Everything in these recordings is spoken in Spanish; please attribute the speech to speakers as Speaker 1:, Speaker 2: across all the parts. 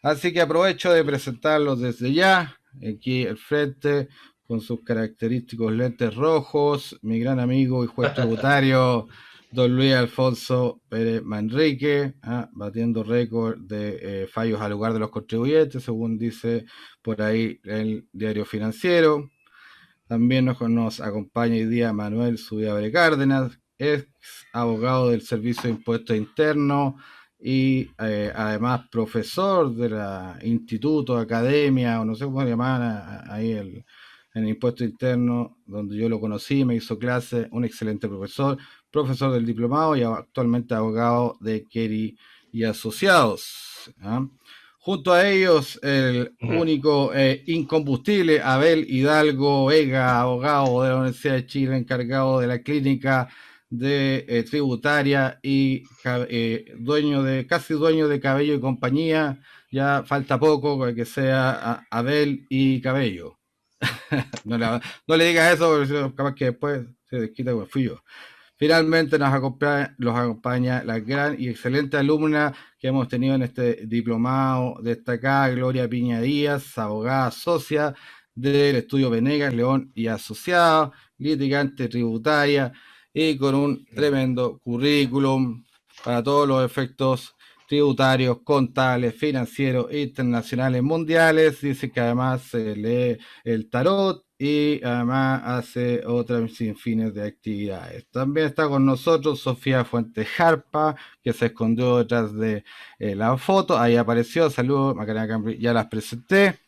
Speaker 1: Así que aprovecho de presentarlos desde ya, aquí al frente, con sus característicos lentes rojos, mi gran amigo y juez tributario, don Luis Alfonso Pérez Manrique, batiendo récord de fallos al lugar de los contribuyentes, según dice por ahí el diario financiero. También nos acompaña hoy día Manuel Subiabre Cárdenas, ex abogado del Servicio de Impuestos Internos y además profesor de la instituto, academia, o no sé cómo se llaman ahí en Impuesto Interno, donde yo lo conocí, me hizo clase, un excelente profesor, profesor del diplomado y actualmente abogado de Kerry y Asociados. ¿Ah? Junto a ellos, el
Speaker 2: Ujú.
Speaker 1: único incombustible Abel Hidalgo Vega, abogado de la Universidad de Chile, encargado de la clínica de tributaria y casi dueño de Cabello y Compañía. Ya falta poco para que sea Abel y Cabello. No le digas eso, porque capaz que después se desquita como fui yo. Finalmente los acompaña la gran y excelente alumna que hemos tenido en este diplomado destacada, Gloria Piña Díaz, abogada socia del estudio Venegas, León y Asociados, litigante tributaria y con un tremendo currículum para todos los efectos tributarios, contables, financieros, internacionales, mundiales. Dice que además se lee el tarot y además hace otras sin fines de actividades. También está con nosotros Sofía Fuentes Jarpa, que se escondió detrás de la foto. Ahí apareció. Saludos, Macarena Cambri, ya las presenté.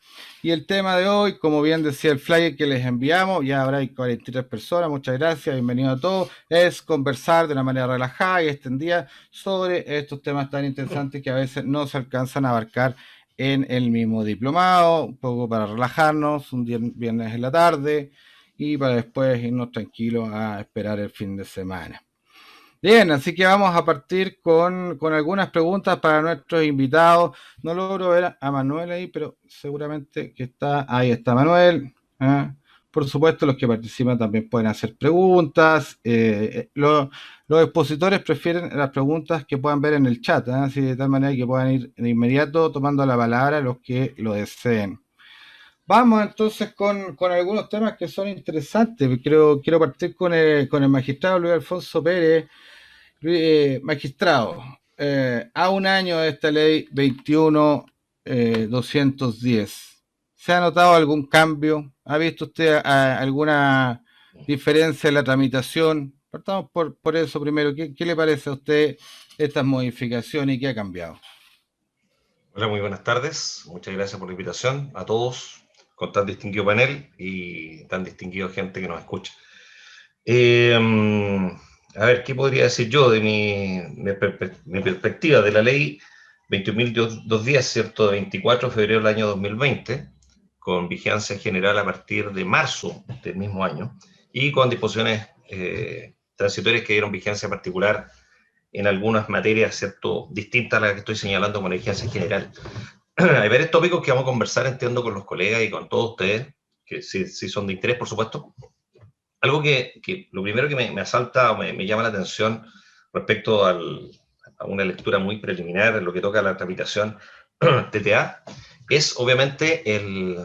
Speaker 1: Y el tema de hoy, como bien decía el flyer que les enviamos, ya habrá 43 personas, muchas gracias, bienvenido a todos, es conversar de una manera relajada y extendida sobre estos temas tan interesantes que a veces no se alcanzan a abarcar en el mismo diplomado, un poco para relajarnos, un viernes en la tarde y para después irnos tranquilos a esperar el fin de semana. Bien, así que vamos a partir con algunas preguntas para nuestros invitados. No logro ver a Manuel ahí, pero seguramente que está. Ahí está Manuel. ¿Eh? Por supuesto, los que participan también pueden hacer preguntas. Los expositores prefieren las preguntas que puedan ver en el chat, así de tal manera que puedan ir de inmediato tomando la palabra los que lo deseen. Vamos entonces con algunos temas que son interesantes. Quiero partir con el magistrado Luis Alfonso Pérez. Magistrado, a un año de esta ley 21.210, ¿se ha notado algún cambio? ¿Ha visto usted alguna diferencia en la tramitación? Partamos por eso primero. ¿Qué le parece a usted estas modificaciones y qué ha cambiado?
Speaker 2: Hola, muy buenas tardes. Muchas gracias por la invitación a todos con tan distinguido panel y tan distinguido gente que nos escucha. Eh, a ver, ¿qué podría decir yo de mi perspectiva de la ley 21.210, ¿cierto? De 24 de febrero del año 2020, con vigencia general a partir de marzo del mismo año y con disposiciones transitorias que dieron vigencia particular en algunas materias, ¿cierto?, distintas a las que estoy señalando con la vigencia general. Hay varios tópicos que vamos a conversar, entiendo, con los colegas y con todos ustedes, que sí son de interés, por supuesto. Algo que lo primero que me asalta o me llama la atención respecto a una lectura muy preliminar en lo que toca a la tramitación TTA es obviamente el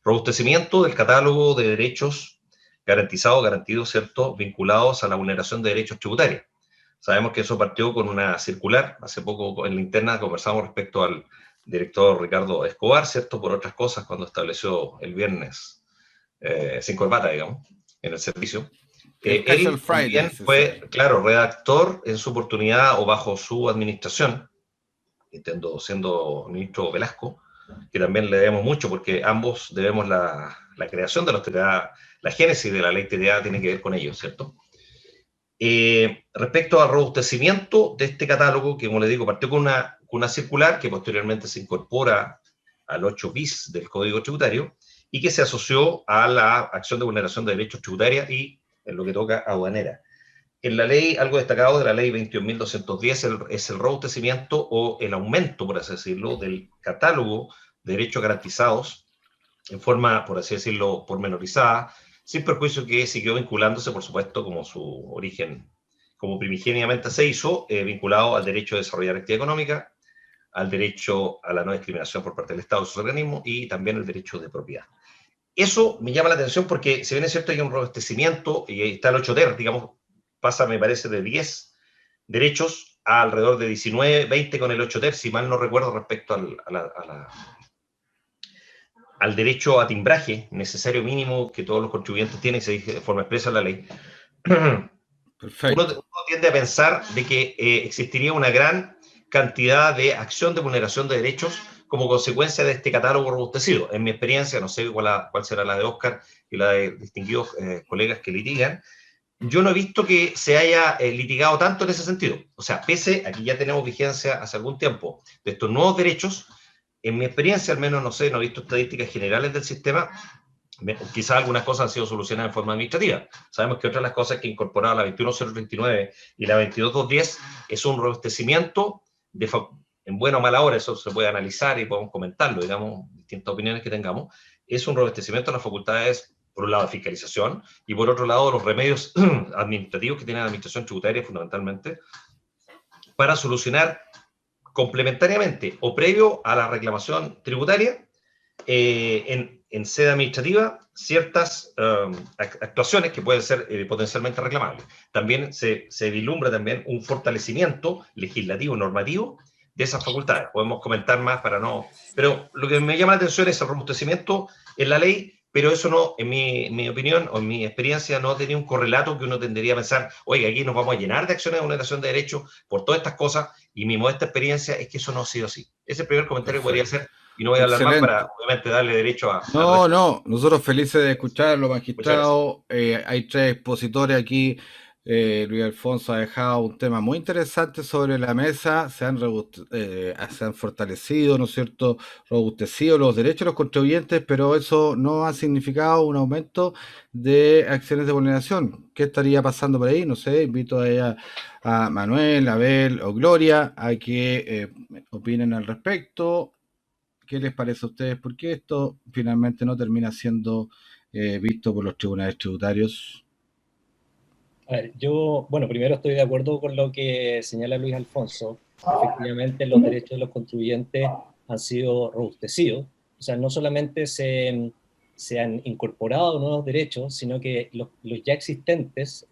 Speaker 2: robustecimiento del catálogo de derechos garantidos, ¿cierto?, vinculados a la vulneración de derechos tributarios. Sabemos que eso partió con una circular. Hace poco en la interna conversamos respecto al director Ricardo Escobar, ¿cierto? Por otras cosas, cuando estableció el viernes sin corbata, digamos, en el servicio.
Speaker 1: El Casual
Speaker 2: Él
Speaker 1: Friday,
Speaker 2: también
Speaker 1: se
Speaker 2: fue,
Speaker 1: sabe.
Speaker 2: claro, redactor en su oportunidad o bajo su administración, siendo ministro Velasco, que también le debemos mucho porque ambos debemos la creación de los TTA, la génesis de la ley TTA tiene que ver con ellos, ¿cierto? Respecto al robustecimiento de este catálogo, que como les digo, partió con una circular que posteriormente se incorpora al 8 bis del Código Tributario y que se asoció a la acción de vulneración de derechos tributarios y en lo que toca aduanera. En la ley, algo destacado de la ley 21.210 es el robustecimiento o el aumento, por así decirlo, del catálogo de derechos garantizados en forma, por así decirlo, pormenorizada, sin perjuicio que siguió vinculándose, por supuesto, como su origen, como primigeniamente se hizo, vinculado al derecho a desarrollar actividad económica, al derecho a la no discriminación por parte del Estado y sus organismos, y también el derecho de propiedad. Eso me llama la atención porque, si bien es cierto, hay un robustecimiento, y está el 8TER, digamos, pasa, me parece, de 10 derechos a alrededor de 19, 20 con el 8TER, si mal no recuerdo, respecto al derecho a timbraje necesario mínimo que todos los contribuyentes tienen, se dice de forma expresa en la ley. Uno tiende a pensar de que existiría una gran cantidad de acción de vulneración de derechos como consecuencia de este catálogo robustecido. En mi experiencia, no sé cuál será la de Oscar y la de distinguidos colegas que litigan, yo no he visto que se haya litigado tanto en ese sentido. O sea, pese a que ya tenemos vigencia hace algún tiempo de estos nuevos derechos, en mi experiencia, al menos, no sé, no he visto estadísticas generales del sistema, quizás algunas cosas han sido solucionadas en forma administrativa. Sabemos que otra de las cosas que incorporaba la 21029 y la 22210 es un robustecimiento en buena o mala hora, eso se puede analizar y podemos comentarlo, digamos, distintas opiniones que tengamos, es un robustecimiento de las facultades, por un lado, de fiscalización, y por otro lado, los remedios administrativos que tiene la administración tributaria, fundamentalmente, para solucionar complementariamente o previo a la reclamación tributaria, en sede administrativa, ciertas actuaciones que pueden ser potencialmente reclamables. También se vislumbra también un fortalecimiento legislativo, normativo, de esas facultades. Podemos comentar más para no... Pero lo que me llama la atención es el robustecimiento en la ley, pero eso no, en mi opinión o en mi experiencia, no tenía un correlato que uno tendría a pensar, oiga, aquí nos vamos a llenar de acciones de vulneración de derechos por todas estas cosas, y mi modesta experiencia es que eso no ha sido así. Ese es el primer comentario que podría hacer, y no voy a hablar más para,
Speaker 1: Excelente.
Speaker 2: obviamente, darle derecho al
Speaker 1: No,
Speaker 2: resto.
Speaker 1: no, nosotros felices de escucharlo,
Speaker 2: Muchas gracias.
Speaker 1: magistrado. Hay tres expositores aquí. Luis Alfonso ha dejado un tema muy interesante sobre la mesa. Se han fortalecido, ¿no es cierto?, robustecido los derechos de los contribuyentes, pero eso no ha significado un aumento de acciones de vulneración. ¿Qué estaría pasando por ahí? No sé, invito a Manuel, Abel o Gloria a que opinen al respecto. ¿Qué les parece a ustedes? ¿Por qué esto finalmente no termina siendo visto por los tribunales tributarios?
Speaker 3: A ver, yo, bueno, primero estoy de acuerdo con lo que señala Luis Alfonso. Efectivamente, los derechos de los contribuyentes han sido robustecidos. O sea, no solamente se han incorporado nuevos derechos, sino que los ya existentes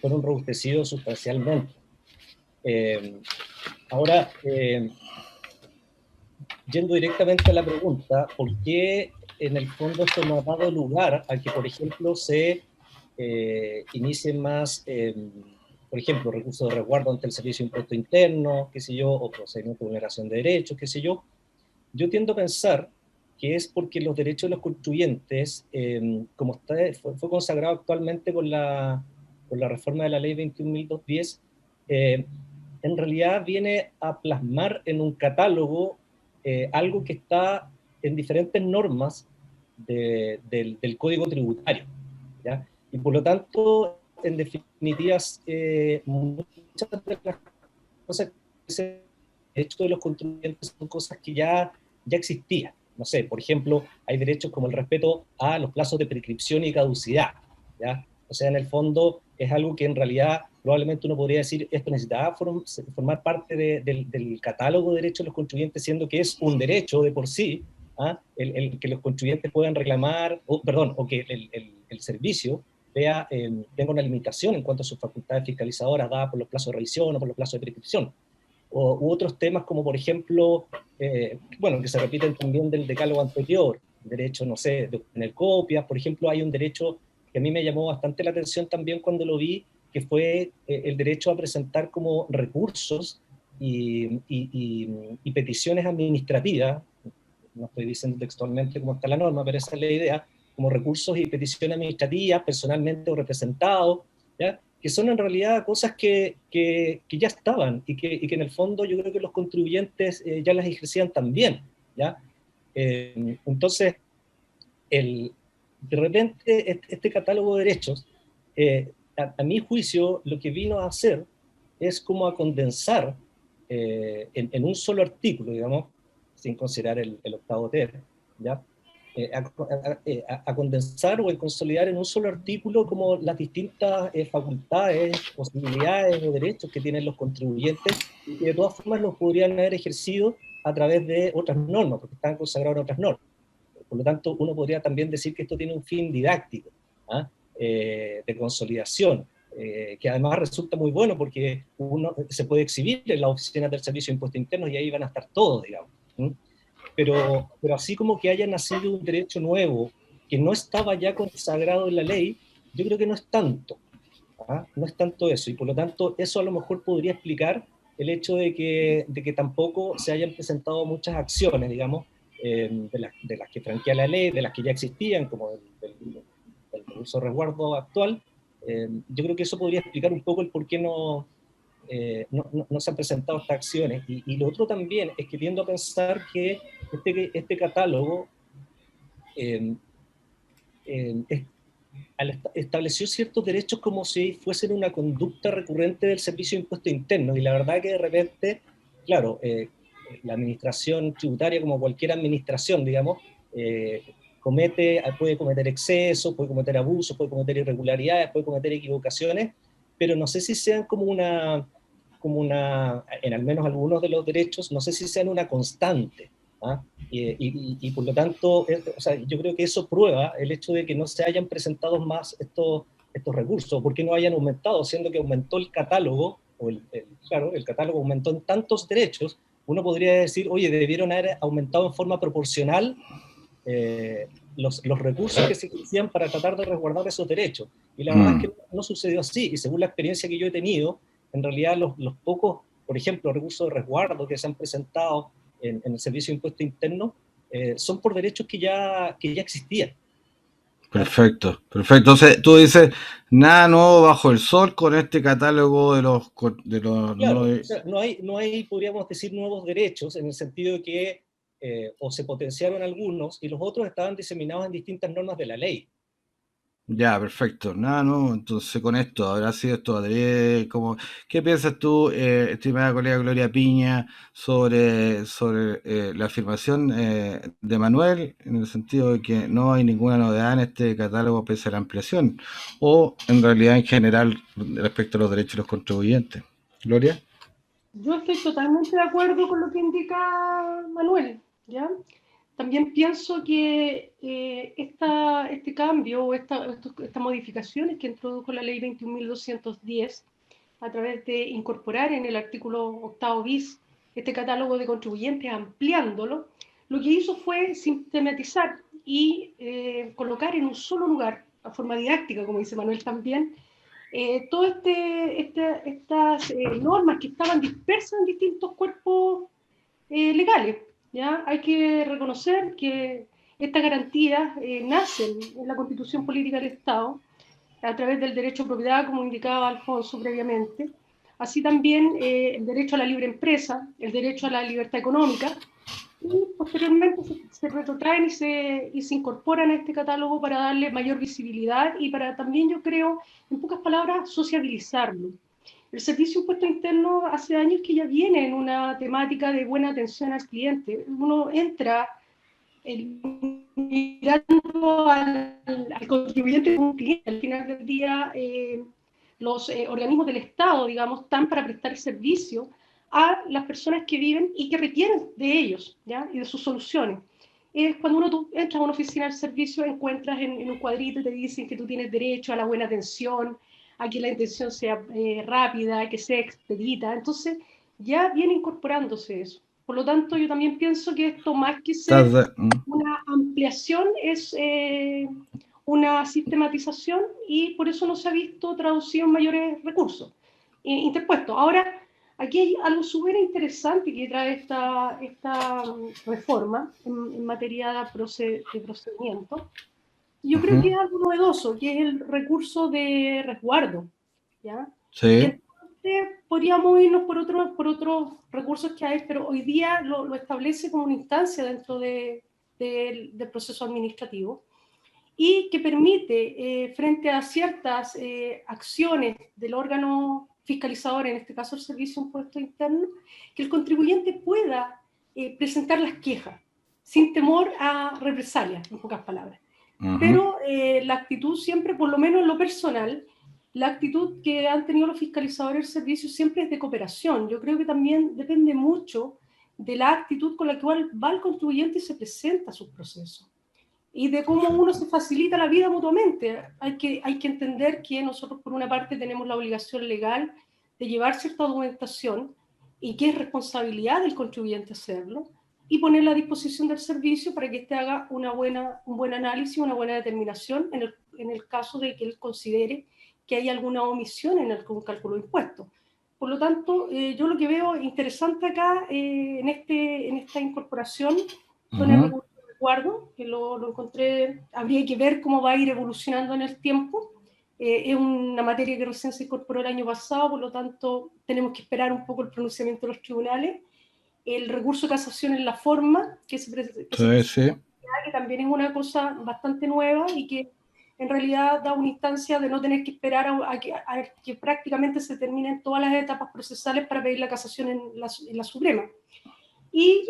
Speaker 3: fueron robustecidos sustancialmente. Ahora, yendo directamente a la pregunta, ¿por qué en el fondo esto no ha dado lugar a que, por ejemplo, se inicien más, por ejemplo, recursos de resguardo ante el Servicio de Impuesto Interno, qué sé yo, o procedimiento de vulneración de derechos, qué sé yo? Yo tiendo a pensar que es porque los derechos de los contribuyentes, como fue consagrado actualmente con la reforma de la ley 21.210, en realidad viene a plasmar en un catálogo algo que está en diferentes normas del Código Tributario, ¿ya? Y por lo tanto, en definitiva, muchas de las cosas que se hecho de los contribuyentes son cosas que ya existían. No sé, por ejemplo, hay derechos como el respeto a los plazos de prescripción y caducidad, ¿ya? O sea, en el fondo es algo que en realidad probablemente uno podría decir esto necesitaba formar parte del catálogo de derechos de los contribuyentes, siendo que es un derecho de por sí, ¿ah? El que los contribuyentes puedan reclamar, o que el servicio tenga una limitación en cuanto a sus facultades fiscalizadoras dadas por los plazos de revisión o por los plazos de prescripción. U otros temas como, por ejemplo, bueno, que se repiten también del decálogo anterior, derecho, no sé, de obtener copias. Por ejemplo, hay un derecho que a mí me llamó bastante la atención también cuando lo vi, que fue el derecho a presentar como recursos y peticiones administrativas, no estoy diciendo textualmente cómo está la norma, pero esa es la idea, como recursos y peticiones administrativas, personalmente o representados, ¿ya? Que son en realidad cosas que ya estaban y que en el fondo yo creo que los contribuyentes ya las ejercían también, ¿ya? Entonces, de repente este catálogo de derechos, a mi juicio, lo que vino a hacer es como a condensar en un solo artículo, digamos, sin considerar el octavo TER, ¿ya? a condensar o en consolidar en un solo artículo como las distintas facultades, posibilidades o derechos que tienen los contribuyentes y que de todas formas los podrían haber ejercido a través de otras normas, porque están consagrados en otras normas. Por lo tanto, uno podría también decir que esto tiene un fin didáctico, ¿ah? De consolidación, que además resulta muy bueno porque uno se puede exhibir en las oficinas del Servicio de Impuestos Internos y ahí van a estar todos, digamos. Pero así como que haya nacido un derecho nuevo que no estaba ya consagrado en la ley, yo creo que no es tanto. ¿Ah? No es tanto eso, y por lo tanto eso a lo mejor podría explicar el hecho de que tampoco se hayan presentado muchas acciones, digamos, de las que franquea la ley, de las que ya existían, como del recurso de resguardo actual. Yo creo que eso podría explicar un poco el por qué no se han presentado estas acciones. Y lo otro también es que tiendo a pensar que este catálogo eh, estableció ciertos derechos como si fuesen una conducta recurrente del Servicio de Impuestos Internos, y la verdad que de repente, claro, la administración tributaria, como cualquier administración, digamos, puede cometer excesos, puede cometer abusos, puede cometer irregularidades, puede cometer equivocaciones, pero no sé si sean en al menos algunos de los derechos, no sé si sean una constante. ¿Ah? Y por lo tanto, o sea, yo creo que eso prueba el hecho de que no se hayan presentado más estos recursos, porque no hayan aumentado, siendo que aumentó el catálogo, claro, el catálogo aumentó en tantos derechos, uno podría decir, oye, debieron haber aumentado en forma proporcional los recursos que se exigen para tratar de resguardar esos derechos. Y la verdad es que no sucedió así, y según la experiencia que yo he tenido, en realidad los pocos, por ejemplo, recursos de resguardo que se han presentado en el Servicio de Impuestos Internos, son por derechos que ya existían.
Speaker 1: Perfecto, perfecto. Entonces tú dices, nada nuevo bajo el sol con este catálogo de los...
Speaker 3: Claro, o sea, no hay, podríamos decir, nuevos derechos, en el sentido de que o se potenciaron algunos y los otros estaban diseminados en distintas normas de la ley.
Speaker 1: Ya, perfecto. Nada, no, entonces con esto, habrá sido esto adrede, como, ¿qué piensas tú, estimada colega Gloria Piña, sobre la afirmación de Manuel, en el sentido de que no hay ninguna novedad en este catálogo pese a la ampliación, o en realidad en general respecto a los derechos de los contribuyentes? Gloria.
Speaker 4: Yo estoy totalmente de acuerdo con lo que indica Manuel, ¿ya? También pienso que este cambio o estas modificaciones que introdujo la ley 21.210 a través de incorporar en el artículo 8 bis este catálogo de contribuyentes, ampliándolo, lo que hizo fue sistematizar y colocar en un solo lugar, a forma didáctica, como dice Manuel también, todas estas normas que estaban dispersas en distintos cuerpos legales. ¿Ya? Hay que reconocer que estas garantías nacen en la Constitución Política del Estado a través del derecho a propiedad, como indicaba Alfonso previamente, así también el derecho a la libre empresa, el derecho a la libertad económica, y posteriormente se retrotraen y se incorporan a este catálogo para darle mayor visibilidad y para también, yo creo, en pocas palabras, sociabilizarlo. El Servicio de Impuestos Internos hace años que ya viene en una temática de buena atención al cliente. Uno entra mirando al contribuyente como un cliente. Al final del día, los organismos del Estado, digamos, están para prestar servicio a las personas que viven y que requieren de ellos, ¿ya? Y de sus soluciones. Es cuando tú entras a una oficina del servicio, encuentras en un cuadrito y te dicen que tú tienes derecho a la buena atención, a que la atención sea rápida, que sea expedita. Entonces, ya viene incorporándose eso. Por lo tanto, yo también pienso que esto, más que ser una ampliación, es una sistematización, y por eso no se ha visto traducido en mayores recursos interpuestos. Ahora, aquí hay algo súper interesante que trae esta reforma en materia de procedimiento. Yo creo que es algo novedoso, que es el recurso de resguardo, ¿ya?
Speaker 1: Sí.
Speaker 4: Y entonces podríamos irnos por otros recursos que hay, pero hoy día lo establece como una instancia dentro del proceso administrativo, y que permite, frente a ciertas acciones del órgano fiscalizador, en este caso el Servicio de Impuestos Internos, que el contribuyente pueda presentar las quejas sin temor a represalias, en pocas palabras.
Speaker 1: Ujú.
Speaker 4: Pero la actitud siempre, por lo menos en lo personal, la actitud que han tenido los fiscalizadores del servicio siempre es de cooperación. Yo creo que también depende mucho de la actitud con la cual va el contribuyente y se presenta a sus procesos. Y de cómo uno se facilita la vida mutuamente. Hay que entender que nosotros, por una parte, tenemos la obligación legal de llevar cierta documentación y que es responsabilidad del contribuyente hacerlo, y ponerla a disposición del servicio para que éste haga un buen análisis, una buena determinación en el caso de que él considere que hay alguna omisión en el cálculo de impuestos. Por lo tanto, yo lo que veo interesante acá en esta incorporación son el recurso de resguardo, que lo encontré, habría que ver cómo va a ir evolucionando en el tiempo. Es una materia que recién se incorporó el año pasado, por lo tanto tenemos que esperar un poco el pronunciamiento de los tribunales. El recurso de casación en la forma, que también es una cosa bastante nueva y que en realidad da una instancia de no tener que esperar a que prácticamente se terminen todas las etapas procesales para pedir la casación en la Suprema. Y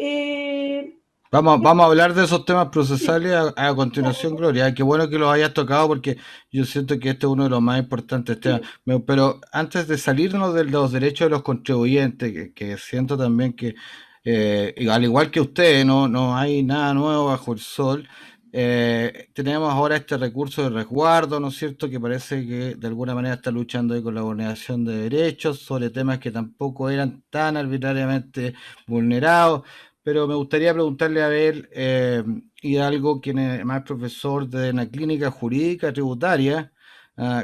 Speaker 1: Vamos a hablar de esos temas procesales a continuación, Gloria. Qué bueno que los hayas tocado porque yo siento que este es uno de los más importantes temas. Pero antes de salirnos de los derechos de los contribuyentes, que siento también que, al igual que ustedes, no hay nada nuevo bajo el sol. Tenemos ahora este recurso de resguardo, ¿no es cierto?, que parece que de alguna manera está luchando ahí con la vulneración de derechos sobre temas que tampoco eran tan arbitrariamente vulnerados. Pero me gustaría preguntarle a Abel Hidalgo, quien es más profesor de una clínica jurídica tributaria,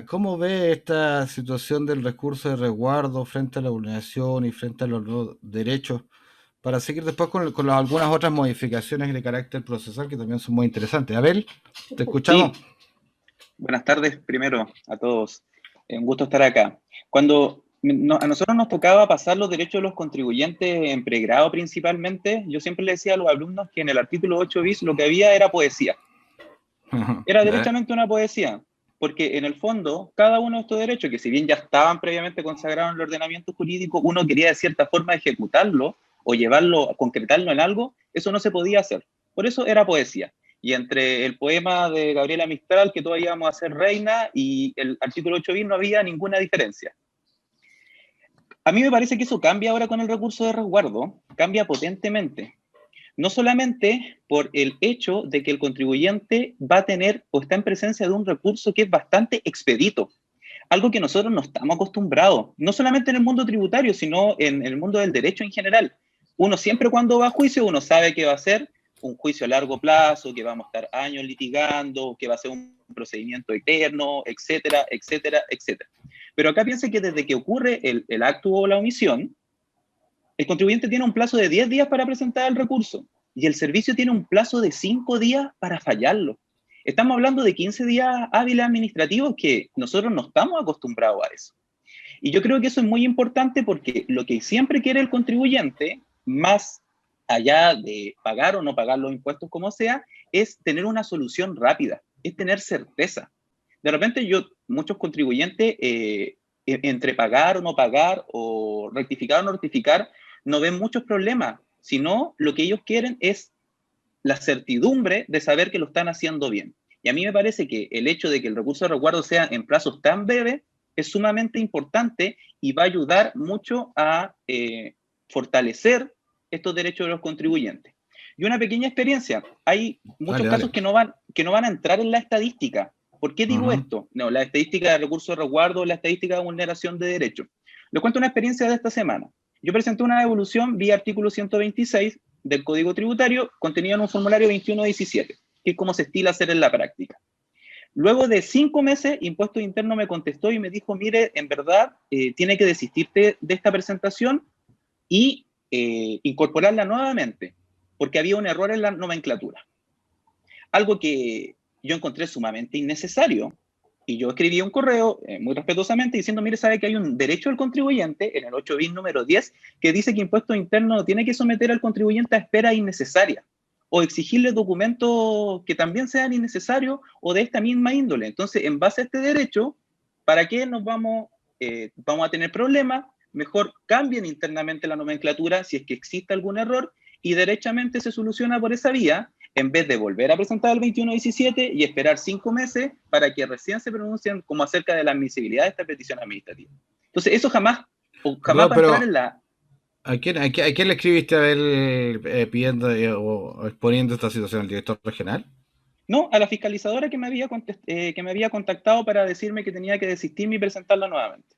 Speaker 1: ¿cómo ve esta situación del recurso de resguardo frente a la vulneración y frente a los derechos? Para seguir después con algunas otras modificaciones de carácter procesal que también son muy interesantes. Abel, te escuchamos.
Speaker 5: Sí. Buenas tardes primero a todos. Un gusto estar acá. Cuando a nosotros nos tocaba pasar los derechos de los contribuyentes en pregrado principalmente, yo siempre le decía a los alumnos que en el artículo 8 bis lo que había era poesía. Era derechamente una poesía, porque en el fondo cada uno de estos derechos, que si bien ya estaban previamente consagrados en el ordenamiento jurídico, uno quería de cierta forma ejecutarlo o llevarlo, concretarlo en algo, eso no se podía hacer. Por eso era poesía. Y entre el poema de Gabriela Mistral, que todos íbamos a ser reina, y el artículo 8 bis no había ninguna diferencia. A mí me parece que eso cambia ahora con el recurso de resguardo, cambia potentemente. No solamente por el hecho de que el contribuyente va a tener o está en presencia de un recurso que es bastante expedito, algo que nosotros no estamos acostumbrados, no solamente en el mundo tributario, sino en el mundo del derecho en general. Uno siempre cuando va a juicio, uno sabe que va a ser un juicio a largo plazo, que vamos a estar años litigando, que va a ser un procedimiento eterno, etcétera, etcétera, etcétera. Pero acá piense que desde que ocurre el acto o la omisión, el contribuyente tiene un plazo de 10 días para presentar el recurso y el servicio tiene un plazo de 5 días para fallarlo. Estamos hablando de 15 días hábiles administrativos que nosotros no estamos acostumbrados a eso. Y yo creo que eso es muy importante porque lo que siempre quiere el contribuyente, más allá de pagar o no pagar los impuestos como sea, es tener una solución rápida, es tener certeza. De repente muchos contribuyentes, entre pagar o no pagar, o rectificar o no rectificar, no ven muchos problemas, sino lo que ellos quieren es la certidumbre de saber que lo están haciendo bien. Y a mí me parece que el hecho de que el recurso de resguardo sea en plazos tan breves es sumamente importante y va a ayudar mucho a fortalecer estos derechos de los contribuyentes. Y una pequeña experiencia, hay muchos casos que no van a entrar en la estadística. ¿Por qué digo esto? No, la estadística de recurso de resguardo, la estadística de vulneración de derechos. Les cuento una experiencia de esta semana. Yo presenté una devolución vía artículo 126 del Código Tributario, contenida en un formulario 2117, que es como se estila hacer en la práctica. Luego de 5 meses, Impuesto Interno me contestó y me dijo, mire, en verdad, tiene que desistirte de esta presentación y incorporarla nuevamente, porque había un error en la nomenclatura. Algo que yo encontré sumamente innecesario. Y yo escribí un correo muy respetuosamente diciendo, mire, sabe que hay un derecho del contribuyente en el 8 bis número 10 que dice que Impuesto Interno no tiene que someter al contribuyente a espera innecesaria o exigirle documentos que también sean innecesarios o de esta misma índole. Entonces, en base a este derecho, ¿para qué nos vamos a tener problemas? Mejor cambien internamente la nomenclatura si es que existe algún error y derechamente se soluciona por esa vía en vez de volver a presentar el 21-17 y esperar 5 meses para que recién se pronuncien como acerca de la admisibilidad de esta petición administrativa. Entonces, eso jamás va a entrar en la...
Speaker 1: ¿A quién le escribiste a ver pidiendo o exponiendo esta situación? ¿Al director regional?
Speaker 5: No, a la fiscalizadora que me había contactado para decirme que tenía que desistirme y presentarla nuevamente.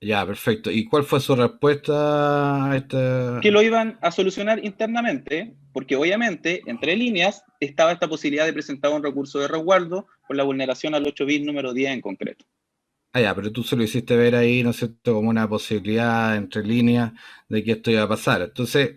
Speaker 1: Ya, perfecto. ¿Y cuál fue su respuesta a esta?
Speaker 5: Que lo iban a solucionar internamente, porque obviamente, entre líneas, estaba esta posibilidad de presentar un recurso de resguardo por la vulneración al 8 bis número 10 en concreto.
Speaker 1: Ya, pero tú se lo hiciste ver ahí, ¿no es cierto?, como una posibilidad entre líneas de que esto iba a pasar. Entonces,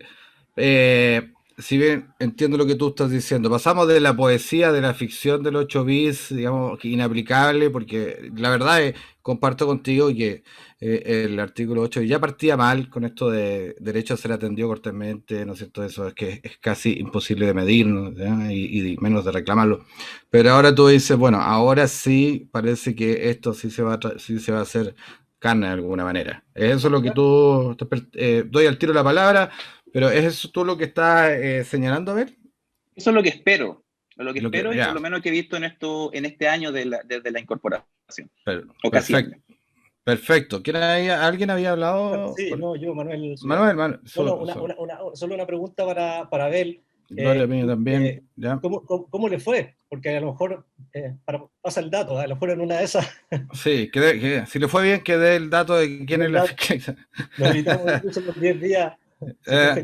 Speaker 1: si bien entiendo lo que tú estás diciendo, pasamos de la poesía, de la ficción del 8 bis, digamos, que inaplicable, porque la verdad es, comparto contigo que el artículo 8 ya partía mal con esto de derecho a ser atendido cortésmente, ¿no es cierto? Eso es que es casi imposible de medir, ¿no? y menos de reclamarlo. Pero ahora tú dices, bueno, ahora sí parece que esto sí se va a hacer carne de alguna manera. Eso es lo que tú, doy al tiro la palabra. Pero ¿es eso tú lo que estás señalando, a ver?
Speaker 5: Eso es lo que espero. Y por lo menos que he visto en este año desde la incorporación.
Speaker 1: Perfecto. Perfecto. ¿Alguien había hablado?
Speaker 3: Sí, no, yo, Manuel.
Speaker 1: Manuel.
Speaker 3: Solo una pregunta para Abel.
Speaker 1: Gloria mía también.
Speaker 3: ¿Cómo le fue? Porque a lo mejor pasa el dato, a lo mejor en una de esas.
Speaker 1: Sí, si le fue bien, que dé el dato de quién es la fiscalización.
Speaker 3: Lo evitamos incluso los 10 días.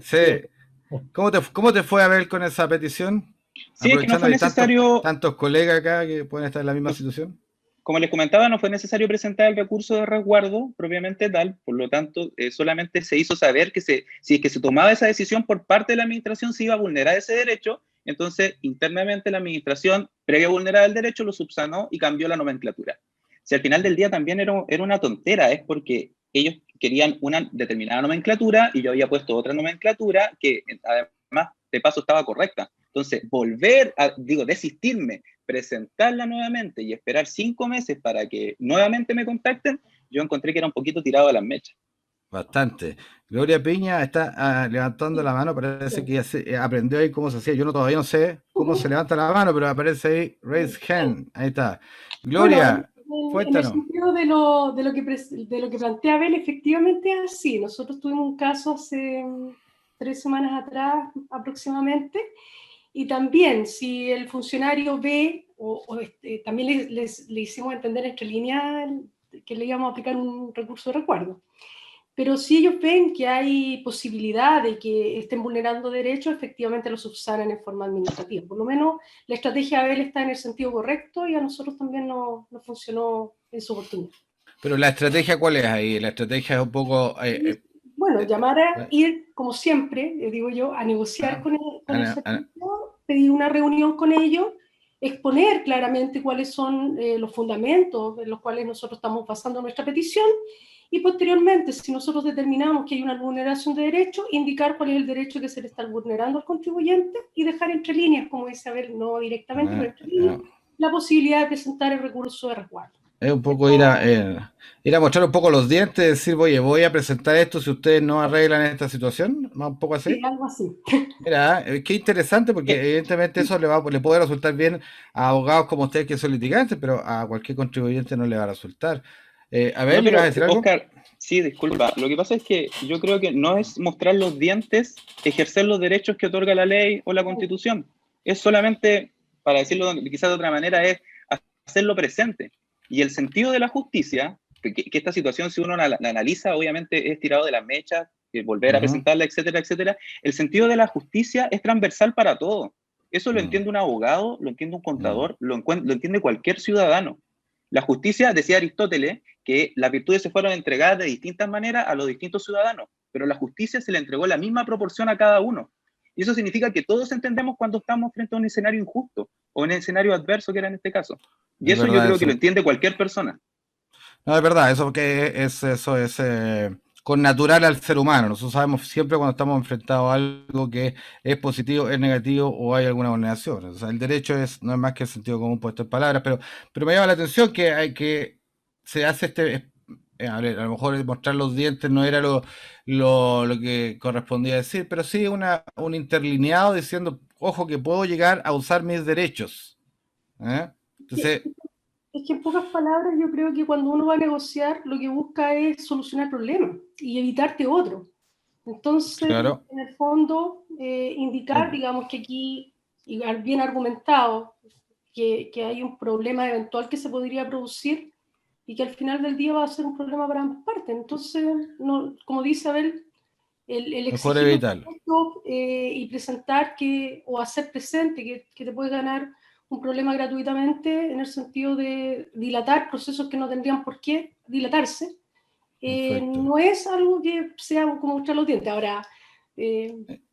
Speaker 1: Sí. ¿Cómo te fue a ver con esa petición?
Speaker 5: Sí, que no fue necesario...
Speaker 1: Tantos colegas acá que pueden estar en la misma situación.
Speaker 5: Como les comentaba, no fue necesario presentar el recurso de resguardo propiamente tal, por lo tanto, solamente se hizo saber que si es que se tomaba esa decisión por parte de la administración, se iba a vulnerar ese derecho. Entonces, internamente la administración, previa a vulnerar el derecho, lo subsanó y cambió la nomenclatura. Si al final del día también era una tontera, es porque ellos querían una determinada nomenclatura y yo había puesto otra nomenclatura que además de paso estaba correcta. Entonces, desistirme, presentarla nuevamente y esperar 5 meses para que nuevamente me contacten, yo encontré que era un poquito tirado de las mechas.
Speaker 1: Bastante. Gloria Piña está levantando la mano, parece que ya aprendió ahí cómo se hacía. Yo todavía no sé cómo se levanta la mano, pero aparece ahí, raise hand, ahí está. Gloria, cuéntanos.
Speaker 4: En el sentido de lo que plantea Abel, efectivamente es así. Nosotros tuvimos un caso hace 3 semanas atrás aproximadamente, y también si el funcionario ve, también le hicimos entender entre líneas que le íbamos a aplicar un recurso de resguardo. Pero si ellos ven que hay posibilidad de que estén vulnerando derechos, efectivamente lo subsanan en forma administrativa. Por lo menos la estrategia de Abel está en el sentido correcto y a nosotros también no funcionó en su oportunidad.
Speaker 1: Pero la estrategia, ¿cuál es ahí? La estrategia es un poco...
Speaker 4: bueno, llamar a ir, como siempre, digo yo, a negociar con el sector, pedir una reunión con ellos, exponer claramente cuáles son los fundamentos en los cuales nosotros estamos basando nuestra petición, y posteriormente, si nosotros determinamos que hay una vulneración de derechos, indicar cuál es el derecho que se le está vulnerando al contribuyente y dejar entre líneas, como dice Abel, no directamente, pero entre líneas, la posibilidad de presentar el recurso de resguardo.
Speaker 1: Es un poco ir a mostrar un poco los dientes, decir, oye, voy a presentar esto si ustedes no arreglan esta situación, más un poco así.
Speaker 4: Sí, algo así.
Speaker 1: Mira, qué interesante, porque evidentemente eso le puede resultar bien a abogados como ustedes que son litigantes, pero a cualquier contribuyente no le va a resultar. A ver, ¿le vas a decir algo?
Speaker 5: Oscar, sí, disculpa. Lo que pasa es que yo creo que no es mostrar los dientes, ejercer los derechos que otorga la ley o la Constitución. Es solamente, para decirlo quizás de otra manera, es hacerlo presente. Y el sentido de la justicia, que esta situación, si uno la analiza, obviamente es tirado de las mechas, volver a presentarla, etcétera, etcétera. El sentido de la justicia es transversal para todo. Eso lo entiende un abogado, lo entiende un contador, lo entiende cualquier ciudadano. La justicia, decía Aristóteles, que las virtudes se fueron entregadas de distintas maneras a los distintos ciudadanos, pero la justicia se le entregó la misma proporción a cada uno. Y eso significa que todos entendemos cuando estamos frente a un escenario injusto o un escenario adverso, que era en este caso. Y eso yo creo que lo entiende cualquier persona.
Speaker 1: No, es verdad, eso es connatural al ser humano. Nosotros sabemos siempre cuando estamos enfrentados a algo que es positivo, es negativo o hay alguna vulneración. O sea, el derecho no es más que el sentido común puesto en palabras, pero me llama la atención que se hace a lo mejor mostrar los dientes no era lo que correspondía decir, pero sí un interlineado diciendo ojo que puedo llegar a usar mis derechos. Entonces,
Speaker 4: es que en pocas palabras yo creo que cuando uno va a negociar lo que busca es solucionar problemas y evitarte otro. Entonces,
Speaker 1: claro,
Speaker 4: en el fondo, indicar, digamos, que aquí, bien argumentado, que hay un problema eventual que se podría producir y que al final del día va a ser un problema para ambas partes. Entonces, no, como dice Abel, el
Speaker 1: mejor
Speaker 4: exigir un
Speaker 1: evitarlo.
Speaker 4: producto y presentar o hacer presente que te puede ganar un problema gratuitamente en el sentido de dilatar procesos que no tendrían por qué dilatarse, no es algo que sea como mostrar los dientes. Ahora,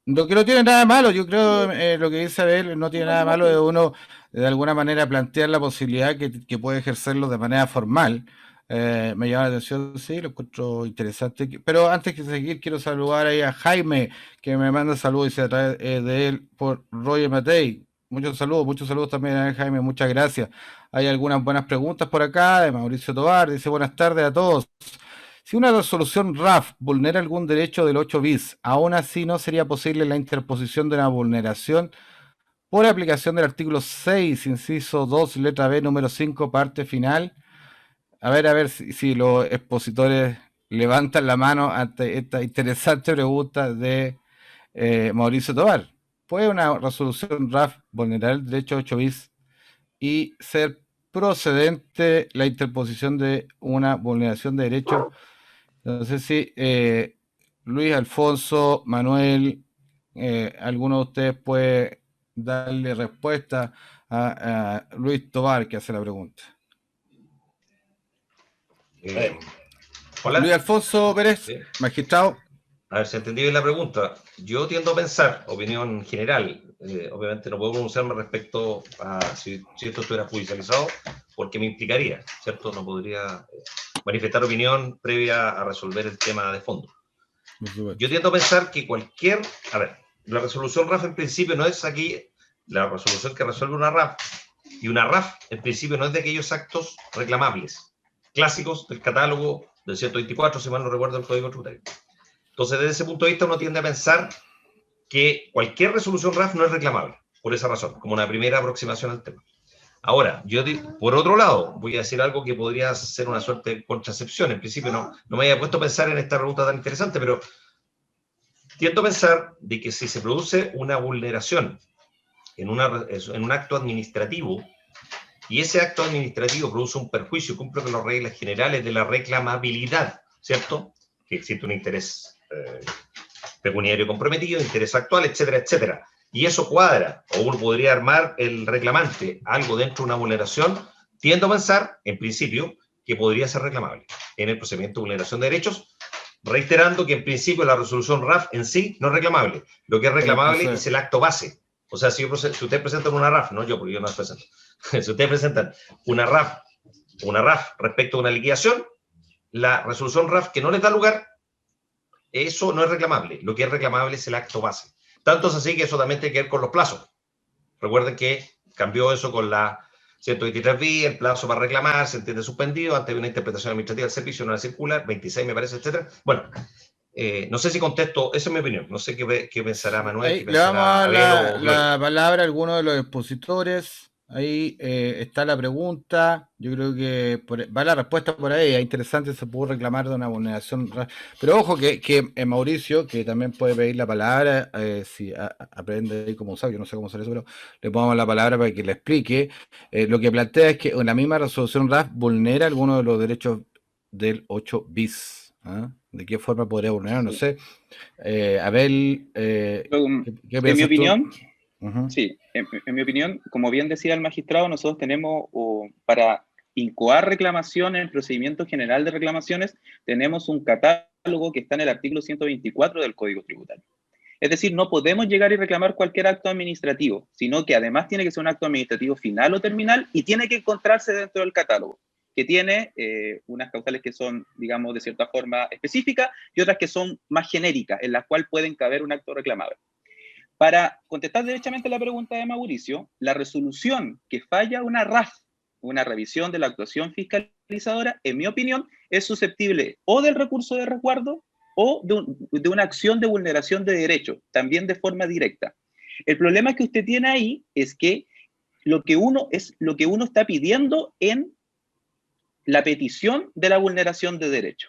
Speaker 1: Lo que no tiene nada de malo, yo creo, lo que dice Abel, no tiene nada de malo de uno, de alguna manera, plantear la posibilidad que puede ejercerlo de manera formal. Me llama la atención, sí, lo encuentro interesante. Pero antes de seguir, quiero saludar ahí a Jaime, que me manda saludos y se a través de él por Roger Matei. Muchos saludos también a Jaime, muchas gracias. Hay algunas buenas preguntas por acá, de Mauricio Tobar, dice buenas tardes a todos. Si una resolución RAF vulnera algún derecho del 8 bis, aún así no sería posible la interposición de una vulneración por aplicación del artículo 6, inciso 2, letra B, número 5, parte final. A ver si los expositores levantan la mano ante esta interesante pregunta de Mauricio Tobar. ¿Puede una resolución RAF vulnerar el derecho 8 bis y ser procedente la interposición de una vulneración de derecho? No sé si Luis, Alfonso, Manuel, alguno de ustedes puede darle respuesta a Luis Tobar, que hace la pregunta.
Speaker 2: Hola.
Speaker 1: Luis Alfonso Pérez, sí. Magistrado.
Speaker 2: A ver si entendí bien la pregunta. Yo tiendo a pensar, opinión general, obviamente no puedo pronunciarme respecto a si esto estuviera judicializado, porque me implicaría, ¿cierto? No podría manifestar opinión previa a resolver el tema de fondo. Yo tiendo a pensar que la resolución RAF en principio no es aquí la resolución que resuelve una RAF, y una RAF en principio no es de aquellos actos reclamables, clásicos del catálogo del 124, si mal no recuerdo, el Código Tributario. Entonces, desde ese punto de vista, uno tiende a pensar que cualquier resolución RAF no es reclamable, por esa razón, como una primera aproximación al tema. Ahora, yo por otro lado, voy a decir algo que podría ser una suerte de contracepción. En principio no me había puesto a pensar en esta pregunta tan interesante, pero tiendo a pensar de que si se produce una vulneración en un acto administrativo, y ese acto administrativo produce un perjuicio, cumple con las reglas generales de la reclamabilidad, ¿cierto? Que existe un interés pecuniario comprometido, interés actual, etcétera, etcétera. Y eso cuadra, o uno podría armar el reclamante algo dentro de una vulneración, tiendo a pensar, en principio, que podría ser reclamable en el procedimiento de vulneración de derechos, reiterando que en principio la resolución RAF en sí no es reclamable. Lo que es reclamable es el acto base. O sea, si ustedes presentan una RAF, no yo, porque yo no las presento. Si ustedes presentan una RAF respecto a una liquidación, la resolución RAF que no les da lugar, eso no es reclamable. Lo que es reclamable es el acto base. Tanto es así que eso también tiene que ver con los plazos. Recuerden que cambió eso con la 123B, el plazo para reclamar se entiende suspendido ante una interpretación administrativa del servicio, no la circular, 26 me parece, etcétera. Bueno, no sé si contesto, esa es mi opinión. No sé qué pensará Manuel.
Speaker 1: Ahí, le vamos a dar la palabra a alguno de los expositores. Ahí está la pregunta. Yo creo que va la respuesta por ahí. Es interesante, se pudo reclamar de una vulneración. Pero ojo que Mauricio, que también puede pedir la palabra, si aprende ahí cómo usar, yo no sé cómo usar eso, pero le ponemos la palabra para que le explique. Lo que plantea es que en la misma resolución RAF vulnera algunos de los derechos del 8 bis. ¿De qué forma podría vulnerar? No sé. Abel, ¿qué
Speaker 5: en mi opinión, sí, en mi opinión, como bien decía el magistrado, nosotros tenemos para incoar reclamación en el procedimiento general de reclamaciones, tenemos un catálogo que está en el artículo 124 del Código Tributario. Es decir, no podemos llegar y reclamar cualquier acto administrativo, sino que además tiene que ser un acto administrativo final o terminal y tiene que encontrarse dentro del catálogo, que tiene unas causales que son, digamos, de cierta forma específicas y otras que son más genéricas, en las cuales pueden caber un acto reclamable. Para contestar derechamente la pregunta de Mauricio, la resolución que falla una RAF, una revisión de la actuación fiscalizadora, en mi opinión, es susceptible o del recurso de resguardo o de una acción de vulneración de derecho, también de forma directa. El problema que usted tiene ahí es que lo que uno está pidiendo en la petición de la vulneración de derecho.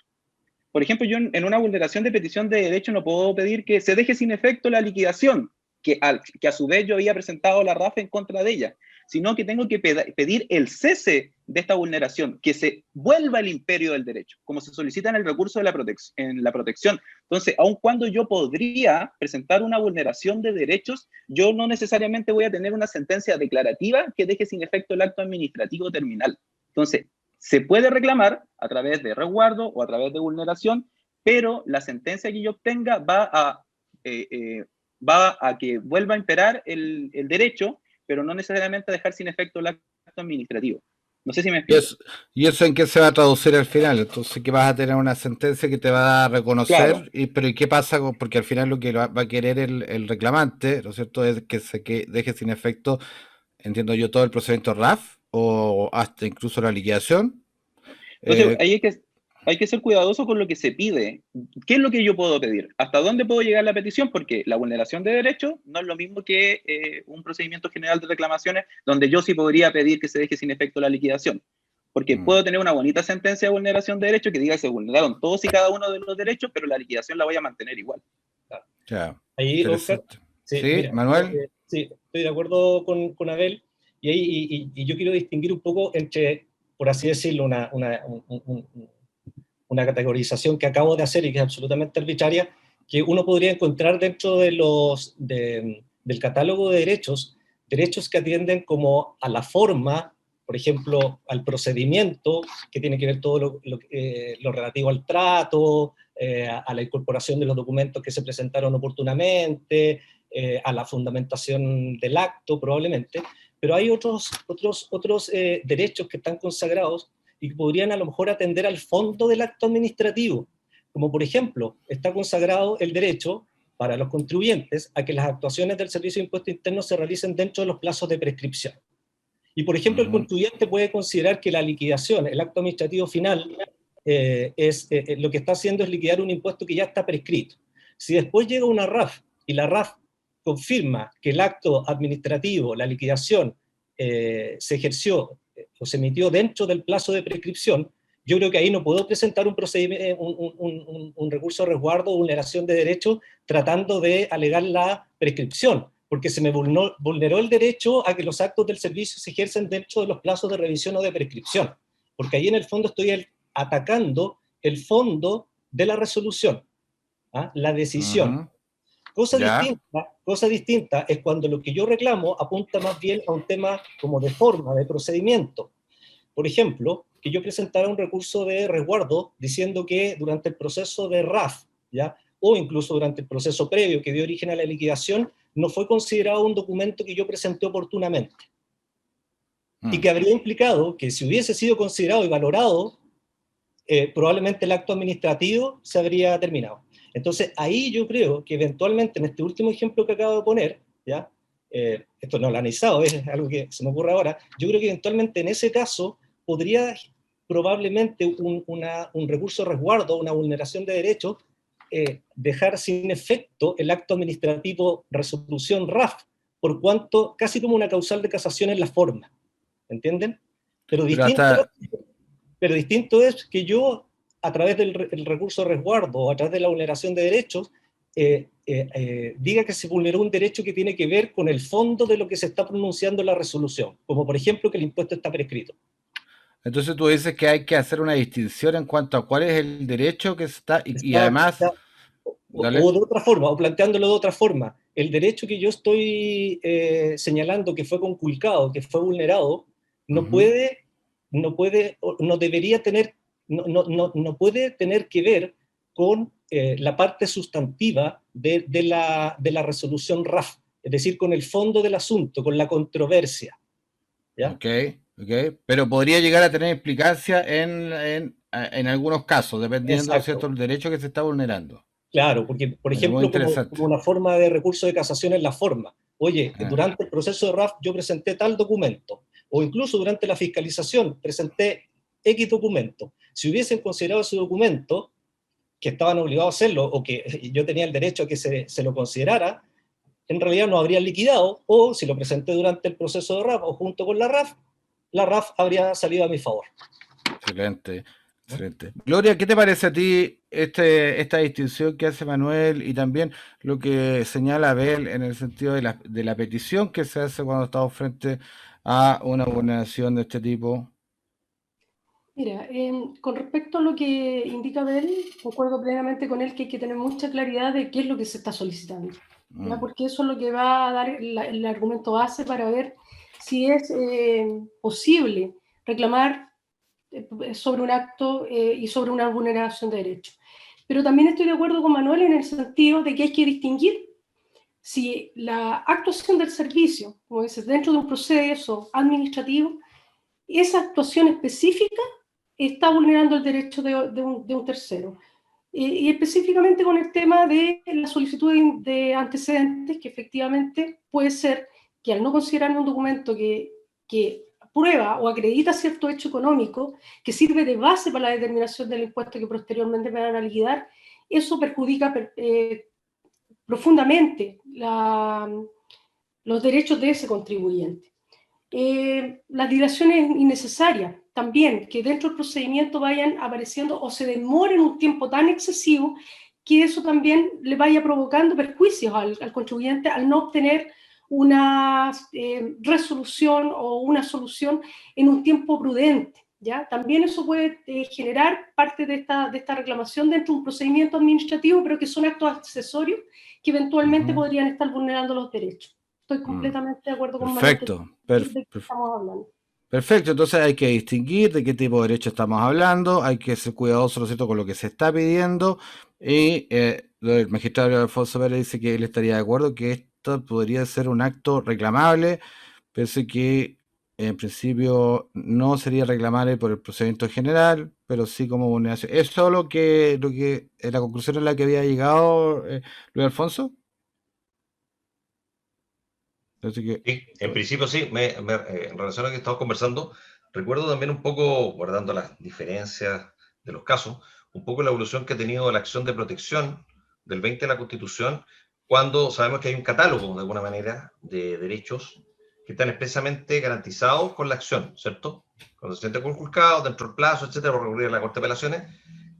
Speaker 5: Por ejemplo, yo en una vulneración de petición de derecho no puedo pedir que se deje sin efecto la liquidación, que a su vez yo había presentado la RAF en contra de ella, sino que tengo que pedir el cese de esta vulneración, que se vuelva el imperio del derecho, como se solicita en el recurso de en la protección. Entonces, aun cuando yo podría presentar una vulneración de derechos, yo no necesariamente voy a tener una sentencia declarativa que deje sin efecto el acto administrativo terminal. Entonces, se puede reclamar a través de resguardo o a través de vulneración, pero la sentencia que yo obtenga va a que vuelva a imperar el derecho, pero no necesariamente dejar sin efecto el acto administrativo. No sé si me explico.
Speaker 1: ¿Y eso en qué se va a traducir al final? Entonces, que vas a tener una sentencia que te va a reconocer,
Speaker 5: Claro.
Speaker 1: pero ¿y qué pasa? Porque al final lo que va a querer el reclamante, ¿no es cierto?, es que deje sin efecto, entiendo yo, todo el procedimiento RAF o hasta incluso la liquidación.
Speaker 5: Entonces, ahí hay que ser cuidadoso con lo que se pide. ¿Qué es lo que yo puedo pedir? ¿Hasta dónde puedo llegar la petición? Porque la vulneración de derechos no es lo mismo que un procedimiento general de reclamaciones, donde yo sí podría pedir que se deje sin efecto la liquidación. Porque puedo tener una bonita sentencia de vulneración de derechos que diga que se vulneraron todos y cada uno de los derechos, pero la liquidación la voy a mantener igual.
Speaker 1: Ya,
Speaker 3: Ahí, Oscar,
Speaker 1: sí,
Speaker 3: mira,
Speaker 1: Manuel.
Speaker 3: sí, estoy de acuerdo con Abel, y yo quiero distinguir un poco entre, por así decirlo, una categorización que acabo de hacer y que es absolutamente arbitraria, que uno podría encontrar dentro del catálogo de derechos que atienden como a la forma, por ejemplo, al procedimiento, que tiene que ver todo lo relativo al trato, a la incorporación de los documentos que se presentaron oportunamente, a la fundamentación del acto, probablemente, pero hay otros derechos que están consagrados y que podrían a lo mejor atender al fondo del acto administrativo, como por ejemplo, está consagrado el derecho para los contribuyentes a que las actuaciones del Servicio de Impuesto Interno se realicen dentro de los plazos de prescripción. Y por ejemplo, el contribuyente puede considerar que la liquidación, el acto administrativo final, lo que está haciendo es liquidar un impuesto que ya está prescrito. Si después llega una RAF y la RAF confirma que el acto administrativo, la liquidación, se ejerció o se emitió dentro del plazo de prescripción, yo creo que ahí no puedo presentar un recurso de resguardo o vulneración de derechos tratando de alegar la prescripción, porque se me vulneró el derecho a que los actos del servicio se ejercen dentro de los plazos de revisión o de prescripción, porque ahí en el fondo estoy atacando el fondo de la resolución, la decisión. Cosa distinta es cuando lo que yo reclamo apunta más bien a un tema como de forma, de procedimiento. Por ejemplo, que yo presentara un recurso de resguardo diciendo que durante el proceso de RAF, ¿ya?, o incluso durante el proceso previo que dio origen a la liquidación, no fue considerado un documento que yo presenté oportunamente. Y que habría implicado que si hubiese sido considerado y valorado, probablemente el acto administrativo se habría terminado. Entonces, ahí yo creo que eventualmente, en este último ejemplo que acabo de poner, ¿ya?, esto no lo he analizado, es algo que se me ocurre ahora, yo creo que eventualmente en ese caso podría probablemente un recurso de resguardo, una vulneración de derechos, dejar sin efecto el acto administrativo resolución RAF, por cuanto casi como una causal de casación en la forma, ¿entienden? Pero distinto es que yo, a través del recurso de resguardo o a través de la vulneración de derechos, diga que se vulneró un derecho que tiene que ver con el fondo de lo que se está pronunciando en la resolución, como por ejemplo que el impuesto está prescrito.
Speaker 1: Entonces tú dices que hay que hacer una distinción en cuanto a cuál es el derecho que está, y además...
Speaker 3: O de otra forma, o planteándolo de otra forma, el derecho que yo estoy señalando que fue conculcado, que fue vulnerado, no debería tener, no puede tener que ver con la parte sustantiva de la resolución RAF, es decir, con el fondo del asunto, con la controversia, ¿ya?
Speaker 1: Ok, pero podría llegar a tener implicancia en algunos casos, dependiendo, ¿cierto?, del derecho que se está vulnerando.
Speaker 3: Claro, porque, por ejemplo, como una forma de recurso de casación es la forma. Oye, durante el proceso de RAF yo presenté tal documento, o incluso durante la fiscalización presenté X documento. Si hubiesen considerado ese documento, que estaban obligados a hacerlo, o que yo tenía el derecho a que se lo considerara, en realidad no habrían liquidado, o si lo presenté durante el proceso de RAF o junto con la RAF habría salido a mi favor.
Speaker 1: Excelente, excelente. Gloria, ¿qué te parece a ti esta distinción que hace Manuel y también lo que señala Abel en el sentido de la petición que se hace cuando estamos frente a una vulneración de este tipo?
Speaker 4: Mira, con respecto a lo que indica Abel, concuerdo plenamente con él que hay que tener mucha claridad de qué es lo que se está solicitando, ¿ya? Porque eso es lo que va a dar el argumento base para ver si es posible reclamar sobre un acto y sobre una vulneración de derechos. Pero también estoy de acuerdo con Manuel en el sentido de que hay que distinguir si la actuación del servicio, como dices, dentro de un proceso administrativo, esa actuación específica está vulnerando el derecho de un tercero. Y específicamente con el tema de la solicitud de antecedentes, que efectivamente puede ser que al no considerar un documento que prueba o acredita cierto hecho económico, que sirve de base para la determinación del impuesto que posteriormente me van a liquidar, eso perjudica profundamente los derechos de ese contribuyente. Las dilaciones innecesarias, también, que dentro del procedimiento vayan apareciendo o se demoren un tiempo tan excesivo que eso también le vaya provocando perjuicios al contribuyente al no obtener una resolución o una solución en un tiempo prudente, ¿ya? También eso puede generar parte de esta reclamación dentro de un procedimiento administrativo, pero que son actos accesorios que eventualmente podrían estar vulnerando los derechos. Estoy completamente de acuerdo con Manuel.
Speaker 1: Perfecto.
Speaker 4: ¿De qué estamos hablando?
Speaker 1: Perfecto, entonces hay que distinguir de qué tipo de derecho estamos hablando, hay que ser cuidadoso, ¿no es cierto?, con lo que se está pidiendo, y el magistrado Alfonso Pérez dice que él estaría de acuerdo que esto podría ser un acto reclamable, pese que en principio no sería reclamable por el procedimiento general, pero sí como vulneración. ¿Es solo lo que la conclusión a la que había llegado Luis Alfonso? Así que,
Speaker 2: Sí, en principio sí, en relación a lo que estamos conversando, recuerdo también un poco, guardando las diferencias de los casos, un poco la evolución que ha tenido la acción de protección del 20 de la Constitución, cuando sabemos que hay un catálogo, de alguna manera, de derechos que están expresamente garantizados con la acción, ¿cierto? Cuando se siente conculcado, dentro del plazo, etcétera, por recurrir a la Corte de Apelaciones,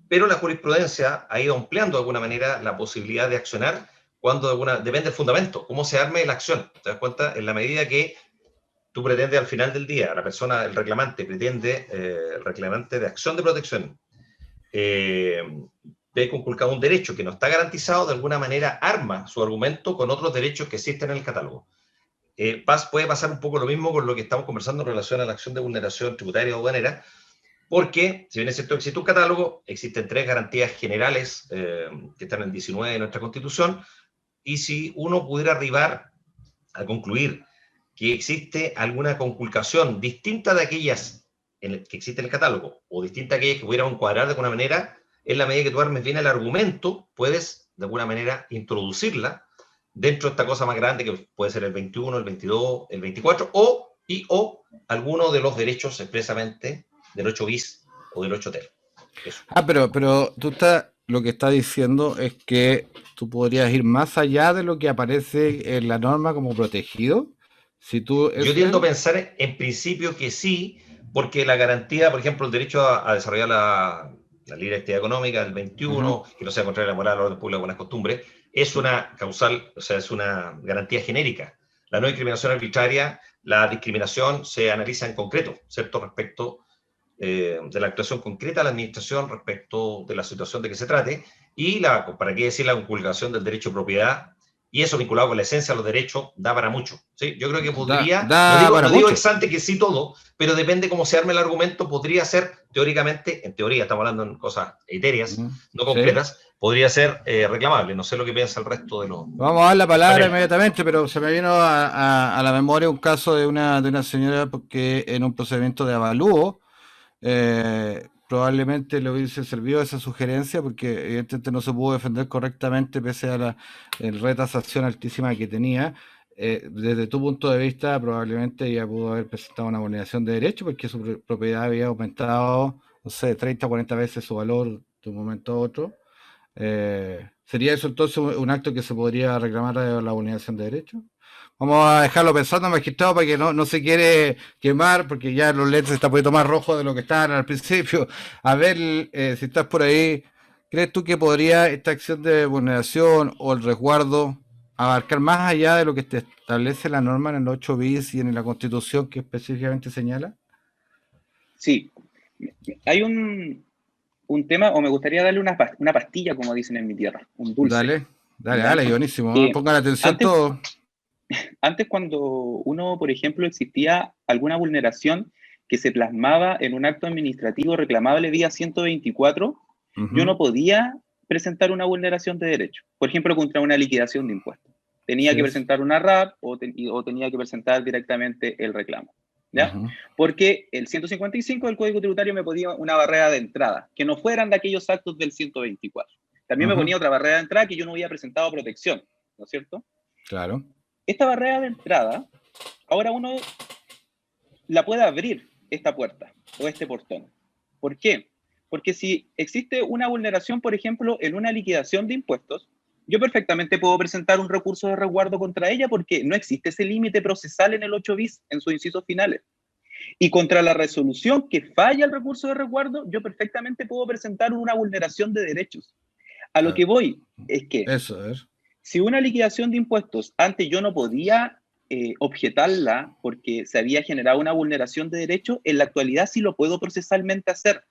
Speaker 2: pero la jurisprudencia ha ido ampliando de alguna manera la posibilidad de accionar cuando depende del fundamento, cómo se arme la acción. ¿Te das cuenta? En la medida que tú pretendes al final del día, la persona, el reclamante, pretende, el reclamante de acción de protección, ve conculcado un derecho que no está garantizado, de alguna manera arma su argumento con otros derechos que existen en el catálogo. Puede pasar un poco lo mismo con lo que estamos conversando en relación a la acción de vulneración tributaria o aduanera, porque, si bien es cierto que existe un catálogo, existen 3 garantías generales que están en el 19 de nuestra Constitución, y si uno pudiera arribar a concluir que existe alguna conculcación distinta de aquellas que existe en el catálogo, o distinta de aquellas que pudieran encuadrar de alguna manera, en la medida que tú armes bien el argumento, puedes de alguna manera introducirla dentro de esta cosa más grande que puede ser el 21, el 22, el 24, o alguno de los derechos expresamente del 8 bis o del 8 ter. Eso.
Speaker 1: pero lo que estás diciendo es que tú podrías ir más allá de lo que aparece en la norma como protegido.
Speaker 2: Yo tiendo a pensar en principio que sí, porque la garantía, por ejemplo, el derecho a desarrollar la libre actividad económica, el 21, que no sea contraria a la moral, al orden público, a buenas costumbres, es una causal, o sea, es una garantía genérica. La no discriminación arbitraria, la discriminación se analiza en concreto, ¿cierto? Respecto de la actuación concreta de la administración respecto de la situación de que se trate, y para qué decir la conculcación del derecho de propiedad, y eso vinculado con la esencia de los derechos, da para mucho. ¿Sí? Yo creo que podría, no digo ex ante que sí todo, pero depende cómo se arme el argumento, podría ser teóricamente, en teoría, estamos hablando en cosas etéreas, no concretas, ¿sí? Podría ser reclamable. No sé lo que piensa el resto de los...
Speaker 1: Vamos a dar la palabra inmediatamente, pero se me vino a la memoria un caso de una señora que en un procedimiento de avalúo, probablemente le hubiese servido esa sugerencia porque evidentemente no se pudo defender correctamente pese a la retasación altísima que tenía. Desde tu punto de vista probablemente ya pudo haber presentado una vulneración de derecho porque su propiedad había aumentado, no sé, 30 o 40 veces su valor de un momento a otro, ¿Sería eso entonces un acto que se podría reclamar a la vulneración de derechos? Vamos a dejarlo pensando, magistrado, para que no se quiere quemar, porque ya los lentes se están poniendo más rojos de lo que estaban al principio. A ver, si estás por ahí, ¿crees tú que podría esta acción de vulneración o el resguardo abarcar más allá de lo que te establece la norma en el 8 bis y en la Constitución que específicamente señala?
Speaker 5: Sí. Hay un tema, o me gustaría darle una pastilla, como dicen en mi tierra, un dulce.
Speaker 1: Dale, buenísimo. Pongan atención todos.
Speaker 5: Antes, cuando uno, por ejemplo, existía alguna vulneración que se plasmaba en un acto administrativo reclamable vía 124, yo no podía presentar una vulneración de derecho. Por ejemplo, contra una liquidación de impuestos. Tenía que presentar una RAP o tenía que presentar directamente el reclamo. ¿Ya? Porque el 155 del Código Tributario me ponía una barrera de entrada, que no fueran de aquellos actos del 124. También me ponía otra barrera de entrada que yo no había presentado protección, ¿no es cierto?
Speaker 1: Claro.
Speaker 5: Esta barrera de entrada, ahora uno la puede abrir, esta puerta o este portón. ¿Por qué? Porque si existe una vulneración, por ejemplo, en una liquidación de impuestos, yo perfectamente puedo presentar un recurso de resguardo contra ella porque no existe ese límite procesal en el 8 bis, en sus incisos finales. Y contra la resolución que falla el recurso de resguardo, yo perfectamente puedo presentar una vulneración de derechos. A lo que voy es que si una liquidación de impuestos antes yo no podía objetarla porque se había generado una vulneración de derecho, en la actualidad sí lo puedo procesalmente hacer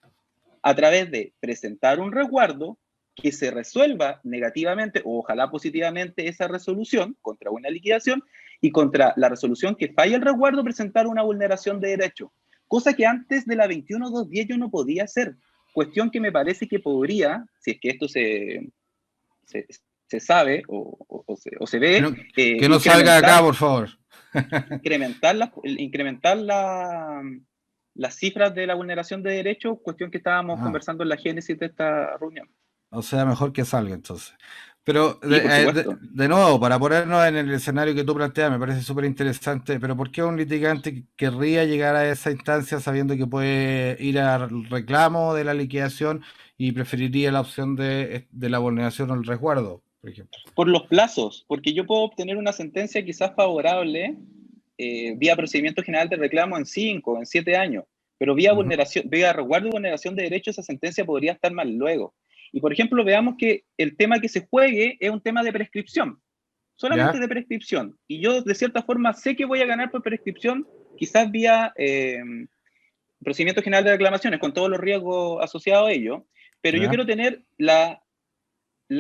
Speaker 5: a través de presentar un resguardo que se resuelva negativamente o ojalá positivamente esa resolución contra una liquidación y contra la resolución que falla el resguardo presentar una vulneración de derecho, cosa que antes de la 21.210 yo no podía hacer, cuestión que me parece que podría, si es que esto se sabe o se ve.
Speaker 1: Que no salga de acá, por favor.
Speaker 5: incrementar las cifras de la vulneración de derechos, cuestión que estábamos conversando en la génesis de esta reunión.
Speaker 1: O sea, mejor que salga entonces. Pero de nuevo, para ponernos en el escenario que tú planteas, me parece súper interesante, pero ¿por qué un litigante querría llegar a esa instancia sabiendo que puede ir al reclamo de la liquidación y preferiría la opción de la vulneración o el resguardo, por ejemplo?
Speaker 5: Por los plazos, porque yo puedo obtener una sentencia quizás favorable vía procedimiento general de reclamo en 5 o en 7 años, pero vía resguardo y vulneración de derechos esa sentencia podría estar más luego. Y, por ejemplo, veamos que el tema que se juegue es un tema de prescripción, solamente de prescripción. Y yo, de cierta forma, sé que voy a ganar por prescripción, quizás vía procedimiento general de reclamaciones, con todos los riesgos asociados a ello, pero yo quiero tener la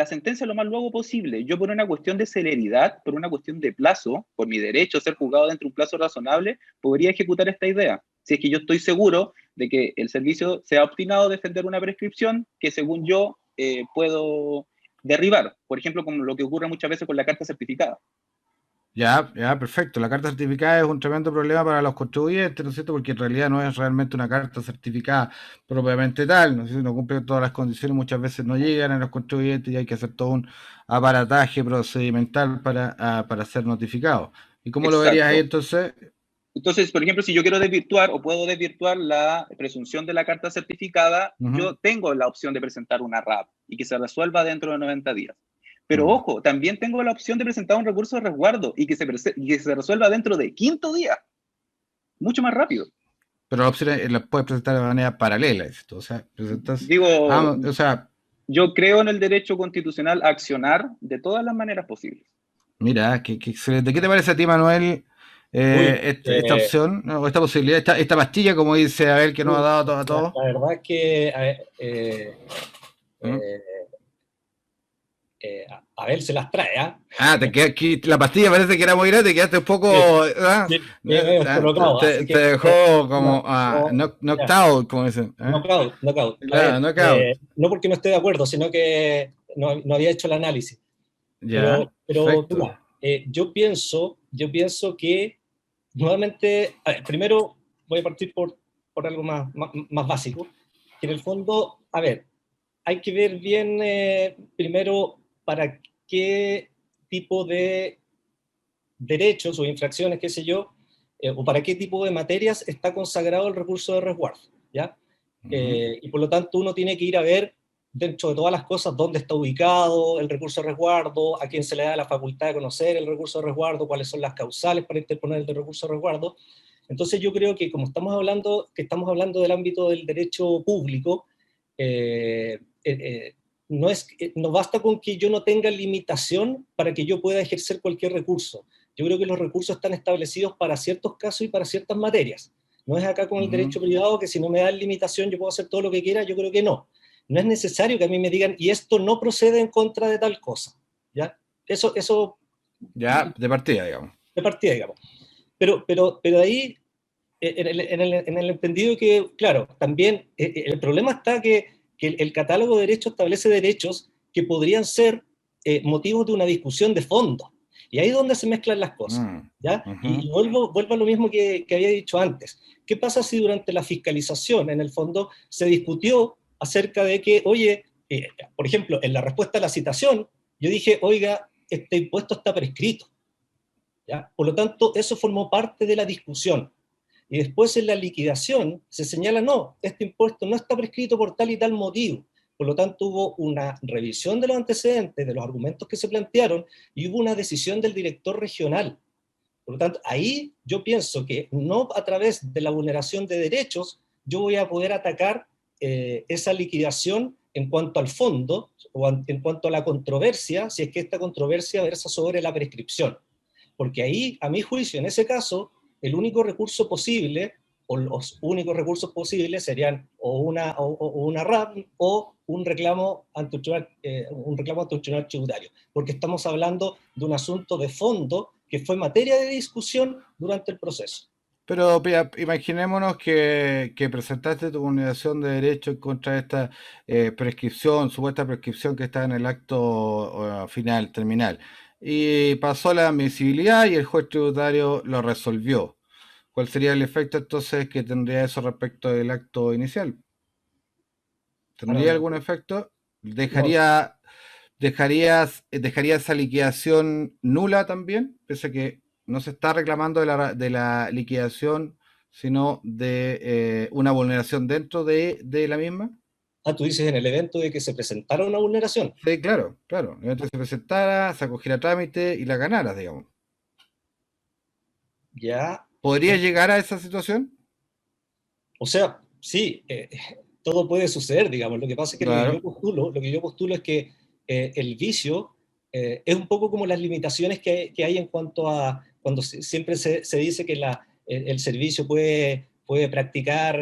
Speaker 5: sentencia lo más luego posible. Yo, por una cuestión de celeridad, por una cuestión de plazo, por mi derecho a ser juzgado dentro de un plazo razonable, podría ejecutar esta idea. Si es que yo estoy seguro de que el servicio se ha obstinado a defender una prescripción que, según yo, puedo derribar. Por ejemplo, como lo que ocurre muchas veces con la carta certificada.
Speaker 1: Ya, perfecto. La carta certificada es un tremendo problema para los contribuyentes, ¿no es cierto? Porque en realidad no es realmente una carta certificada propiamente tal, ¿no es cierto? No cumple todas las condiciones, muchas veces no llegan a los contribuyentes y hay que hacer todo un aparataje procedimental para ser notificado. ¿Y cómo lo verías ahí entonces?
Speaker 5: Entonces, por ejemplo, si yo quiero desvirtuar o puedo desvirtuar la presunción de la carta certificada, yo tengo la opción de presentar una RAP y que se resuelva dentro de 90 días. Pero ojo, también tengo la opción de presentar un recurso de resguardo y que se resuelva dentro de 5º día. Mucho más rápido.
Speaker 1: Pero la opción la puedes presentar de manera paralela, ¿esto? O sea, presentas...
Speaker 5: yo creo en el derecho constitucional a accionar de todas las maneras posibles.
Speaker 1: Mira, qué excelente. ¿Qué te parece a ti, Manuel, esta opción, o esta posibilidad, esta pastilla, como dice Abel, que nos ha dado a todos?
Speaker 3: La verdad es que Abel se las trae, ¿ah?
Speaker 1: Aquí la pastilla parece que era muy grande, quedaste un poco... Te dejó como knocked out, como dicen.
Speaker 3: Knockout.
Speaker 1: Claro, knockout.
Speaker 3: No porque no esté de acuerdo, sino que no había hecho el análisis.
Speaker 1: Ya,
Speaker 3: pero mira, yo pienso que nuevamente, primero voy a partir por algo más básico, que en el fondo, hay que ver bien primero para qué tipo de derechos o infracciones, qué sé yo, o para qué tipo de materias está consagrado el recurso de resguardo, ¿ya? Y por lo tanto uno tiene que ir a ver dentro de todas las cosas, dónde está ubicado el recurso de resguardo, a quién se le da la facultad de conocer el recurso de resguardo, cuáles son las causales para interponer el recurso de resguardo. Entonces yo creo que como estamos hablando del ámbito del derecho público, no basta con que yo no tenga limitación para que yo pueda ejercer cualquier recurso. Yo creo que los recursos están establecidos para ciertos casos y para ciertas materias. No es acá con el derecho privado que si no me dan limitación yo puedo hacer todo lo que quiera. Yo creo que no. No es necesario que a mí me digan, y esto no procede en contra de tal cosa. ¿Ya? Eso
Speaker 1: ya de partida, digamos.
Speaker 3: De partida, digamos. Pero ahí, en el entendido que, claro, también el problema está que el catálogo de derechos establece derechos que podrían ser motivos de una discusión de fondo. Y ahí es donde se mezclan las cosas. ¿Ya? Y vuelvo a lo mismo que había dicho antes. ¿Qué pasa si durante la fiscalización, en el fondo, se discutió acerca de que, oye, por ejemplo, en la respuesta a la citación, yo dije, oiga, este impuesto está prescrito? ¿Ya? Por lo tanto, eso formó parte de la discusión. Y después en la liquidación se señala, no, este impuesto no está prescrito por tal y tal motivo. Por lo tanto, hubo una revisión de los antecedentes, de los argumentos que se plantearon, y hubo una decisión del director regional. Por lo tanto, ahí yo pienso que no a través de la vulneración de derechos yo voy a poder atacar esa liquidación en cuanto al fondo, o en cuanto a la controversia, si es que esta controversia versa sobre la prescripción. Porque ahí, a mi juicio, en ese caso, el único recurso posible, o los únicos recursos posibles serían o una RAP o un reclamo ante un tribunal tributario, porque estamos hablando de un asunto de fondo que fue materia de discusión durante el proceso.
Speaker 1: Pero imaginémonos que presentaste tu vulneración de derecho en contra de esta prescripción, supuesta prescripción que está en el acto final, terminal, y pasó la admisibilidad y el juez tributario lo resolvió. ¿Cuál sería el efecto entonces que tendría eso respecto del acto inicial? ¿Tendría algún efecto? ¿Dejaría esa liquidación nula también? Pese a que no se está reclamando de la liquidación, sino de una vulneración dentro de la misma.
Speaker 3: Ah, tú dices en el evento de que se presentara una vulneración.
Speaker 1: Sí, claro. El evento se presentara, se acogiera a trámite y la ganaras, digamos.
Speaker 3: Ya.
Speaker 1: ¿Podría llegar a esa situación?
Speaker 3: O sea, sí, todo puede suceder, digamos. Lo que pasa es que
Speaker 1: claro.
Speaker 3: lo que yo postulo es que el vicio es un poco como las limitaciones que hay en cuanto a cuando siempre se dice que el servicio puede practicar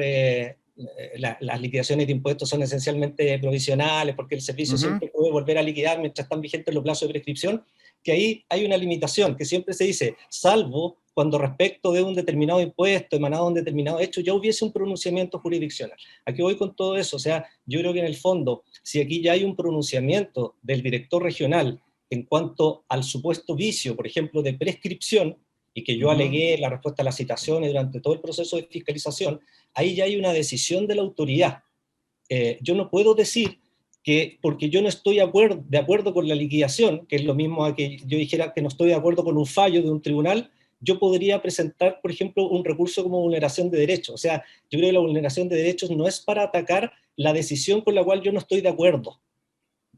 Speaker 3: las liquidaciones de impuestos son esencialmente provisionales porque el servicio siempre puede volver a liquidar mientras están vigentes los plazos de prescripción, que ahí hay una limitación, que siempre se dice, salvo cuando respecto de un determinado impuesto emanado de un determinado hecho ya hubiese un pronunciamiento jurisdiccional. ¿A qué voy con todo eso? O sea, yo creo que en el fondo, si aquí ya hay un pronunciamiento del director regional en cuanto al supuesto vicio, por ejemplo, de prescripción, y que yo alegué la respuesta a las citaciones durante todo el proceso de fiscalización, ahí ya hay una decisión de la autoridad. Yo no puedo decir que porque yo no estoy de acuerdo con la liquidación, que es lo mismo a que yo dijera que no estoy de acuerdo con un fallo de un tribunal, yo podría presentar, por ejemplo, un recurso como vulneración de derechos. O sea, yo creo que la vulneración de derechos no es para atacar la decisión con la cual yo no estoy de acuerdo.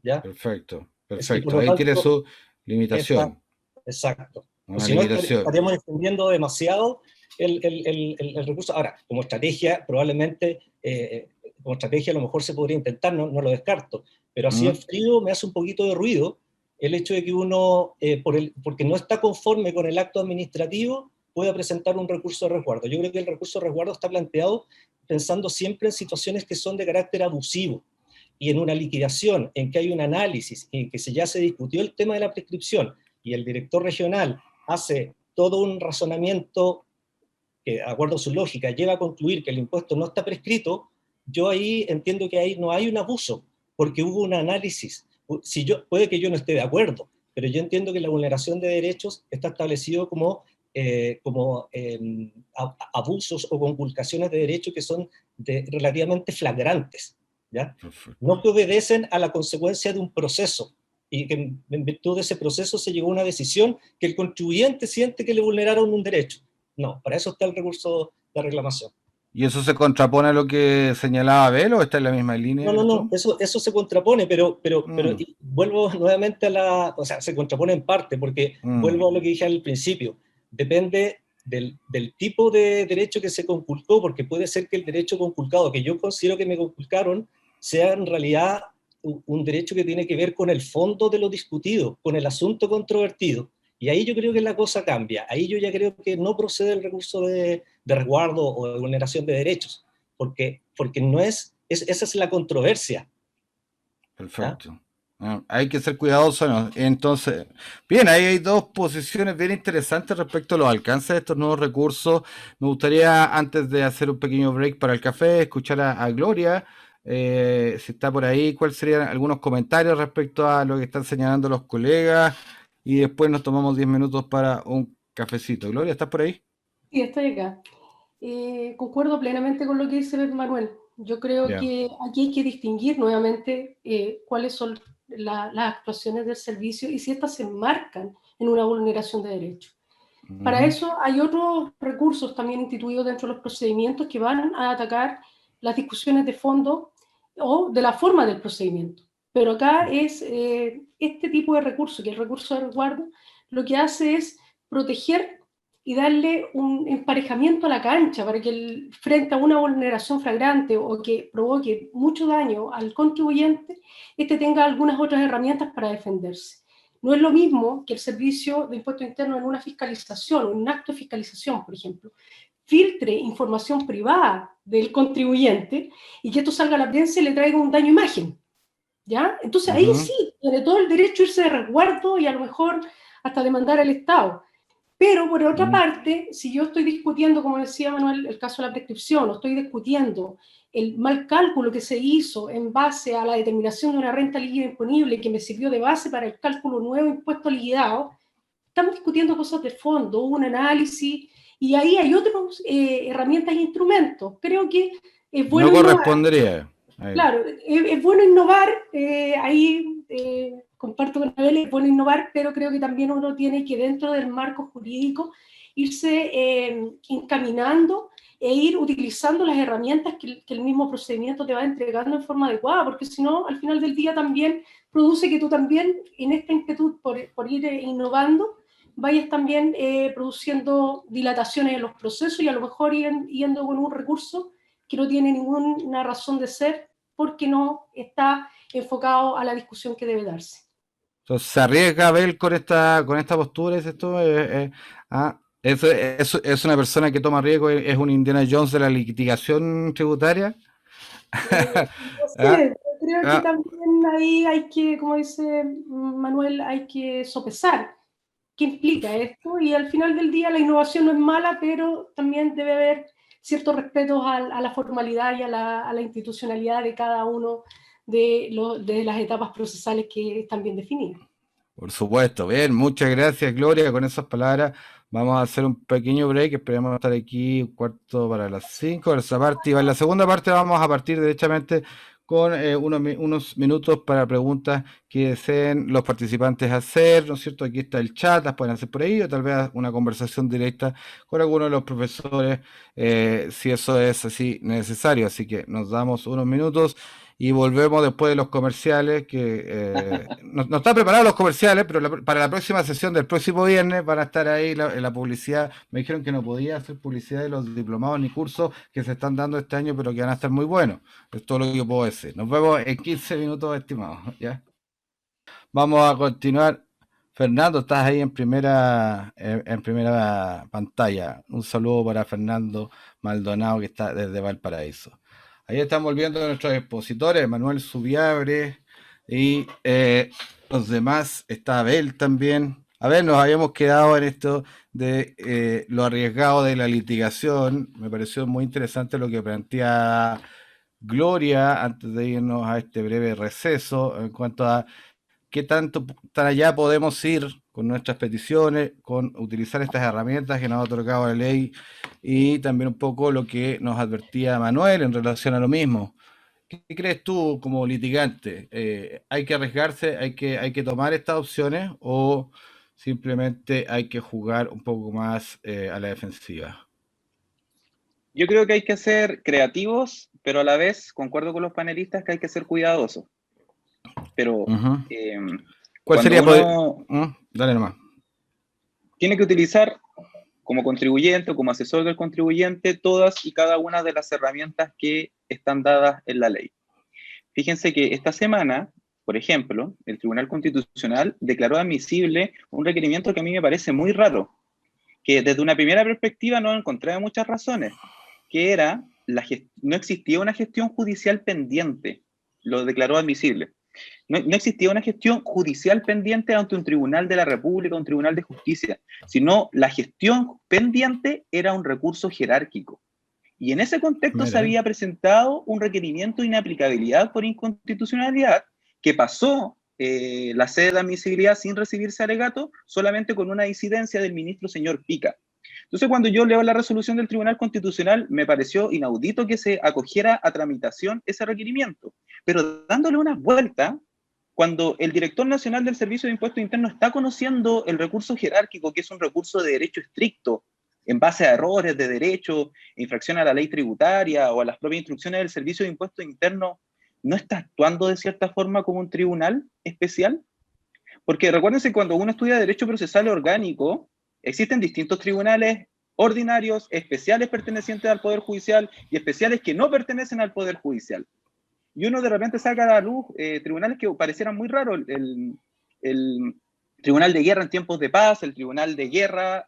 Speaker 3: ¿Ya?
Speaker 1: Perfecto.
Speaker 3: Ahí
Speaker 1: tiene su limitación.
Speaker 3: Exacto. O si no, estaríamos extendiendo demasiado el recurso. Ahora, como estrategia, probablemente, como estrategia a lo mejor se podría intentar, no lo descarto, pero así en frío me hace un poquito de ruido el hecho de que uno, porque no está conforme con el acto administrativo, pueda presentar un recurso de resguardo. Yo creo que el recurso de resguardo está planteado pensando siempre en situaciones que son de carácter abusivo, y en una liquidación en que hay un análisis, en que ya se discutió el tema de la prescripción, y el director regional hace todo un razonamiento que, de acuerdo a su lógica, lleva a concluir que el impuesto no está prescrito, yo ahí entiendo que ahí no hay un abuso, porque hubo un análisis. Puede que yo no esté de acuerdo, pero yo entiendo que la vulneración de derechos está establecido como abusos o conculcaciones de derechos que son relativamente flagrantes, ¿ya? No que obedecen a la consecuencia de un proceso, y que en virtud de ese proceso se llegó a una decisión que el contribuyente siente que le vulneraron un derecho. No, para eso está el recurso de reclamación.
Speaker 1: ¿Y eso se contrapone a lo que señalaba Abel o está en la misma línea,
Speaker 3: No,
Speaker 1: crees tú?
Speaker 3: eso se contrapone, pero
Speaker 1: Mm,
Speaker 3: y vuelvo nuevamente o sea, se contrapone en parte, porque
Speaker 1: mm,
Speaker 3: vuelvo a lo que dije al principio, depende del tipo de derecho que se conculcó, porque puede ser que el derecho conculcado, que yo considero que me conculcaron, sea en realidad un derecho que tiene que ver con el fondo de lo discutido, con el asunto controvertido. Y ahí yo creo que la cosa cambia. Ahí yo ya creo que no procede el recurso de resguardo o de vulneración de derechos, porque no esa es la controversia. ¿Ya?
Speaker 1: perfecto. Ah, hay que ser cuidadosos, ¿no? Entonces, bien, ahí hay dos posiciones bien interesantes respecto a los alcances de estos nuevos recursos. Me gustaría, antes de hacer un pequeño break para el café, escuchar a Gloria, si está por ahí, cuáles serían algunos comentarios respecto a lo que están señalando los colegas, y después nos tomamos 10 minutos para un cafecito. Gloria, ¿estás por ahí?
Speaker 4: Sí, estoy acá. Concuerdo plenamente con lo que dice Manuel. Yo creo
Speaker 1: Ya.
Speaker 4: que aquí hay que distinguir nuevamente cuáles son las actuaciones del servicio y si estas se enmarcan en una vulneración de derechos. Para
Speaker 1: Ujú,
Speaker 4: eso hay otros recursos también instituidos dentro de los procedimientos que van a atacar las discusiones de fondo o de la forma del procedimiento. Pero acá es este tipo de recurso, que es el recurso de resguardo, lo que hace es proteger y darle un emparejamiento a la cancha para que frente a una vulneración flagrante o que provoque mucho daño al contribuyente, este tenga algunas otras herramientas para defenderse. No es lo mismo que el servicio de impuesto interno en una fiscalización o en un acto de fiscalización, por ejemplo, filtre información privada del contribuyente y que esto salga a la prensa y le traiga un daño a imagen. ¿Ya? Entonces ahí
Speaker 1: ujú.
Speaker 4: sí tiene todo el derecho a irse de resguardo y a lo mejor hasta demandar al Estado. Pero por otra
Speaker 1: Mm.
Speaker 4: parte, si yo estoy discutiendo, como decía Manuel, el caso de la prescripción, o estoy discutiendo el mal cálculo que se hizo en base a la determinación de una renta líquida disponible que me sirvió de base para el cálculo nuevo impuesto liquidado, estamos discutiendo cosas de fondo, un análisis, y ahí hay otras herramientas e instrumentos. Creo que es
Speaker 1: No
Speaker 4: bueno innovar.
Speaker 1: correspondería. Ahí.
Speaker 4: Claro, es bueno innovar, ahí comparto con Abel, es bueno innovar, pero creo que también uno tiene que dentro del marco jurídico irse encaminando e ir utilizando las herramientas que el mismo procedimiento te va entregando en forma adecuada, porque si no, al final del día también produce que tú también, en esta inquietud por ir innovando, vayas también produciendo dilataciones en los procesos y a lo mejor yendo con un recurso que no tiene ninguna razón de ser porque no está enfocado a la discusión que debe darse.
Speaker 1: Entonces, ¿se arriesga Abel con esta postura? ¿Es esto? Es una persona que toma riesgo, es un Indiana Jones de la litigación tributaria.
Speaker 4: No
Speaker 1: Ah,
Speaker 4: sé, creo que
Speaker 1: ah,
Speaker 4: también ahí hay que, como dice Manuel, hay que sopesar qué implica esto y al final del día la innovación no es mala, pero también debe haber ciertos respetos a la formalidad y a la institucionalidad de cada uno de las etapas procesales que están bien definidas.
Speaker 1: por supuesto, bien, muchas gracias Gloria. Con esas palabras vamos a hacer un pequeño break, esperemos estar aquí un cuarto para las 5 de esa parte. Y en la segunda parte vamos a partir derechamente con unos minutos para preguntas que deseen los participantes hacer, ¿no es cierto? Aquí está el chat, las pueden hacer por ahí, o tal vez una conversación directa con alguno de los profesores, si eso es así necesario. Así que nos damos unos minutos y volvemos después de los comerciales, que no están preparados los comerciales, pero para la próxima sesión del próximo viernes van a estar ahí la publicidad. Me dijeron que no podía hacer publicidad de los diplomados ni cursos que se están dando este año, pero que van a estar muy buenos. Es todo lo que yo puedo decir. Nos vemos en 15 minutos, estimados. ¿Ya? Vamos a continuar. Fernando, estás ahí en primera pantalla. Un saludo para Fernando Maldonado, que está desde Valparaíso. Ahí están volviendo nuestros expositores, Manuel Subiabre y los demás. Está Abel también. A ver, nos habíamos quedado en esto de lo arriesgado de la litigación. Me pareció muy interesante lo que plantea Gloria antes de irnos a este breve receso en cuanto a qué tanto tan allá podemos ir con nuestras peticiones, con utilizar estas herramientas que nos ha otorgado la ley, y también un poco lo que nos advertía Manuel en relación a lo mismo. ¿Qué crees tú como litigante? ¿Hay que arriesgarse, hay que tomar estas opciones o simplemente hay que jugar un poco más a la defensiva?
Speaker 5: Yo creo que hay que ser creativos, pero a la vez concuerdo con los panelistas que hay que ser cuidadosos. Pero
Speaker 1: ¿Cuál sería? Dale nomás.
Speaker 5: Tiene que utilizar como contribuyente o como asesor del contribuyente todas y cada una de las herramientas que están dadas en la ley. Fíjense que esta semana, por ejemplo, el Tribunal Constitucional declaró admisible un requerimiento que a mí me parece muy raro, que desde una primera perspectiva no encontré muchas razones, que era, no existía una gestión judicial pendiente, lo declaró admisible. No existía una gestión judicial pendiente ante un tribunal de la República, un tribunal de justicia, sino la gestión pendiente era un recurso jerárquico. Y en ese contexto se había presentado un requerimiento de inaplicabilidad por inconstitucionalidad que pasó la sede de admisibilidad sin recibirse alegato, solamente con una disidencia del ministro señor Pica. Entonces, cuando yo leo la resolución del Tribunal Constitucional, me pareció inaudito que se acogiera a tramitación ese requerimiento. Pero dándole una vuelta, cuando el director nacional del Servicio de Impuestos Internos está conociendo el recurso jerárquico, que es un recurso de derecho estricto, en base a errores de derecho, infracción a la ley tributaria o a las propias instrucciones del Servicio de Impuestos Internos, ¿no está actuando de cierta forma como un tribunal especial? Porque recuérdense, cuando uno estudia Derecho Procesal Orgánico, existen distintos tribunales ordinarios, especiales pertenecientes al Poder Judicial y especiales que no pertenecen al Poder Judicial. Y uno de repente saca a la luz tribunales que parecieran muy raros, el Tribunal de Guerra en tiempos de paz, el Tribunal de Guerra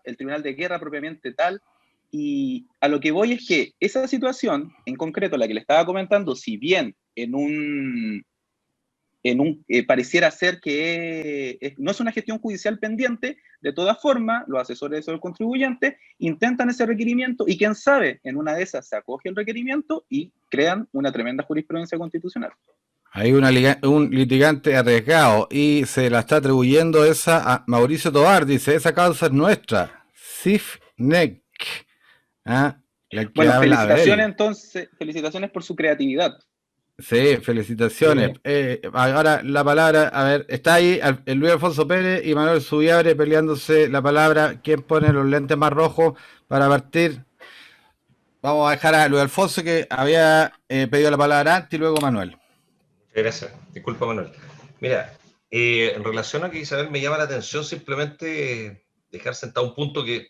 Speaker 5: propiamente tal, y a lo que voy es que esa situación, en concreto la que le estaba comentando, si bien pareciera ser que no es una gestión judicial pendiente, de todas formas, los asesores del contribuyente intentan ese requerimiento y quién sabe, en una de esas se acoge el requerimiento y crean una tremenda jurisprudencia constitucional.
Speaker 1: Hay un litigante arriesgado y se la está atribuyendo esa a Mauricio Tobar, dice, esa causa es nuestra, CIFNEC.
Speaker 5: Bueno, felicitaciones entonces, felicitaciones por su creatividad.
Speaker 1: Sí, felicitaciones. Ahora la palabra, a ver, está ahí el Luis Alfonso Pérez y Manuel Subiabre peleándose la palabra. ¿Quién pone los lentes más rojos para partir? Vamos a dejar a Luis Alfonso, que había pedido la palabra antes, y luego Manuel.
Speaker 2: Gracias. Disculpa, Manuel. Mira, en relación a que Isabel me llama la atención, simplemente dejar sentado un punto que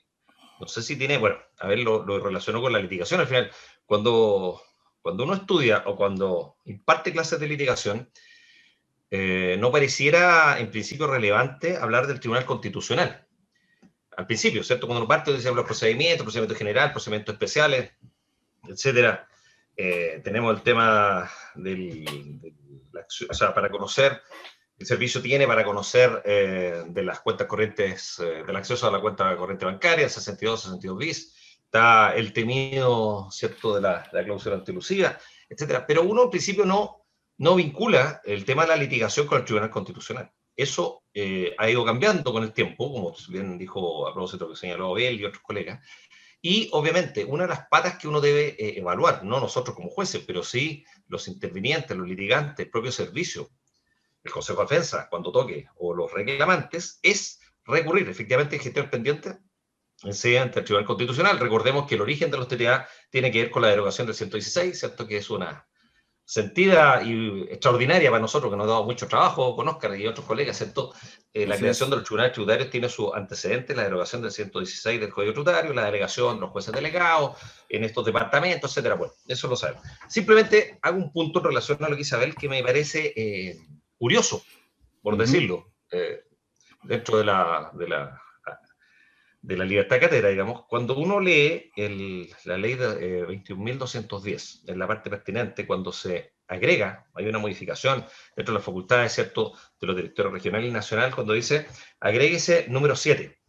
Speaker 2: no sé si tiene, bueno, a ver, lo relaciono con la litigación. Al final, cuando uno estudia o cuando imparte clases de litigación, no pareciera en principio relevante hablar del Tribunal Constitucional. Al principio, ¿cierto? Cuando uno parte, dice los procedimientos general, procedimientos especiales, etcétera. Tenemos el tema o sea, para conocer, el servicio tiene para conocer de las cuentas corrientes, del acceso a la cuenta corriente bancaria, 62 bis, está el temido, ¿cierto?, de la cláusula antilusiva, etcétera. Pero uno, al principio, no vincula el tema de la litigación con el Tribunal Constitucional. Eso ha ido cambiando con el tiempo, como bien dijo a propósito que señaló Abel y otros colegas. Y, obviamente, una de las patas que uno debe evaluar, no nosotros como jueces, pero sí los intervinientes, los litigantes, el propio servicio, el Consejo de Defensa, cuando toque, o los reclamantes, es recurrir efectivamente en gestión pendiente ante el Tribunal Constitucional. Recordemos que el origen de los TTA tiene que ver con la derogación del 116, ¿cierto?, que es una sentida y extraordinaria para nosotros, que nos ha dado mucho trabajo con Óscar y otros colegas, ¿cierto? La creación de los tribunales tributarios tiene su antecedente, la derogación del 116 del Código Tributario, la delegación de los jueces delegados en estos departamentos, etcétera. Bueno, eso lo sabemos. Simplemente hago un punto en relación a lo que Isabel, que me parece curioso, por decirlo, dentro de la libertad de cátedra, digamos. Cuando uno lee la ley de 21.210, en la parte pertinente, cuando se agrega, hay una modificación dentro de las facultades, ¿cierto?, de los directores regional y nacional, cuando dice, agréguese número 7,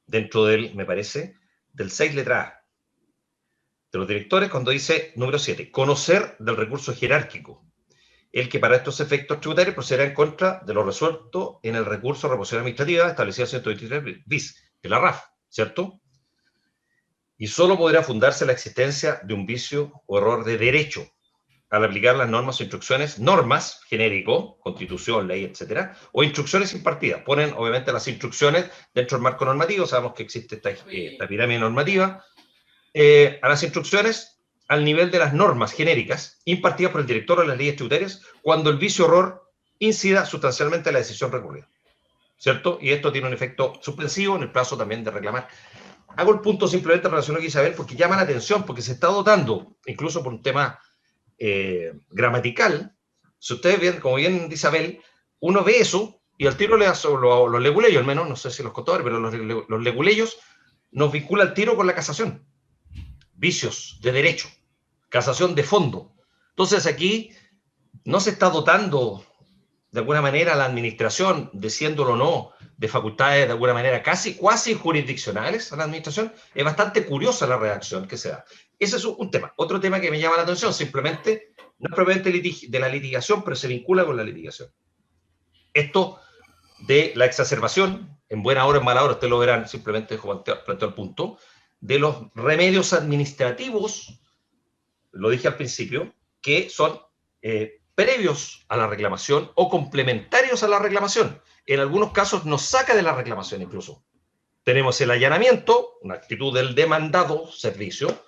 Speaker 2: dentro del, me parece, del 6 letra A, de los directores, cuando dice número 7, conocer del recurso jerárquico, el que para estos efectos tributarios procederá en contra de lo resuelto en el recurso de reposición administrativa establecido en 123 bis, de la RAF, ¿cierto? Y solo podrá fundarse la existencia de un vicio o error de derecho al aplicar las normas o instrucciones, normas, genérico, constitución, ley, etcétera, o instrucciones impartidas. Ponen, obviamente, las instrucciones dentro del marco normativo. Sabemos que existe esta pirámide normativa, a las instrucciones al nivel de las normas genéricas impartidas por el director de las leyes tributarias cuando el vicio error incida sustancialmente en la decisión recurrida, ¿cierto? Y esto tiene un efecto suspensivo en el plazo también de reclamar. Hago el punto simplemente relacionado con Isabel porque llama la atención, porque se está dotando, incluso por un tema gramatical. Si ustedes ven, como bien dice Isabel, uno ve eso y al tiro los leguleyos, al menos, no sé si los contadores, pero los leguleyos nos vincula al tiro con la casación. Vicios de derecho, casación de fondo. Entonces aquí no se está dotando de alguna manera la administración, diciéndolo o no, de facultades de alguna manera casi cuasi jurisdiccionales a la administración. Es bastante curiosa la redacción que se da. Ese es un tema. Otro tema que me llama la atención, simplemente, no es propiamente de la litigación, pero se vincula con la litigación. Esto de la exacerbación, en buena hora o en mala hora, ustedes lo verán, simplemente planteo el punto, de los remedios administrativos, lo dije al principio, que son previos a la reclamación o complementarios a la reclamación. En algunos casos nos saca de la reclamación incluso. Tenemos el allanamiento, una actitud del demandado servicio,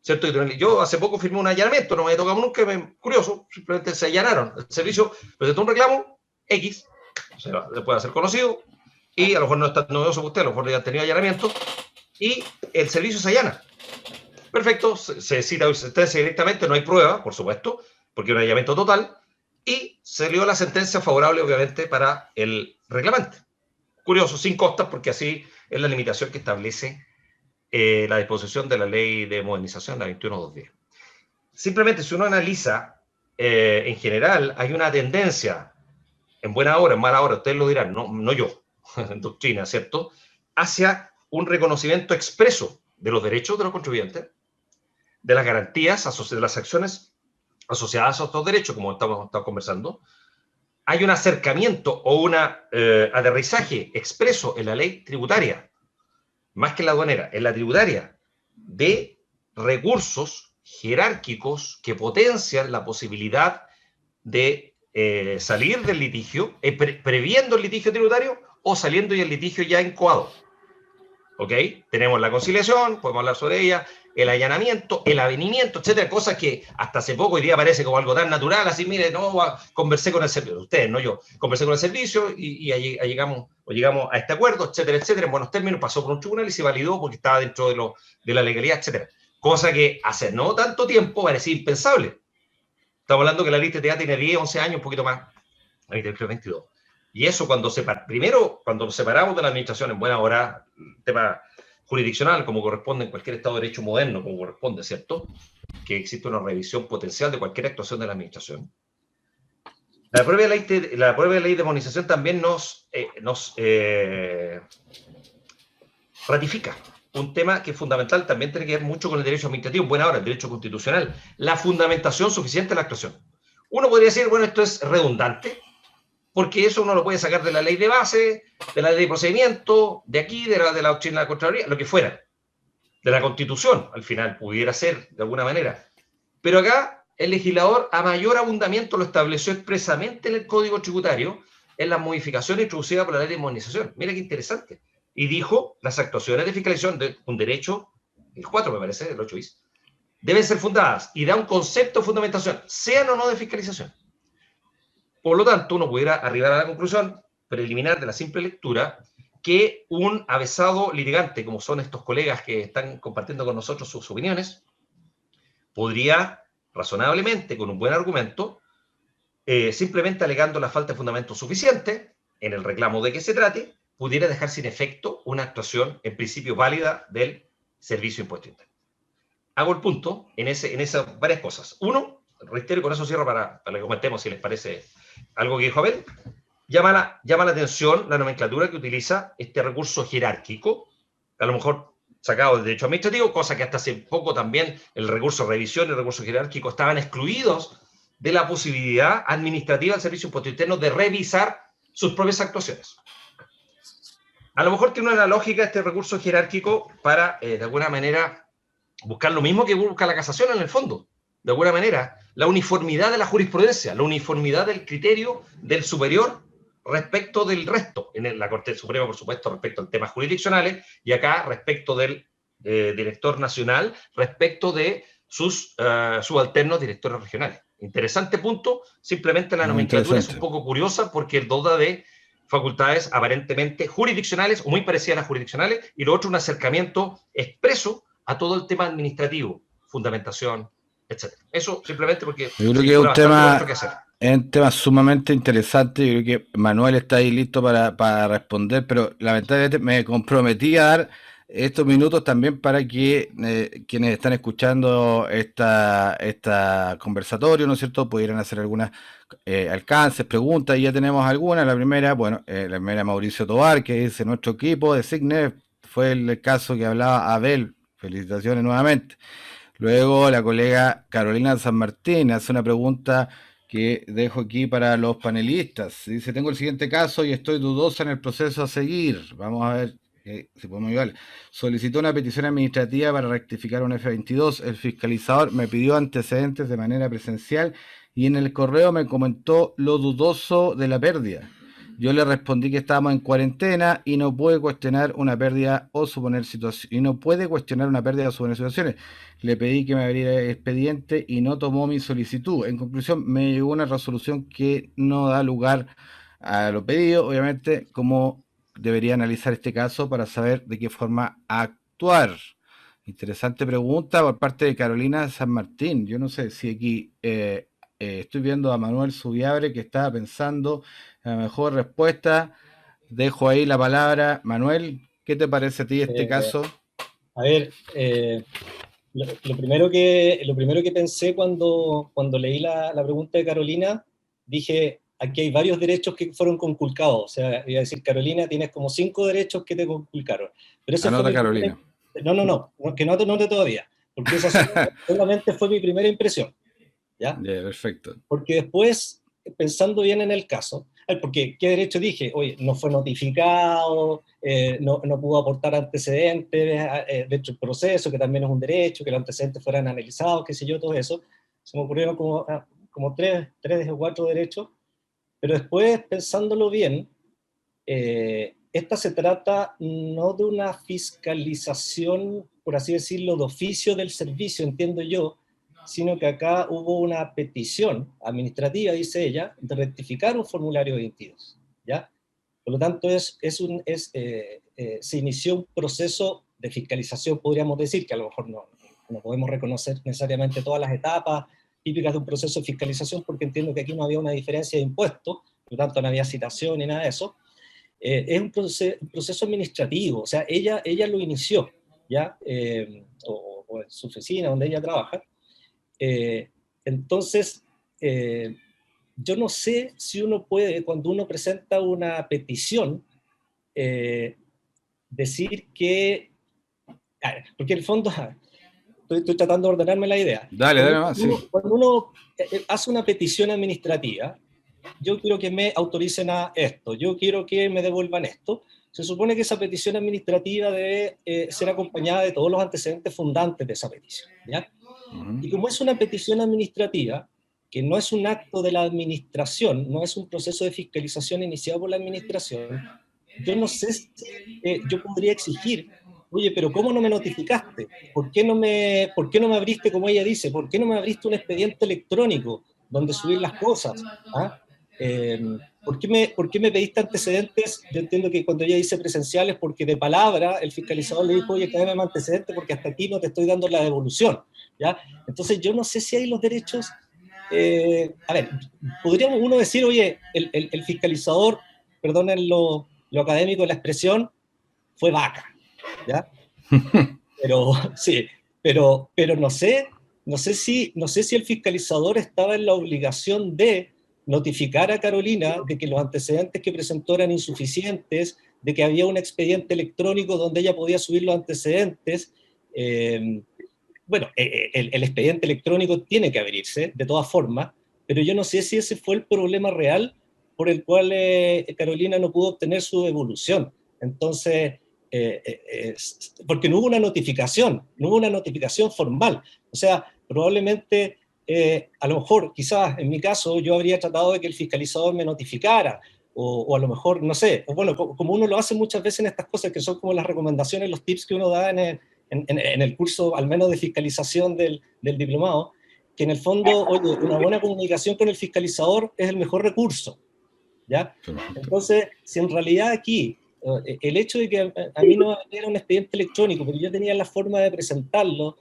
Speaker 2: ¿cierto? Yo hace poco firmé un allanamiento, no me tocado nunca, curioso, simplemente se allanaron. El servicio presentó un reclamo X, se puede hacer conocido, y a lo mejor no es tan novedoso para usted, a lo mejor ya ha tenido allanamiento, y el servicio se allana. Perfecto, se cita sentencia directamente, no hay prueba, por supuesto, porque es un allanamiento total, y se dio la sentencia favorable, obviamente, para el reclamante. Curioso, sin costas, porque así es la limitación que establece la disposición de la ley de modernización, la 21.210. Simplemente, si uno analiza, en general, hay una tendencia, en buena hora, en mala hora, ustedes lo dirán, no yo, en doctrina, ¿cierto?, hacia un reconocimiento expreso de los derechos de los contribuyentes, de las garantías, de las acciones asociadas a estos derechos, como estamos conversando. Hay un acercamiento o un aterrizaje expreso en la ley tributaria, más que en la aduanera, en la tributaria, de recursos jerárquicos que potencian la posibilidad de salir del litigio, previendo el litigio tributario o saliendo y el litigio ya incoado. ¿Ok? Tenemos la conciliación, podemos hablar sobre ella, el allanamiento, el avenimiento, etcétera, cosas que hasta hace poco hoy día parece como algo tan natural, así, mire, no, conversé con el servicio, ustedes, no yo, conversé con el servicio y llegamos a este acuerdo, etcétera, etcétera, en buenos términos, pasó por un tribunal y se validó porque estaba dentro de la legalidad, etcétera. Cosa que hace no tanto tiempo parecía impensable. Estamos hablando que la ley TTA tiene 10, 11 años, un poquito más, la ley 22. Y eso primero, cuando nos separamos de la administración en buena hora, el tema jurisdiccional, como corresponde en cualquier Estado de Derecho moderno, como corresponde, ¿cierto? Que existe una revisión potencial de cualquier actuación de la administración. La propia ley de modernización también nos ratifica un tema que es fundamental, también tiene que ver mucho con el derecho administrativo, en buena hora, el derecho constitucional, la fundamentación suficiente de la actuación. Uno podría decir, bueno, esto es redundante, porque eso uno lo puede sacar de la ley de base, de la ley de procedimiento, de aquí, de la doctrina de la Contraloría, lo que fuera, de la Constitución, al final, pudiera ser, de alguna manera. Pero acá, el legislador, a mayor abundamiento, lo estableció expresamente en el Código Tributario, en las modificaciones introducidas por la ley de modernización. Mira qué interesante. Y dijo, las actuaciones de fiscalización de un derecho, el 4 me parece, el 8 bis, deben ser fundadas, y da un concepto de fundamentación, sean o no de fiscalización. Por lo tanto, uno pudiera arribar a la conclusión preliminar de la simple lectura que un avesado litigante, como son estos colegas que están compartiendo con nosotros sus opiniones, podría razonablemente, con un buen argumento, simplemente alegando la falta de fundamento suficiente en el reclamo de que se trate, pudiera dejar sin efecto una actuación en principio válida del Servicio de Impuesto Interno. Hago el punto en esas varias cosas. Uno, reitero y con eso cierro para que comentemos si les parece algo que dijo Abel, llama la atención la nomenclatura que utiliza este recurso jerárquico, a lo mejor sacado del derecho administrativo, cosa que hasta hace poco también el recurso de revisión y el recurso jerárquico estaban excluidos de la posibilidad administrativa del Servicio de Impuesto Interno de revisar sus propias actuaciones. A lo mejor tiene una lógica este recurso jerárquico para, de alguna manera, buscar lo mismo que busca la casación en el fondo. De alguna manera, la uniformidad de la jurisprudencia, la uniformidad del criterio del superior respecto del resto. En la Corte Suprema, por supuesto, respecto a temas jurisdiccionales, y acá respecto del director nacional respecto de sus subalternos directores regionales. Interesante punto, simplemente la nomenclatura es un poco curiosa porque duda de facultades aparentemente jurisdiccionales o muy parecidas a las jurisdiccionales, y lo otro un acercamiento expreso a todo el tema administrativo, fundamentación, etc. Eso simplemente porque
Speaker 1: yo creo que es un tema sumamente interesante. Yo creo que Manuel está ahí listo para responder, pero lamentablemente me comprometí a dar estos minutos también para que quienes están escuchando esta conversatorio, ¿no es cierto?, pudieran hacer algunas alcances, preguntas, y ya tenemos algunas. La primera, la primera Mauricio Tobar, que dice: nuestro equipo de SIGNEF, fue el caso que hablaba Abel, felicitaciones nuevamente. Luego la colega Carolina San Martín hace una pregunta que dejo aquí para los panelistas. Dice: tengo el siguiente caso y estoy dudosa en el proceso a seguir. Vamos a ver si podemos ayudarle. Solicitó una petición administrativa para rectificar un F22. El fiscalizador me pidió antecedentes de manera presencial y en el correo me comentó lo dudoso de la pérdida. Yo le respondí que estábamos en cuarentena y no puede cuestionar una pérdida o suponer situaciones. Le pedí que me abriera el expediente y no tomó mi solicitud. En conclusión, me llegó una resolución que no da lugar a lo pedido. Obviamente, cómo debería analizar este caso para saber de qué forma actuar. Interesante pregunta por parte de Carolina San Martín. Yo no sé si aquí estoy viendo a Manuel Subiabre, que estaba pensando la mejor respuesta. Dejo ahí la palabra. Manuel, ¿qué te parece a ti este caso?
Speaker 3: A ver, lo primero que pensé cuando leí la pregunta de Carolina, dije: aquí hay varios derechos que fueron conculcados. O sea, iba a decir: Carolina, tienes como 5 derechos que te conculcaron. Pero eso
Speaker 1: Anota, Carolina.
Speaker 3: No, que no te note todavía, porque esa solamente fue mi primera impresión. ¿Ya?
Speaker 1: Perfecto.
Speaker 3: Porque después, pensando bien en el caso, porque ¿qué derecho dije? Oye, no fue notificado, no pudo aportar antecedentes dentro del proceso, que también es un derecho, que los antecedentes fueran analizados, qué sé yo, todo eso. Se me ocurrieron como 3 o 4 derechos, pero después, pensándolo bien, esta se trata no de una fiscalización, por así decirlo, de oficio del servicio, entiendo yo, sino que acá hubo una petición administrativa, dice ella, de rectificar un formulario 22, ¿ya? Por lo tanto, se inició un proceso de fiscalización, podríamos decir, que a lo mejor no podemos reconocer necesariamente todas las etapas típicas de un proceso de fiscalización, porque entiendo que aquí no había una diferencia de impuestos, por lo tanto no había citación ni nada de eso. Es un proceso administrativo, o sea, ella lo inició, ¿ya? O en su oficina, donde ella trabaja. Entonces, yo no sé si uno puede, cuando uno presenta una petición, decir que, porque en el fondo, estoy tratando de ordenarme la idea.
Speaker 1: Dale más, sí.
Speaker 3: Cuando uno hace una petición administrativa, yo quiero que me autoricen a esto, yo quiero que me devuelvan esto. Se supone que esa petición administrativa debe ser acompañada de todos los antecedentes fundantes de esa petición, ¿ya? Y como es una petición administrativa, que no es un acto de la administración, no es un proceso de fiscalización iniciado por la administración, yo no sé si yo podría exigir: oye, pero ¿cómo no me notificaste? ¿Por qué no me abriste, como ella dice? ¿Por qué no me abriste un expediente electrónico donde subir las cosas? ¿Ah? ¿Por qué me pediste antecedentes? Yo entiendo que cuando ella dice presenciales, porque de palabra el fiscalizador le dijo: oye, tráeme más antecedentes porque hasta aquí no te estoy dando la devolución, ¿ya? Entonces yo no sé si hay los derechos. A ver, podríamos uno decir: oye, el fiscalizador, perdonen lo académico de la expresión, fue vaca, ¿ya? Pero sí, pero no sé si el fiscalizador estaba en la obligación de notificar a Carolina de que los antecedentes que presentó eran insuficientes, de que había un expediente electrónico donde ella podía subir los antecedentes. Bueno, el expediente electrónico tiene que abrirse, de todas formas, pero yo no sé si ese fue el problema real por el cual Carolina no pudo obtener su devolución. Entonces, porque no hubo una notificación formal. O sea, probablemente, a lo mejor, quizás en mi caso, yo habría tratado de que el fiscalizador me notificara, o a lo mejor, no sé, o bueno, como uno lo hace muchas veces en estas cosas, que son como las recomendaciones, los tips que uno da en en el curso al menos de fiscalización del diplomado, que en el fondo, oye, una buena comunicación con el fiscalizador es el mejor recurso, ¿ya? Entonces, si en realidad aquí, el hecho de que a mí no era un expediente electrónico, pero yo tenía la forma de presentarlo,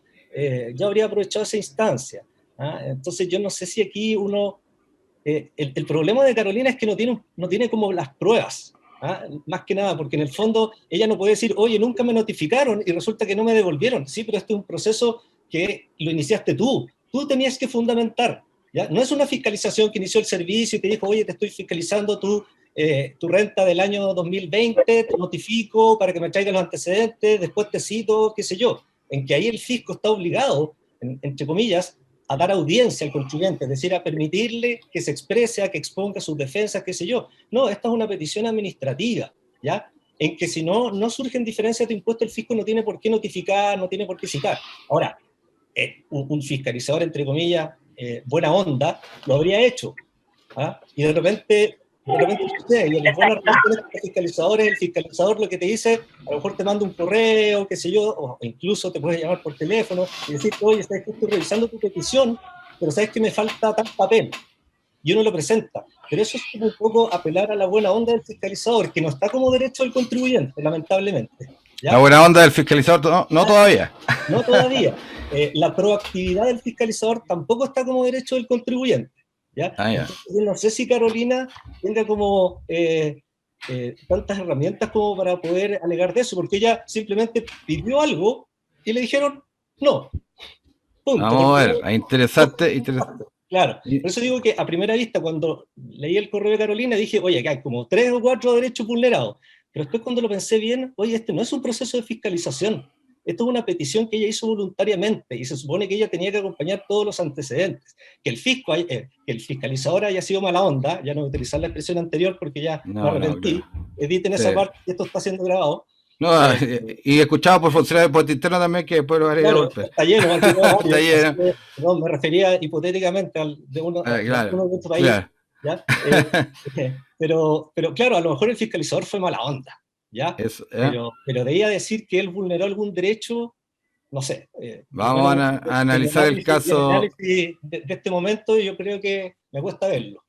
Speaker 3: yo habría aprovechado esa instancia. ¿Ah? Entonces, yo no sé si aquí uno... el problema de Carolina es que no tiene como las pruebas, ¿ah? Más que nada, porque en el fondo ella no puede decir, oye, nunca me notificaron y resulta que no me devolvieron. Sí, pero este es un proceso que lo iniciaste tú tenías que fundamentar, ¿ya? No es una fiscalización que inició el servicio y te dijo, oye, te estoy fiscalizando tu renta del año 2020, te notifico para que me traigas los antecedentes, después te cito, qué sé yo, en que ahí el fisco está obligado, entre comillas, a dar audiencia al contribuyente, es decir, a permitirle que se exprese, a que exponga sus defensas, qué sé yo. No, esta es una petición administrativa, ¿ya? En que si no surgen diferencias de impuesto, el fisco no tiene por qué notificar, no tiene por qué citar. Ahora, un fiscalizador, entre comillas, buena onda, lo habría hecho. ¿Ah? Y de repente sucede, y en las buenas relaciones con los fiscalizadores, el fiscalizador lo que te dice, a lo mejor te manda un correo, qué sé yo, o incluso te puede llamar por teléfono y decir, oye, sabes que estoy revisando tu petición, pero sabes que me falta tal papel. Y uno lo presenta. Pero eso es un poco apelar a la buena onda del fiscalizador, que no está como derecho del contribuyente, lamentablemente. ¿Ya?
Speaker 1: La buena onda del fiscalizador, no todavía.
Speaker 3: No todavía. La proactividad del fiscalizador tampoco está como derecho del contribuyente. ¿Ya? Entonces, yo no sé si Carolina tenga como tantas herramientas como para poder alegar de eso, porque ella simplemente pidió algo y le dijeron no. Punto.
Speaker 1: Vamos a ver, interesante.
Speaker 3: Claro, por eso digo que a primera vista, cuando leí el correo de Carolina, dije, oye, acá hay como 3 o 4 derechos vulnerados. Pero después cuando lo pensé bien, oye, este no es un proceso de fiscalización. Esto es una petición que ella hizo voluntariamente y se supone que ella tenía que acompañar todos los antecedentes. Que el fiscalizador haya sido mala onda, ya no voy a utilizar la expresión anterior porque ya me arrepentí, claro. Editen esa parte, esto está siendo grabado.
Speaker 1: No, y escuchado por funcionarios de puerto interno también, que después lo haré
Speaker 3: claro, está lleno.
Speaker 1: Está lleno.
Speaker 3: No, me refería hipotéticamente de uno de nuestro país. Claro. ¿Ya? Pero claro, a lo mejor el fiscalizador fue mala onda, ¿ya? Eso, pero de ahí a decir que él vulneró algún derecho, no sé.
Speaker 1: Vamos a analizar el caso.
Speaker 3: De este momento yo creo que me cuesta verlo.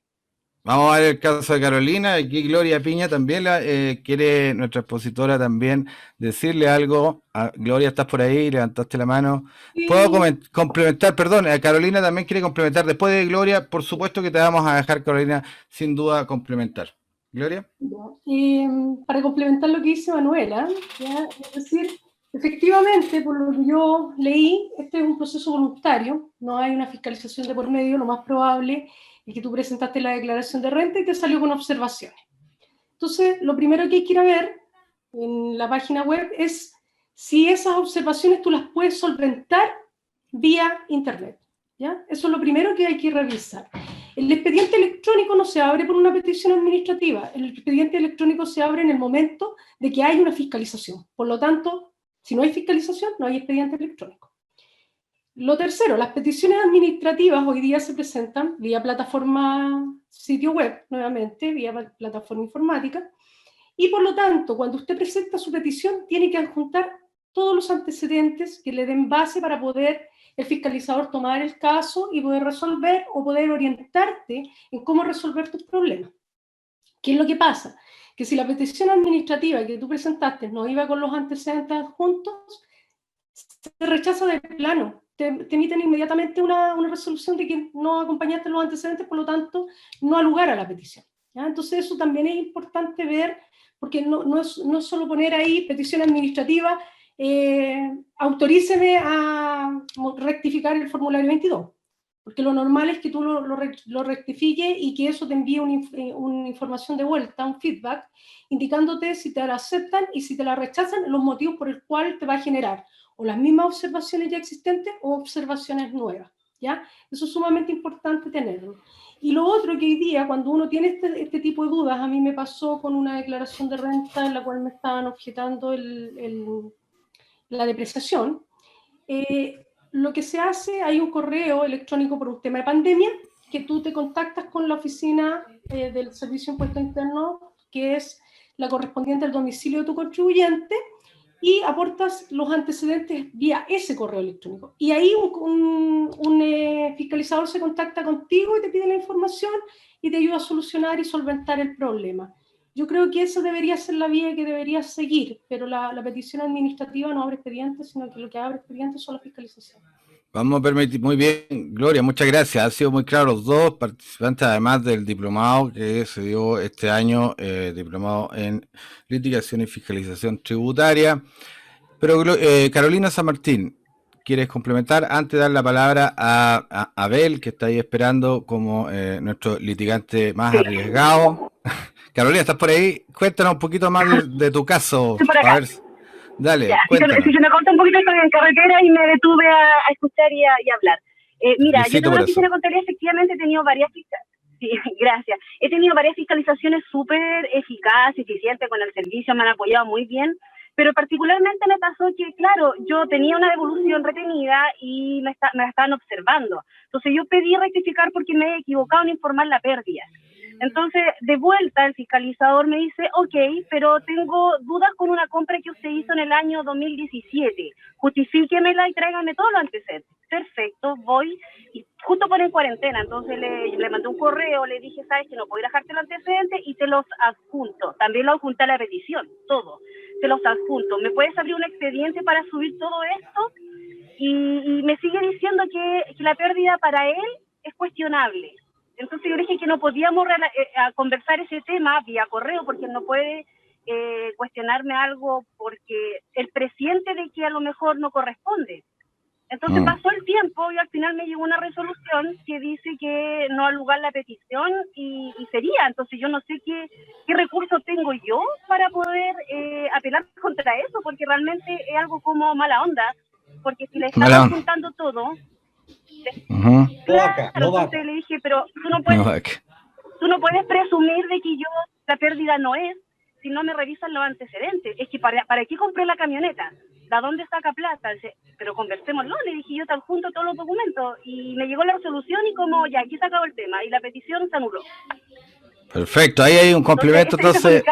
Speaker 1: Vamos a ver el caso de Carolina. Aquí Gloria Piña también quiere, nuestra expositora también, decirle algo. Gloria, ¿estás por ahí? Levantaste la mano. Sí. ¿Puedo complementar? Perdón, Carolina también quiere complementar. Después de Gloria, por supuesto que te vamos a dejar, Carolina, sin duda complementar. Gloria.
Speaker 4: Para complementar lo que dice Manuela, ¿ya? Es decir, efectivamente, por lo que yo leí, este es un proceso voluntario, no hay una fiscalización de por medio, lo más probable es que tú presentaste la declaración de renta y te salió con observaciones. Entonces, lo primero que hay que ir a ver en la página web es si esas observaciones tú las puedes solventar vía internet, ¿ya? Eso es lo primero que hay que revisar. El expediente electrónico no se abre por una petición administrativa, el expediente electrónico se abre en el momento de que hay una fiscalización. Por lo tanto, si no hay fiscalización, no hay expediente electrónico. Lo tercero, las peticiones administrativas hoy día se presentan vía plataforma sitio web, nuevamente, vía plataforma informática, y por lo tanto, cuando usted presenta su petición, tiene que adjuntar todos los antecedentes que le den base para poder el fiscalizador tomar el caso y poder resolver o poder orientarte en cómo resolver tus problemas. ¿Qué es lo que pasa? Que si la petición administrativa que tú presentaste no iba con los antecedentes adjuntos, se rechaza de plano. Te emiten inmediatamente una resolución de que no acompañaste los antecedentes, por lo tanto, no ha lugar a la petición, ¿ya? Entonces, eso también es importante ver, porque no es solo poner ahí petición administrativa, autoríceme a rectificar el formulario 22, porque lo normal es que tú lo rectifiques y que eso te envíe una información de vuelta, un feedback, indicándote si te la aceptan y si te la rechazan, los motivos por el cual te va a generar o las mismas observaciones ya existentes o observaciones nuevas, ¿ya? Eso es sumamente importante tenerlo. Y lo otro que hoy día, cuando uno tiene este tipo de dudas, a mí me pasó con una declaración de renta en la cual me estaban objetando la depreciación, lo que se hace, hay un correo electrónico por un tema de pandemia, que tú te contactas con la oficina del Servicio de Impuesto Interno, que es la correspondiente al domicilio de tu contribuyente, y aportas los antecedentes vía ese correo electrónico. Y ahí un fiscalizador se contacta contigo y te pide la información y te ayuda a solucionar y solventar el problema. Yo creo que esa debería ser la vía que deberías seguir, pero la petición administrativa no abre expedientes, sino que lo que abre expedientes son la fiscalización.
Speaker 1: Vamos a permitir, muy bien, Gloria, muchas gracias. Han sido muy claros los dos participantes, además del diplomado que se dio este año, diplomado en litigación y fiscalización tributaria. Pero Carolina San Martín, ¿quieres complementar? Antes de dar la palabra a Abel, que está ahí esperando como nuestro litigante más arriesgado. Carolina, ¿estás por ahí? Cuéntanos un poquito más de tu caso. A ver, dale,
Speaker 6: ya,
Speaker 1: cuéntanos.
Speaker 6: si se me corta un poquito, estoy en carretera y me detuve a escuchar y a hablar. Mira, yo tengo una oficina contable, efectivamente he tenido varias gracias. He tenido varias fiscalizaciones súper eficaces, eficientes con el servicio, me han apoyado muy bien, pero particularmente me pasó que, claro, yo tenía una devolución retenida y me estaban observando. Entonces yo pedí rectificar porque me he equivocado en informar la pérdida. Entonces, de vuelta, el fiscalizador me dice, ok, pero tengo dudas con una compra que usted hizo en el año 2017. Justifíquemela y tráigame todos los antecedentes. Perfecto, voy y justo ponen cuarentena. Entonces le mandé un correo, le dije, sabes que no puedo dejarte los antecedentes y te los adjunto. También lo adjunté a la petición, todo. Te los adjunto. ¿Me puedes abrir un expediente para subir todo esto? Y me sigue diciendo que la pérdida para él es cuestionable. Entonces yo le dije que no podíamos conversar ese tema vía correo porque él no puede cuestionarme algo porque él presiente de que a lo mejor no corresponde. Entonces pasó el tiempo y al final me llegó una resolución que dice que no al lugar la petición y sería. Entonces yo no sé qué recurso tengo yo para poder apelar contra eso, porque realmente es algo como mala onda, porque si le estamos juntando todo... Claro, entonces le dije, pero tú no puedes presumir de que yo la pérdida no es si no me revisan los antecedentes. Es que ¿para qué compré la camioneta? ¿De dónde saca plata? Dice, pero conversémoslo, le dije, yo te adjunto todos los documentos y me llegó la resolución y como ya, aquí se acabó el tema y la petición se anuló.
Speaker 1: Perfecto, ahí hay un complemento entonces.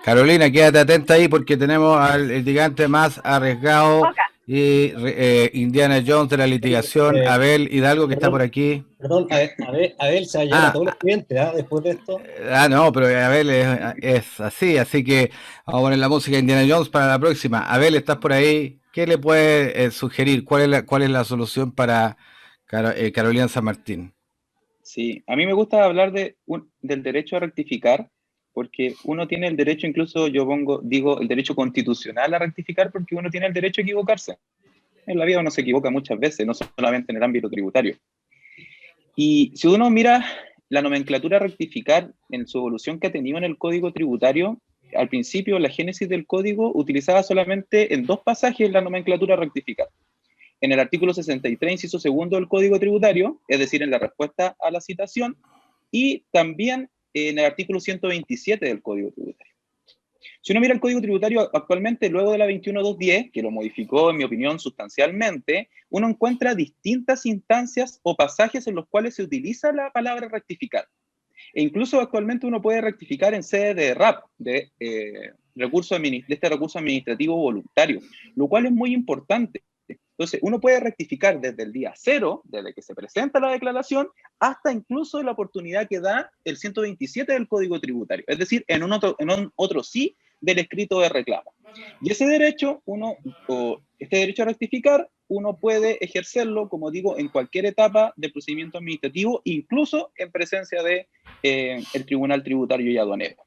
Speaker 1: Carolina, quédate atenta ahí porque tenemos al litigante más arriesgado y Indiana Jones de la litigación, Abel Hidalgo, que está por aquí.
Speaker 3: Perdón, Abel se ha llevado a todos los clientes después de esto.
Speaker 1: No, pero Abel es así que vamos a poner la música de Indiana Jones para la próxima. Abel, ¿estás por ahí? ¿Qué le puede sugerir? ¿Cuál es la solución para Carolina San Martín?
Speaker 5: Sí, a mí me gusta hablar del derecho a rectificar, porque uno tiene el derecho, incluso digo el derecho constitucional a rectificar, porque uno tiene el derecho a equivocarse. En la vida uno se equivoca muchas veces, no solamente en el ámbito tributario. Y si uno mira la nomenclatura rectificar en su evolución que ha tenido en el Código Tributario, al principio la génesis del código utilizaba solamente en 2 pasajes la nomenclatura rectificar. En el artículo 63, inciso segundo del Código Tributario, es decir, en la respuesta a la citación, y también en el artículo 127 del Código Tributario. Si uno mira el Código Tributario actualmente, luego de la 21.210, que lo modificó, en mi opinión, sustancialmente, uno encuentra distintas instancias o pasajes en los cuales se utiliza la palabra rectificar. E incluso actualmente uno puede rectificar en sede de RAP, de este recurso administrativo voluntario, lo cual es muy importante. Entonces, uno puede rectificar desde el día 0, desde que se presenta la declaración, hasta incluso la oportunidad que da el 127 del Código Tributario, es decir, en otro sí del escrito de reclamo. Y ese derecho, este derecho a rectificar, uno puede ejercerlo, como digo, en cualquier etapa del procedimiento administrativo, incluso en presencia de el Tribunal Tributario y Aduanero.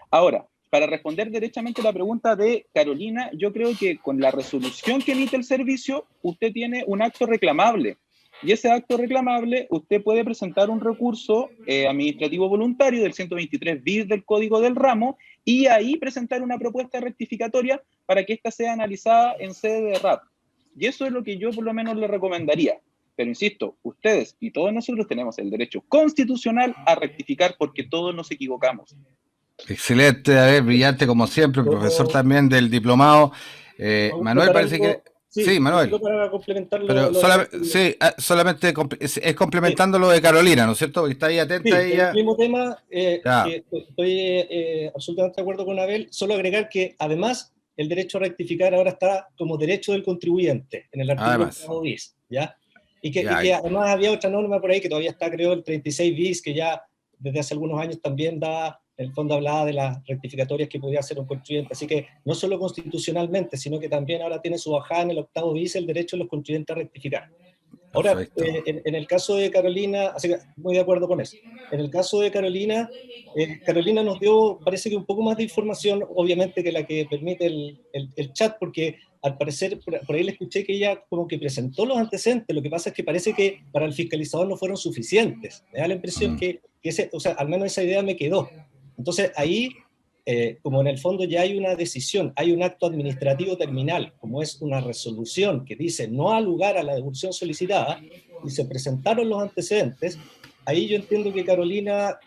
Speaker 5: Ahora, para responder derechamente la pregunta de Carolina, yo creo que con la resolución que emite el servicio, usted tiene un acto reclamable. Y ese acto reclamable, usted puede presentar un recurso administrativo voluntario del 123 bis del Código del Ramo y ahí presentar una propuesta rectificatoria para que ésta sea analizada en sede de RAP. Y eso es lo que yo por lo menos le recomendaría. Pero insisto, ustedes y todos nosotros tenemos el derecho constitucional a rectificar porque todos nos equivocamos.
Speaker 1: Excelente, a ver, brillante como siempre, profesor también del diplomado. Manuel parece que... Sí, Manuel.
Speaker 3: Para complementarlo,
Speaker 1: pero solamente es complementando lo de Carolina, ¿no es cierto? Porque está ahí atenta ella.
Speaker 3: El mismo tema, que estoy absolutamente de acuerdo con Abel, solo agregar que además el derecho a rectificar ahora está como derecho del contribuyente, en el artículo 8 bis, ¿ya? Y que además había otra norma por ahí que todavía está, creo, el 36 bis, que ya desde hace algunos años también en el fondo hablaba de las rectificatorias que podía hacer un contribuyente. Así que no solo constitucionalmente, sino que también ahora tiene su bajada en el 8 bis el derecho de los contribuyentes a rectificar. Ahora, en el caso de Carolina, así que muy de acuerdo con eso. En el caso de Carolina, Carolina nos dio, parece que un poco más de información, obviamente, que la que permite el chat, porque al parecer, por ahí le escuché que ella como que presentó los antecedentes. Lo que pasa es que parece que para el fiscalizador no fueron suficientes. Me da la impresión que o sea, al menos esa idea me quedó. Entonces ahí, como en el fondo ya hay una decisión, hay un acto administrativo terminal, como es una resolución que dice no ha lugar a la devolución solicitada, y se presentaron los antecedentes, ahí yo entiendo que Carolina,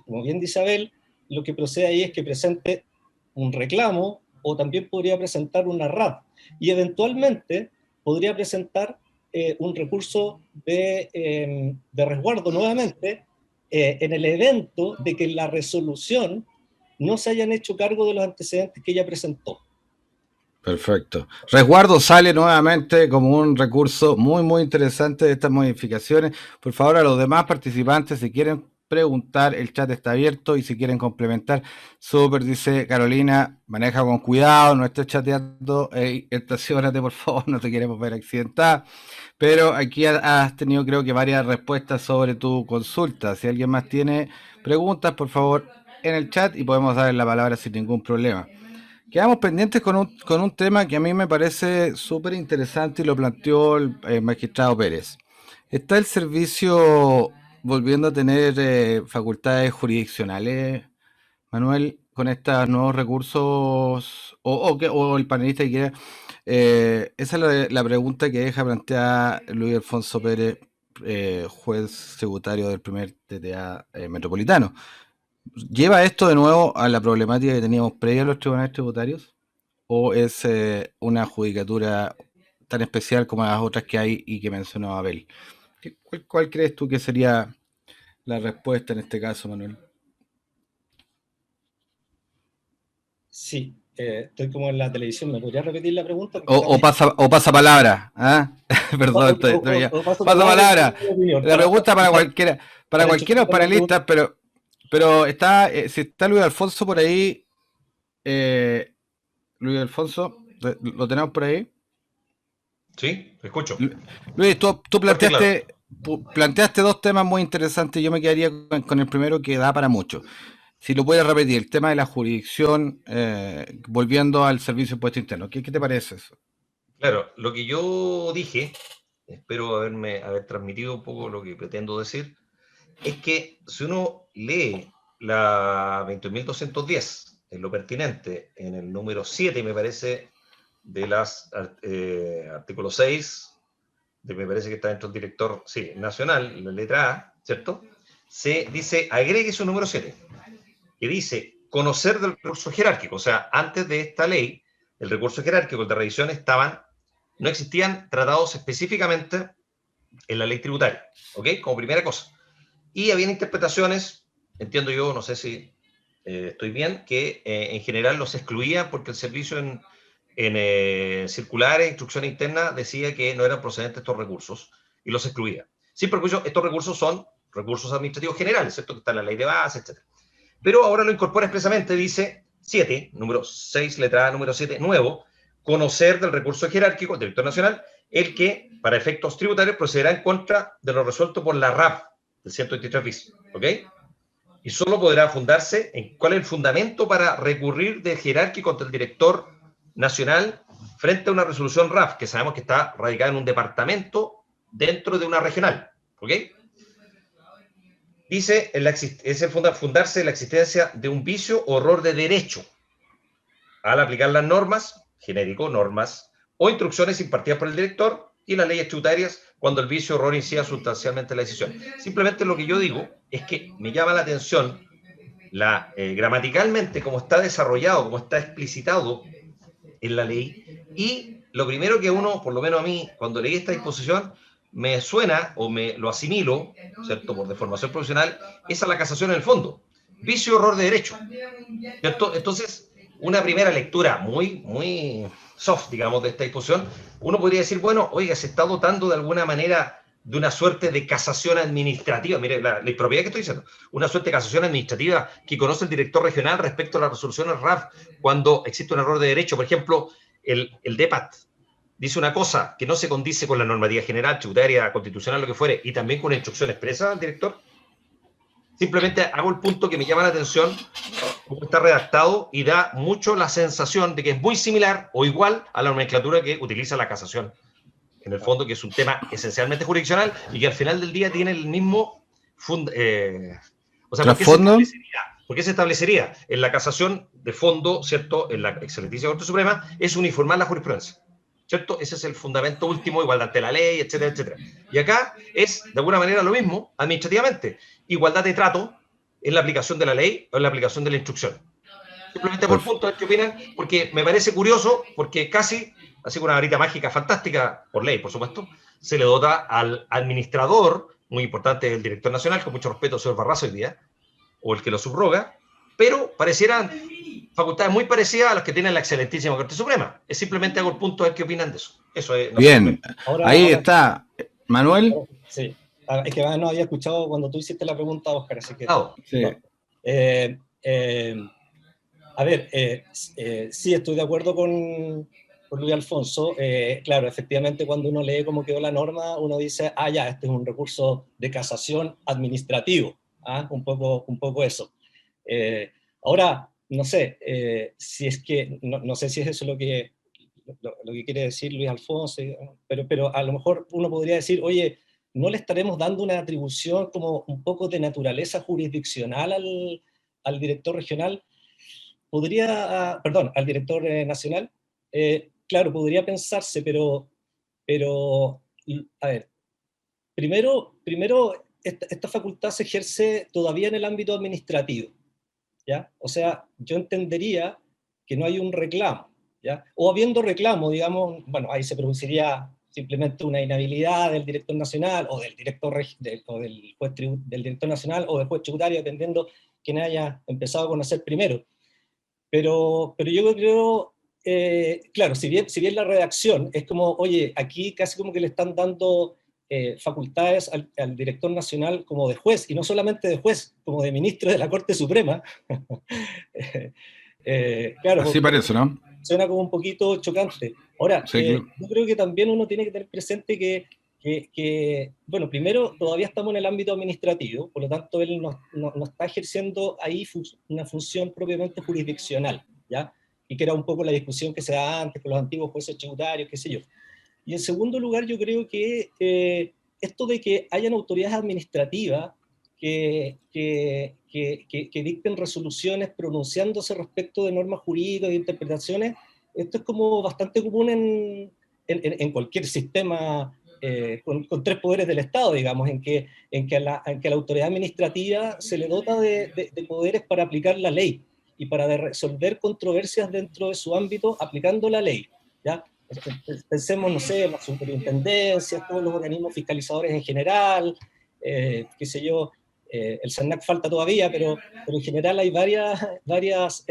Speaker 3: como bien dice Abel, lo que procede ahí es que presente un reclamo, o también podría presentar una RAP, y eventualmente podría presentar un recurso de resguardo nuevamente, en el evento de que la resolución no se hayan hecho cargo de los antecedentes que ella presentó.
Speaker 1: Perfecto. Resguardo sale nuevamente como un recurso muy, muy interesante de estas modificaciones. Por favor, a los demás participantes, si quieren preguntar, el chat está abierto, y si quieren complementar, súper, dice Carolina, maneja con cuidado, no estés chateando, estacionate por favor, no te queremos ver accidentada. Pero aquí has tenido, creo que, varias respuestas sobre tu consulta. Si alguien más tiene preguntas, por favor, en el chat, y podemos darle la palabra sin ningún problema. Quedamos pendientes con un tema que a mí me parece súper interesante, y lo planteó el magistrado Pérez. ¿Está el servicio volviendo a tener facultades jurisdiccionales, Manuel, con estos nuevos recursos? O el panelista que quiera. Esa es la pregunta que deja planteada Luis Alfonso Pérez, juez tributario del primer TTA metropolitano. ¿Lleva esto de nuevo a la problemática que teníamos previa a los tribunales tributarios? ¿O es una judicatura tan especial como las otras que hay y que mencionó Abel? ¿Cuál crees tú que sería la respuesta en este caso, Manuel?
Speaker 3: Sí, estoy como en la televisión. ¿Me podrías repetir la pregunta?
Speaker 1: O pasa palabra. ¿Ah? Perdón, pasa palabra. La pregunta para cualquiera de los panelistas, pero está, si está Luis Alfonso por ahí, Luis Alfonso, ¿lo tenemos por ahí?
Speaker 2: Sí, te escucho.
Speaker 1: Luis, tú planteaste dos temas muy interesantes. Yo me quedaría con el primero, que da para mucho. Si lo puedes repetir, el tema de la jurisdicción, volviendo al servicio de impuesto interno. ¿Qué te parece eso?
Speaker 2: Claro, lo que yo dije, espero haber transmitido un poco lo que pretendo decir, es que si uno lee la 21.210 en lo pertinente, en el número 7, me parece, de las artículo 6, me parece que está dentro del director, sí, nacional, la letra A, ¿cierto? Se dice, agregue su número 7, que dice, conocer del recurso jerárquico. O sea, antes de esta ley, el recurso jerárquico de revisión no existían tratados específicamente en la ley tributaria, ¿ok? Como primera cosa. Y habían interpretaciones, entiendo yo, no sé si estoy bien, que en general los excluían porque el servicio en circulares, instrucción interna, decía que no eran procedentes estos recursos y los excluía. Sin perjuicio, estos recursos son recursos administrativos generales, ¿cierto? Que está en la ley de base, etc. Pero ahora lo incorpora expresamente, dice 7, número 6, letra A, número 7, nuevo, conocer del recurso jerárquico, del director nacional, el que, para efectos tributarios, procederá en contra de lo resuelto por la RAP del 123 bis, ¿ok? Y solo podrá fundarse en cuál es el fundamento para recurrir de jerárquico contra el director nacional frente a una resolución RAF, que sabemos que está radicada en un departamento dentro de una regional, ¿ok? Dice, fundarse en la existencia de un vicio o error de derecho al aplicar las normas, genérico, normas, o instrucciones impartidas por el director y las leyes tributarias cuando el vicio o error incida sustancialmente en la decisión. Simplemente lo que yo digo es que me llama la atención gramaticalmente cómo está desarrollado, cómo está explicitado en la ley, y lo primero que uno, por lo menos a mí, cuando leí esta disposición, me suena o me lo asimilo, ¿cierto?, por deformación profesional, es a la casación en el fondo. Vicio o error de derecho, ¿cierto? Entonces, una primera lectura muy soft, digamos, de esta disposición, uno podría decir, bueno, oiga, se está dotando de alguna manera de una suerte de casación administrativa. Mire, la impropiedad que estoy diciendo, una suerte de casación administrativa que conoce el director regional respecto a las resoluciones RAF cuando existe un error de derecho. Por ejemplo, el DEPAT dice una cosa que no se condice con la normativa general, tributaria, constitucional, lo que fuere, y también con una instrucción expresa al director. Simplemente hago el punto que me llama la atención, cómo está redactado, y da mucho la sensación de que es muy similar o igual a la nomenclatura que utiliza la casación. En el fondo, que es un tema esencialmente jurisdiccional y que al final del día tiene el mismo... o sea, ¿por qué se establecería? En la casación de fondo, ¿cierto? En la excelentísima Corte Suprema, es uniformar la jurisprudencia, ¿cierto? Ese es el fundamento último, igualdad ante la ley, etcétera, etcétera. Y acá es, de alguna manera, lo mismo, administrativamente. Igualdad de trato en la aplicación de la ley o en la aplicación de la instrucción. Simplemente por punto, ¿qué opinan? Porque me parece curioso, porque casi, así como una varita mágica fantástica, por ley, por supuesto, se le dota al administrador, muy importante el director nacional, con mucho respeto al señor Barraza hoy día, o el que lo subroga, pero parecieran facultades muy parecidas a las que tiene la excelentísima Corte Suprema. Es simplemente hago el punto a ver qué opinan de eso. Eso es.
Speaker 1: Bien, ahí está. Manuel.
Speaker 3: Sí, es que no había escuchado cuando tú hiciste la pregunta, Oscar, así que...
Speaker 1: Sí.
Speaker 3: A ver, sí, estoy de acuerdo con Luis Alfonso. Claro, efectivamente, cuando uno lee cómo quedó la norma, uno dice, ya, este es un recurso de casación administrativo. Un poco eso. Ahora, no sé, si es que, no sé si es eso lo que quiere decir Luis Alfonso, pero a lo mejor uno podría decir, oye, ¿no le estaremos dando una atribución como un poco de naturaleza jurisdiccional al director regional? Al director nacional, claro, podría pensarse, pero a ver, primero esta facultad se ejerce todavía en el ámbito administrativo, ¿ya? O sea, yo entendería que no hay un reclamo, ¿ya? O habiendo reclamo, digamos, bueno, ahí se produciría simplemente una inhabilidad del director nacional o del director o del juez del director nacional o del juez tributario, dependiendo quién haya empezado a conocer primero. Pero yo creo, claro, si bien la redacción es como, oye, aquí casi como que le están dando facultades al director nacional como de juez, y no solamente de juez, como de ministro de la Corte Suprema. Claro,
Speaker 1: así parece, ¿no?
Speaker 3: Suena como un poquito chocante. Ahora,
Speaker 1: sí,
Speaker 3: yo creo que también uno tiene que tener presente que, bueno, primero, todavía estamos en el ámbito administrativo, por lo tanto, él no está ejerciendo ahí una función propiamente jurisdiccional, ¿ya? Y que era un poco la discusión que se da antes con los antiguos jueces tributarios, qué sé yo. Y en segundo lugar, yo creo que esto de que hayan autoridades administrativas que dicten resoluciones pronunciándose respecto de normas jurídicas e interpretaciones, esto es como bastante común en cualquier sistema con tres poderes del Estado, digamos, en que a la autoridad administrativa se le dota de poderes para aplicar la ley y para resolver controversias dentro de su ámbito aplicando la ley, ¿ya? Pensemos, no sé, las superintendencias, todos los organismos fiscalizadores en general, qué sé yo, el SERNAC falta todavía, pero en general hay varias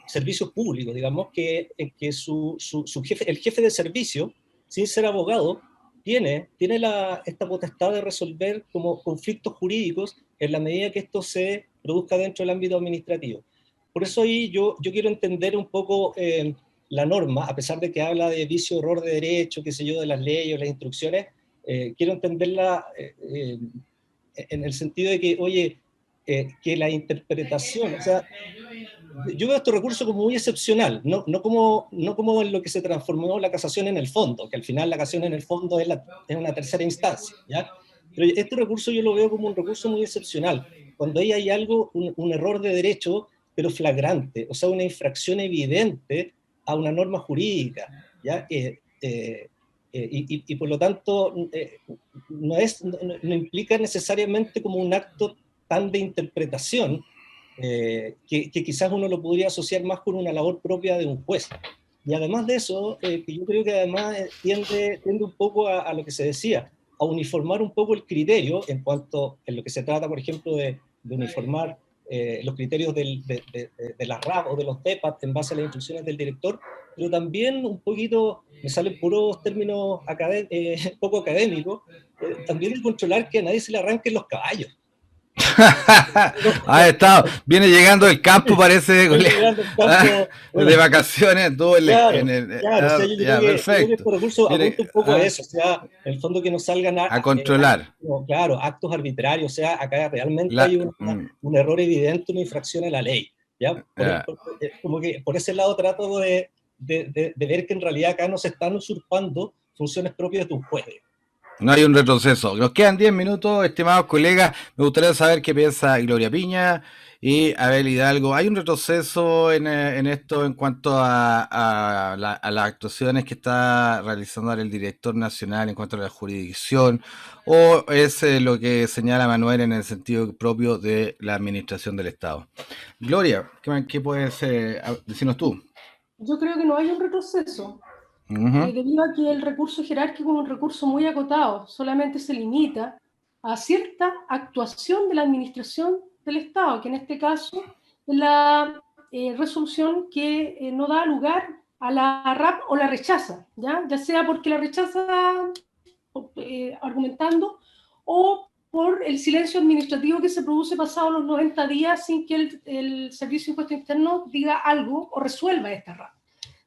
Speaker 3: servicios públicos, digamos, que su jefe, el jefe de servicio, sin ser abogado, tiene esta potestad de resolver como conflictos jurídicos en la medida que esto se produzca dentro del ámbito administrativo. Por eso ahí yo quiero entender un poco la norma, a pesar de que habla de vicio, error de derecho, qué sé yo, de las leyes o las instrucciones, quiero entenderla en el sentido de que, oye, que la interpretación, o sea, yo veo este recurso como muy excepcional, no como en lo que se transformó la casación en el fondo, que al final la casación en el fondo es una tercera instancia, ¿ya? Pero este recurso yo lo veo como un recurso muy excepcional, cuando ahí hay algo, un error de derecho, pero flagrante, o sea, una infracción evidente a una norma jurídica, ¿ya? Y por lo tanto no implica necesariamente como un acto tan de interpretación, que quizás uno lo podría asociar más con una labor propia de un juez. Y además de eso, que yo creo que además tiende un poco a lo que se decía, a uniformar un poco el criterio en lo que se trata, por ejemplo, de uniformar los criterios de la RAP o de los DEPAT en base a las instrucciones del director, pero también un poquito, me salen puros términos poco académicos, también el controlar que a nadie se le arranquen los caballos.
Speaker 1: Ha estado, viene llegando del campo, parece, de vacaciones,
Speaker 3: claro, o sea, yo creo que este recurso apunta un poco a eso, o sea, en el fondo que no salgan
Speaker 1: a controlar.
Speaker 3: Claro, actos arbitrarios, o sea, acá realmente hay un error evidente, una infracción a la ley, ¿ya? Como que por ese lado trato de ver que en realidad acá no se están usurpando funciones propias de un juez.
Speaker 1: No hay un retroceso. Nos quedan 10 minutos, estimados colegas. Me gustaría saber qué piensa Gloria Piña y Abel Hidalgo. ¿Hay un retroceso en esto en cuanto a las actuaciones que está realizando el director nacional en cuanto a la jurisdicción? ¿O es lo que señala Manuel en el sentido propio de la administración del Estado? Gloria, ¿qué puedes decirnos tú?
Speaker 4: Yo creo que no hay un retroceso. Debido a que el recurso jerárquico es un recurso muy acotado, solamente se limita a cierta actuación de la administración del Estado, que en este caso es la resolución que no da lugar a la RAP o la rechaza, ya sea porque la rechaza argumentando o por el silencio administrativo que se produce pasados los 90 días sin que el Servicio de Impuesto Interno diga algo o resuelva esta RAP.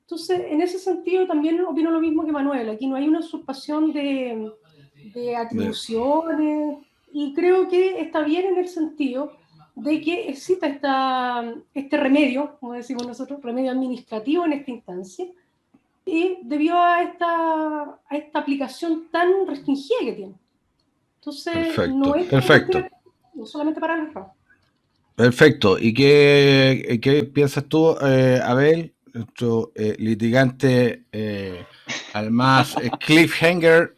Speaker 4: Entonces, en ese sentido también opino lo mismo que Manuel. Aquí no hay una usurpación de atribuciones y creo que está bien en el sentido de que exista este remedio, como decimos nosotros, remedio administrativo en esta instancia, y debido a esta aplicación tan restringida que tiene. Entonces,
Speaker 1: perfecto.
Speaker 4: No solamente para el RAP.
Speaker 1: Perfecto. ¿Y qué piensas tú, Abel? Nuestro litigante al más cliffhanger,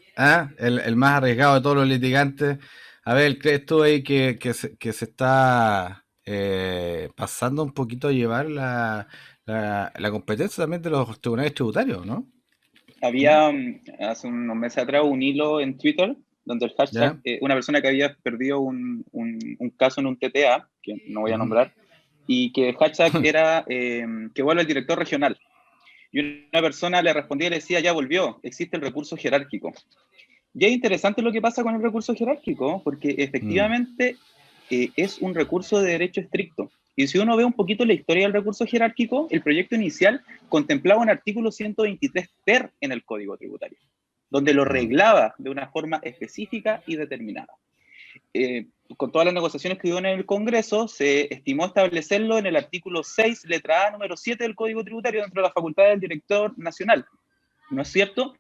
Speaker 1: el más arriesgado de todos los litigantes. A ver, ¿crees tú ahí que se está pasando un poquito a llevar la competencia también de los tribunales tributarios, no?
Speaker 5: Había hace unos meses atrás un hilo en Twitter donde el hashtag, una persona que había perdido un caso en un TTA, que no voy a nombrar, y que el hashtag era que vuelva el director regional. Y una persona le respondía y le decía, ya volvió, existe el recurso jerárquico. Y es interesante lo que pasa con el recurso jerárquico, porque efectivamente es un recurso de derecho estricto. Y si uno ve un poquito la historia del recurso jerárquico, el proyecto inicial contemplaba un artículo 123 ter en el Código Tributario, donde lo reglaba de una forma específica y determinada. Con todas las negociaciones que hubo en el Congreso, se estimó establecerlo en el artículo 6, letra A, número 7 del Código Tributario, dentro de la facultad del director nacional. ¿No es cierto?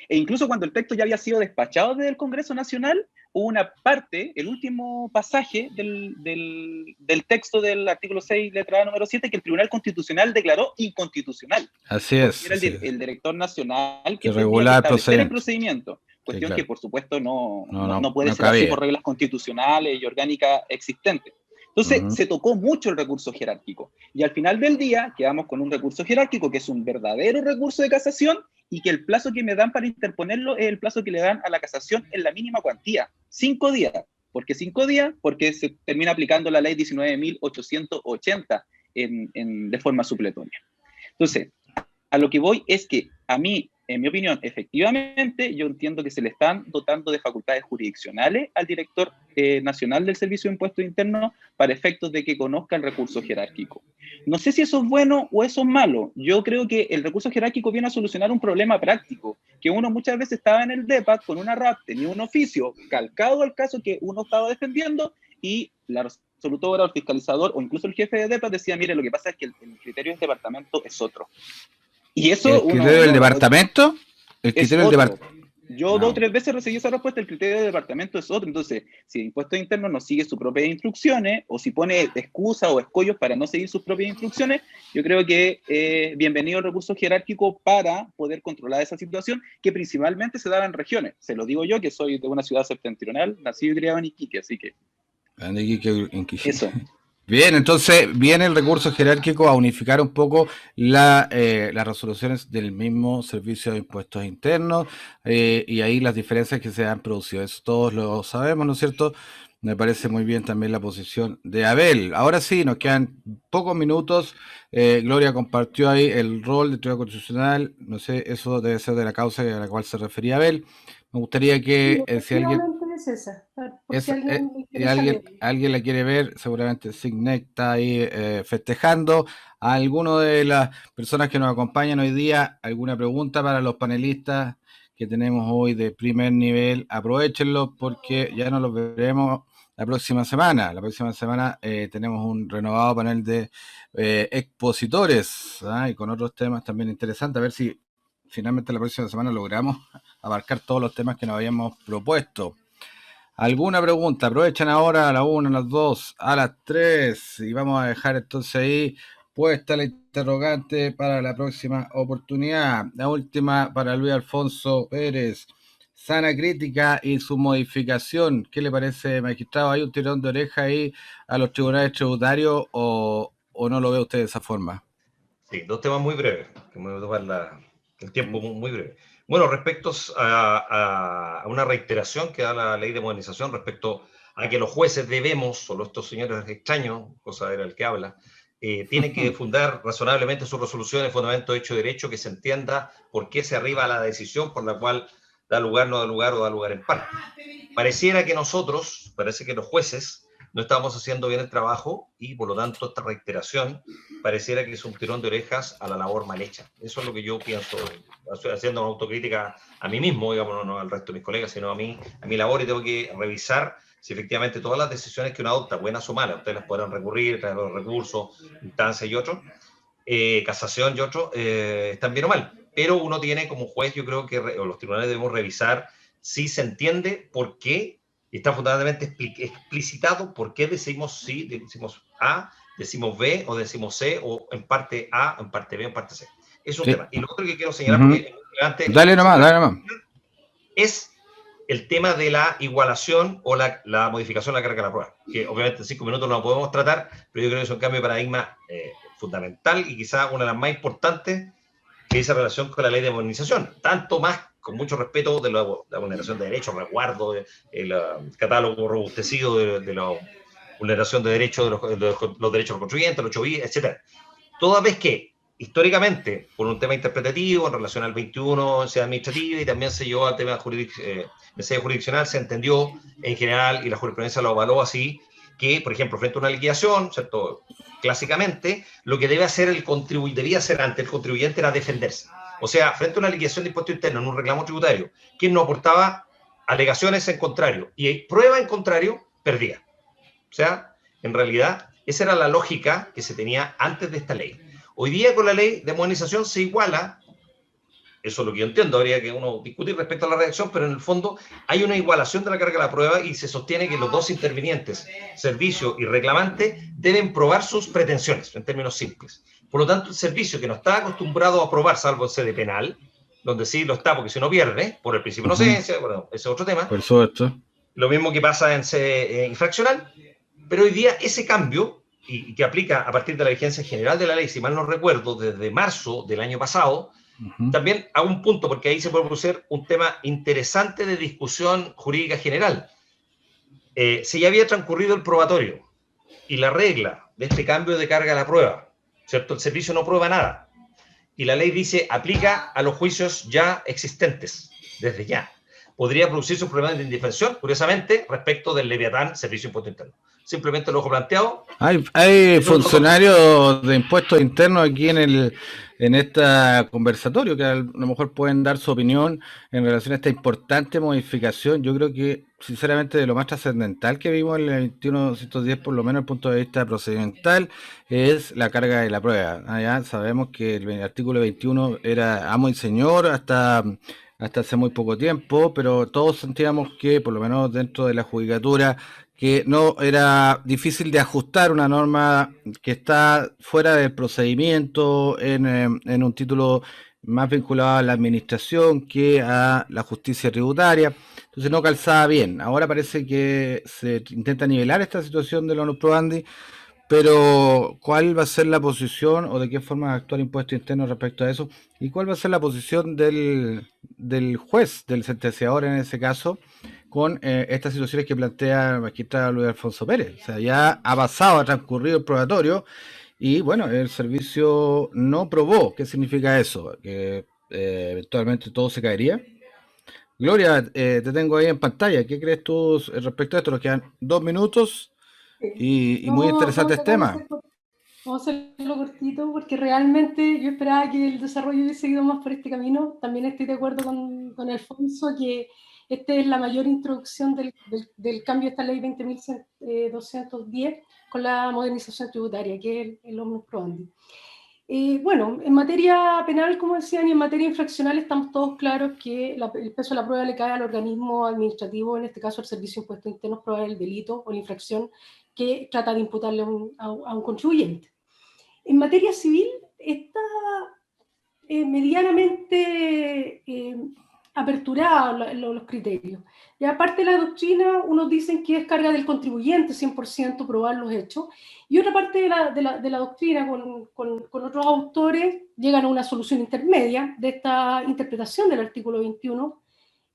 Speaker 5: E incluso cuando el texto ya había sido despachado desde el Congreso Nacional, hubo una parte, el último pasaje del texto del artículo 6, letra A, número 7, que el Tribunal Constitucional declaró inconstitucional.
Speaker 1: Así es.
Speaker 5: Era el director nacional que
Speaker 1: regular
Speaker 5: el procedimiento. Cuestión que, por supuesto, no puede ser así por reglas constitucionales y orgánicas existentes. Entonces, se tocó mucho el recurso jerárquico. Y al final del día, quedamos con un recurso jerárquico que es un verdadero recurso de casación y que el plazo que me dan para interponerlo es el plazo que le dan a la casación en la mínima cuantía, 5 días. ¿Por qué 5 días? Porque se termina aplicando la ley 19.880 de forma supletoria. Entonces, a lo que voy es que a mí, en mi opinión, efectivamente, yo entiendo que se le están dotando de facultades jurisdiccionales al director nacional del Servicio de Impuestos Internos para efectos de que conozca el recurso jerárquico. No sé si eso es bueno o eso es malo. Yo creo que el recurso jerárquico viene a solucionar un problema práctico, que uno muchas veces estaba en el DEPAT con una RAP, tenía un oficio calcado al caso que uno estaba defendiendo y la resolutora o el fiscalizador o incluso el jefe de DEPAT decía, mire, lo que pasa es que el criterio del departamento es otro. Y eso
Speaker 1: ¿El criterio del departamento? El criterio del departamento.
Speaker 5: Yo 2 o 3 veces recibí esa respuesta, el criterio del departamento es otro. Entonces, si el Impuesto Interno no sigue sus propias instrucciones, o si pone excusa o escollos para no seguir sus propias instrucciones, yo creo que bienvenido el recurso jerárquico para poder controlar esa situación, que principalmente se da en regiones. Se lo digo yo, que soy de una ciudad septentrional, nacido y criado en Iquique, así que...
Speaker 1: En Iquique.
Speaker 5: Eso.
Speaker 1: Bien, entonces viene el recurso jerárquico a unificar un poco las resoluciones del mismo Servicio de Impuestos Internos y ahí las diferencias que se han producido. Eso todos lo sabemos, ¿no es cierto? Me parece muy bien también la posición de Abel. Ahora sí, nos quedan pocos minutos. Gloria compartió ahí el rol de Tribunal Constitucional. No sé, eso debe ser de la causa a la cual se refería Abel. Me gustaría que si alguien...
Speaker 4: Es esa, por si alguien
Speaker 1: alguien la quiere ver, seguramente Signet está ahí festejando. A alguno de las personas que nos acompañan hoy día, alguna pregunta para los panelistas que tenemos hoy de primer nivel, aprovechenlo porque ya nos los veremos la próxima semana. La próxima semana tenemos un renovado panel de expositores y con otros temas también interesantes. A ver si finalmente la próxima semana logramos abarcar todos los temas que nos habíamos propuesto. ¿Alguna pregunta? Aprovechan ahora a la 1, a las 2, a las 3 y vamos a dejar entonces ahí puesta la interrogante para la próxima oportunidad. La última para Luis Alfonso Pérez. Sana crítica y su modificación. ¿Qué le parece, magistrado? ¿Hay un tirón de oreja ahí a los tribunales tributarios o no lo ve usted de esa forma?
Speaker 2: Sí, dos temas muy breves, que me voy a tomar el tiempo muy breve. Bueno, respecto a una reiteración que da la ley de modernización respecto a que los jueces debemos, solo estos señores extraños, cosa era el que habla, tienen que fundar razonablemente sus resoluciones en fundamento de hecho y derecho, que se entienda por qué se arriba a la decisión por la cual da lugar, no da lugar o da lugar en parte. Parece que los jueces, no estamos haciendo bien el trabajo y por lo tanto esta reiteración pareciera que es un tirón de orejas a la labor mal hecha. Eso es lo que yo pienso, estoy haciendo una autocrítica a mí mismo, digamos, no al resto de mis colegas, sino a mi labor, y tengo que revisar si efectivamente todas las decisiones que uno adopta, buenas o malas, ustedes las podrán recurrir, traer los recursos, instancias y otros, casación y otros, están bien o mal. Pero uno tiene como juez, yo creo que los tribunales debemos revisar si se entiende por qué, y está fundamentalmente explicitado por qué decimos sí, decimos A, decimos B o decimos C, o en parte A, en parte B, en parte C. Es un tema. Y lo otro que quiero señalar, porque
Speaker 1: dale nomás.
Speaker 2: Es el tema de la igualación o la modificación de la carga de la prueba, que obviamente en 5 minutos no lo podemos tratar, pero yo creo que es un cambio de paradigma fundamental y quizá una de las más importantes que dice relación con la ley de modernización, tanto más con mucho respeto de la vulneración de derechos, resguardo, el catálogo robustecido de la vulneración de derechos de los derechos de los contribuyentes, los 8 etc. Toda vez que, históricamente, por un tema interpretativo en relación al 21, sea administrativo, y también se llevó al tema jurisdiccional, se entendió en general, y la jurisprudencia lo avaló así, que, por ejemplo, frente a una liquidación, ¿cierto? Clásicamente, lo que debía hacer el contribuyente era defenderse. O sea, frente a una liquidación de impuesto interno en un reclamo tributario, quien no aportaba alegaciones en contrario y prueba en contrario, perdía. O sea, en realidad, esa era la lógica que se tenía antes de esta ley. Hoy día, con la ley de modernización, se iguala, eso es lo que yo entiendo, habría que uno discutir respecto a la redacción, pero en el fondo hay una igualación de la carga de la prueba y se sostiene que los dos intervinientes, servicio y reclamante, deben probar sus pretensiones, en términos simples. Por lo tanto, el servicio, que no está acostumbrado a probar, salvo en sede penal, donde sí lo está porque si no pierde, por el principio de inocencia, bueno, ese es otro tema.
Speaker 1: Por supuesto.
Speaker 2: Lo mismo que pasa en sede infraccional, pero hoy día ese cambio, y que aplica a partir de la vigencia general de la ley, si mal no recuerdo, desde marzo del año pasado, también hago un punto, porque ahí se puede producir un tema interesante de discusión jurídica general. Si ya había transcurrido el probatorio y la regla de este cambio de carga a la prueba, ¿cierto? El servicio no prueba nada. Y la ley dice, aplica a los juicios ya existentes, desde ya. Podría producirse un problema de indefensión, curiosamente, respecto del Leviatán Servicio de Impuesto Interno. Simplemente lo dejo planteado.
Speaker 1: Hay funcionarios de impuestos internos aquí en este conversatorio que a lo mejor pueden dar su opinión en relación a esta importante modificación. Yo creo que, sinceramente, de lo más trascendental que vimos en el 21.210, por lo menos desde el punto de vista procedimental, es la carga de la prueba. Ya sabemos que el artículo 21 era amo y señor hasta hace muy poco tiempo, pero todos sentíamos que, por lo menos dentro de la judicatura, que no era difícil de ajustar una norma que está fuera del procedimiento en un título más vinculado a la administración que a la justicia tributaria. Entonces no calzaba bien. Ahora parece que se intenta nivelar esta situación de los probandi, Pero, ¿cuál va a ser la posición o de qué forma va a actuar Impuesto Interno respecto a eso? ¿Y cuál va a ser la posición del juez, del sentenciador en ese caso, con estas situaciones que plantea el magistrado Luis Alfonso Pérez? O sea, ya ha pasado, ha transcurrido el probatorio y, bueno, el servicio no probó. ¿Qué significa eso? Que eventualmente todo se caería. Gloria, te tengo ahí en pantalla. ¿Qué crees tú respecto a esto? Nos quedan 2 minutos y muy interesante este tema.
Speaker 4: Vamos a hacerlo cortito porque realmente yo esperaba que el desarrollo hubiese seguido más por este camino. También estoy de acuerdo con Alfonso que esta es la mayor introducción del cambio de esta ley 20.210 con la modernización tributaria, que es el omnibus probandi. Bueno, en materia penal, como decían, y en materia infraccional estamos todos claros que el peso de la prueba le cae al organismo administrativo, en este caso el Servicio de Impuestos Internos, probar el delito o la infracción que trata de imputarle a un contribuyente. En materia civil está medianamente aperturada los criterios. Y aparte de la doctrina, unos dicen que es carga del contribuyente 100% probar los hechos, y otra parte de la doctrina con otros autores llegan a una solución intermedia de esta interpretación del artículo 21,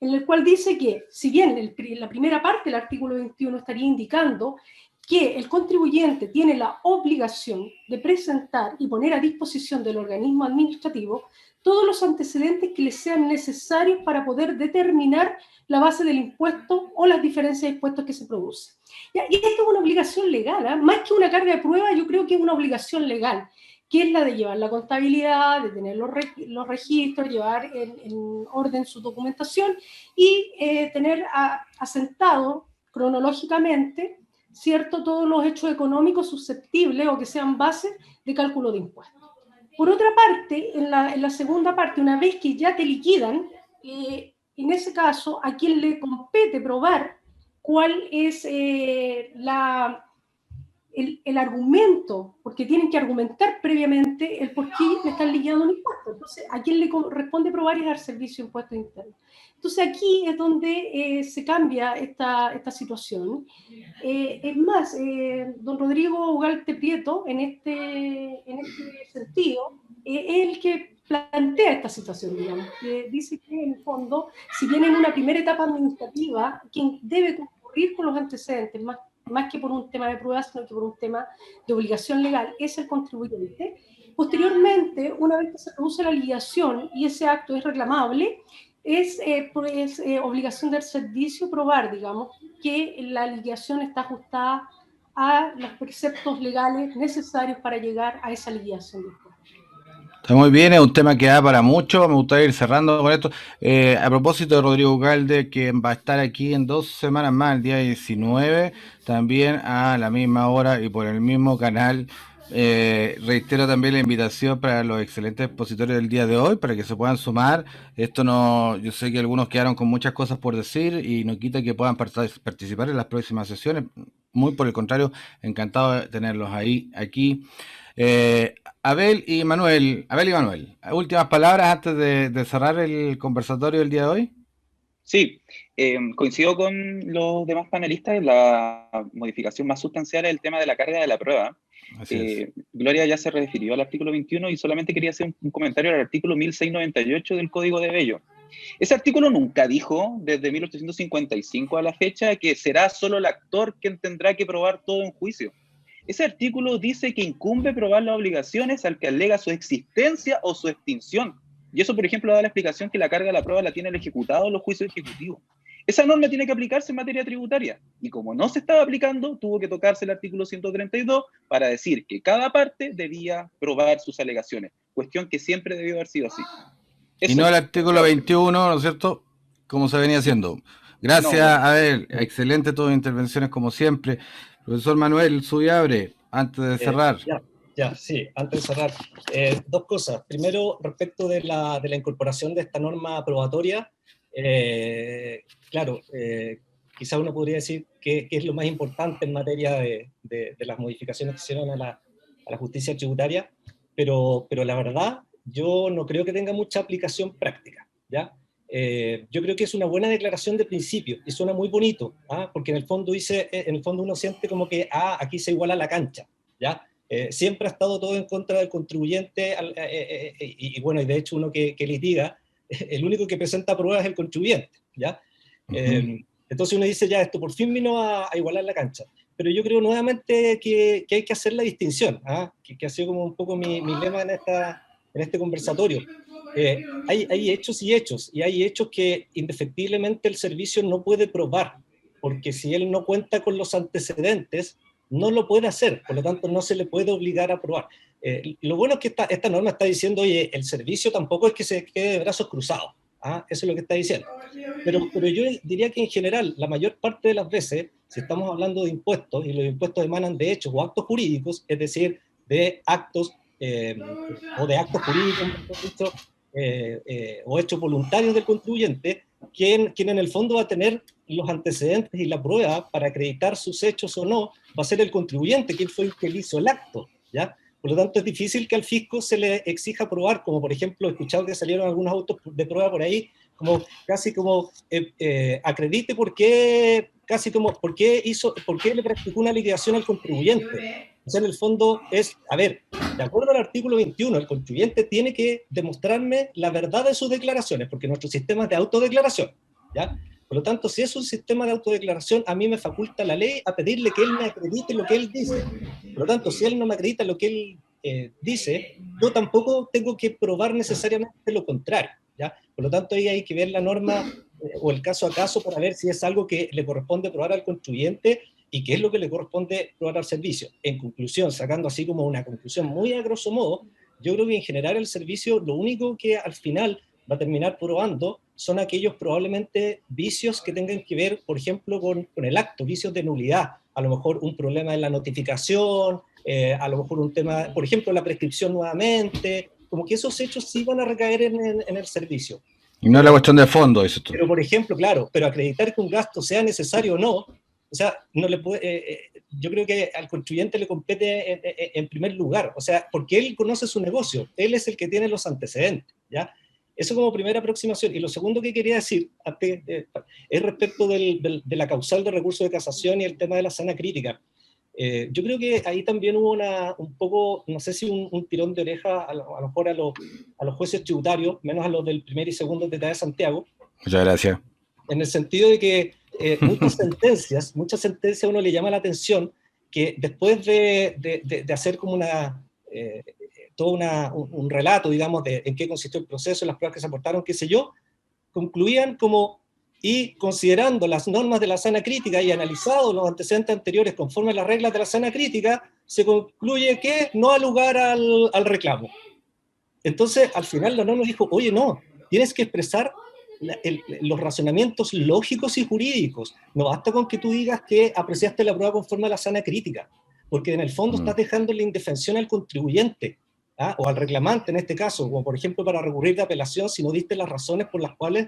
Speaker 4: en el cual dice que, si bien la primera parte del artículo 21 estaría indicando que el contribuyente tiene la obligación de presentar y poner a disposición del organismo administrativo todos los antecedentes que le sean necesarios para poder determinar la base del impuesto o las diferencias de impuestos que se producen. Y esto es una obligación legal, ¿eh? Más que una carga de prueba, yo creo que es una obligación legal, que es la de llevar la contabilidad, de tener los registros, llevar en orden su documentación y tener asentado cronológicamente, ¿cierto?, todos los hechos económicos susceptibles o que sean bases de cálculo de impuestos. Por otra parte, en la segunda parte, una vez que ya te liquidan, en ese caso, a quien le compete probar cuál es el argumento, porque tienen que argumentar previamente el por qué le están liquidando un impuesto. Entonces, a quien le corresponde probar es al Servicio de Impuestos Internos. Entonces, aquí es donde se cambia esta situación. Es más, don Rodrigo Ugarte Prieto, en este sentido, es el que plantea esta situación, digamos, que dice que en el fondo, si bien en una primera etapa administrativa, quien debe concurrir con los antecedentes, más que por un tema de pruebas, sino que por un tema de obligación legal, es el contribuyente. Posteriormente, una vez que se produce la liquidación y ese acto es reclamable, es obligación del servicio probar, digamos, que la liquidación está ajustada a los preceptos legales necesarios para llegar a esa liquidación.
Speaker 1: Está muy bien, es un tema que da para mucho. Me gustaría ir cerrando con esto. A propósito de Rodrigo Ugalde, que va a estar aquí en 2 semanas más, el día 19, también a la misma hora y por el mismo canal. Reitero también la invitación para los excelentes expositores del día de hoy, para que se puedan sumar. Esto no, yo sé que algunos quedaron con muchas cosas por decir y no quita que puedan participar en las próximas sesiones. Muy por el contrario, encantado de tenerlos aquí. Abel y Manuel, últimas palabras antes de cerrar el conversatorio del día de hoy.
Speaker 5: Sí, coincido con los demás panelistas en la modificación más sustancial es el tema de la carga de la prueba. Gloria ya se refirió al artículo 21 y solamente quería hacer un comentario al artículo 1698 del Código de Bello. Ese artículo nunca dijo, desde 1855 a la fecha, que será solo el actor quien tendrá que probar todo en juicio. Ese artículo dice que incumbe probar las obligaciones al que alega su existencia o su extinción. Y eso, por ejemplo, da la explicación que la carga de la prueba la tiene el ejecutado o los juicios ejecutivos. Esa norma tiene que aplicarse en materia tributaria. Y como no se estaba aplicando, tuvo que tocarse el artículo 132 para decir que cada parte debía probar sus alegaciones. Cuestión que siempre debió haber sido así.
Speaker 1: Eso. Y no el artículo 21, ¿no es cierto? Como se venía haciendo. Gracias, Abel. Excelente todas las intervenciones, como siempre. Profesor Manuel Zubiabre, antes de cerrar.
Speaker 3: Sí, antes de cerrar. 2 cosas. Primero, respecto de la incorporación de esta norma probatoria, claro, quizá uno podría decir que es lo más importante en materia de las modificaciones que hicieron a la justicia tributaria, pero la verdad, yo no creo que tenga mucha aplicación práctica, ¿ya? Yo creo que es una buena declaración de principio y suena muy bonito, porque en el fondo uno siente como que aquí se iguala la cancha, ¿ya? Siempre ha estado todo en contra del contribuyente, y bueno, y de hecho uno que litiga, el único que presenta pruebas es el contribuyente, ¿ya? Entonces uno dice, ya, esto por fin vino a igualar la cancha. Pero yo creo nuevamente que hay que hacer la distinción, que ha sido como un poco mi lema en este conversatorio. Hay hechos y hechos, y hay hechos que indefectiblemente el servicio no puede probar, porque si él no cuenta con los antecedentes, no lo puede hacer, por lo tanto no se le puede obligar a probar. Lo bueno es que esta norma está diciendo, oye, el servicio tampoco es que se quede de brazos cruzados, eso es lo que está diciendo. Pero yo diría que en general, la mayor parte de las veces, si estamos hablando de impuestos, y los impuestos emanan de hechos o actos jurídicos, es decir, de actos o de actos jurídicos, o hechos voluntarios del contribuyente, quien en el fondo va a tener los antecedentes y la prueba para acreditar sus hechos o no, va a ser el contribuyente, quien fue el que hizo el acto, ¿ya? Por lo tanto, es difícil que al fisco se le exija probar, como por ejemplo, he escuchado que salieron algunos autos de prueba por ahí, casi como acredite por qué le practicó una liquidación al contribuyente. O sea, en el fondo es, a ver, de acuerdo al artículo 21, el contribuyente tiene que demostrarme la verdad de sus declaraciones, porque nuestro sistema es de autodeclaración, ¿ya? Por lo tanto, si es un sistema de autodeclaración, a mí me faculta la ley a pedirle que él me acredite lo que él dice. Por lo tanto, si él no me acredita lo que él dice, yo tampoco tengo que probar necesariamente lo contrario, ¿ya? Por lo tanto, ahí hay que ver la norma o el caso a caso para ver si es algo que le corresponde probar al contribuyente y qué es lo que le corresponde probar al servicio. En conclusión, sacando así como una conclusión muy a grosso modo, yo creo que en general el servicio lo único que al final va a terminar probando son aquellos probablemente vicios que tengan que ver, por ejemplo, con el acto, vicios de nulidad, a lo mejor un problema en la notificación, a lo mejor un tema, por ejemplo, la prescripción nuevamente, como que esos hechos sí van a recaer en el servicio.
Speaker 1: Y no es la cuestión de fondo, eso.
Speaker 3: Pero, por ejemplo, claro, pero acreditar que un gasto sea necesario o no, o sea, no le puede, yo creo que al contribuyente le compete en primer lugar, o sea, porque él conoce su negocio, él es el que tiene los antecedentes, ¿ya? Eso como primera aproximación. Y lo segundo que quería decir es respecto de la causal de recurso de casación y el tema de la sana crítica. Yo creo que ahí también hubo un poco, no sé si un tirón de oreja a lo mejor a los jueces tributarios, menos a los del primer y segundo de Santiago.
Speaker 1: Muchas gracias.
Speaker 3: En el sentido de que muchas sentencias uno le llama la atención que después de hacer como todo un relato, digamos, de en qué consistió el proceso, las pruebas que se aportaron, qué sé yo, concluían como, y considerando las normas de la sana crítica y analizado los antecedentes anteriores conforme a las reglas de la sana crítica, se concluye que no ha lugar al reclamo. Entonces, al final la norma dijo, oye, no, tienes que expresar los razonamientos lógicos y jurídicos. No basta con que tú digas que apreciaste la prueba conforme a la sana crítica, porque en el fondo estás dejando la indefensión al contribuyente, o al reclamante en este caso, como por ejemplo para recurrir de apelación si no diste las razones por las cuales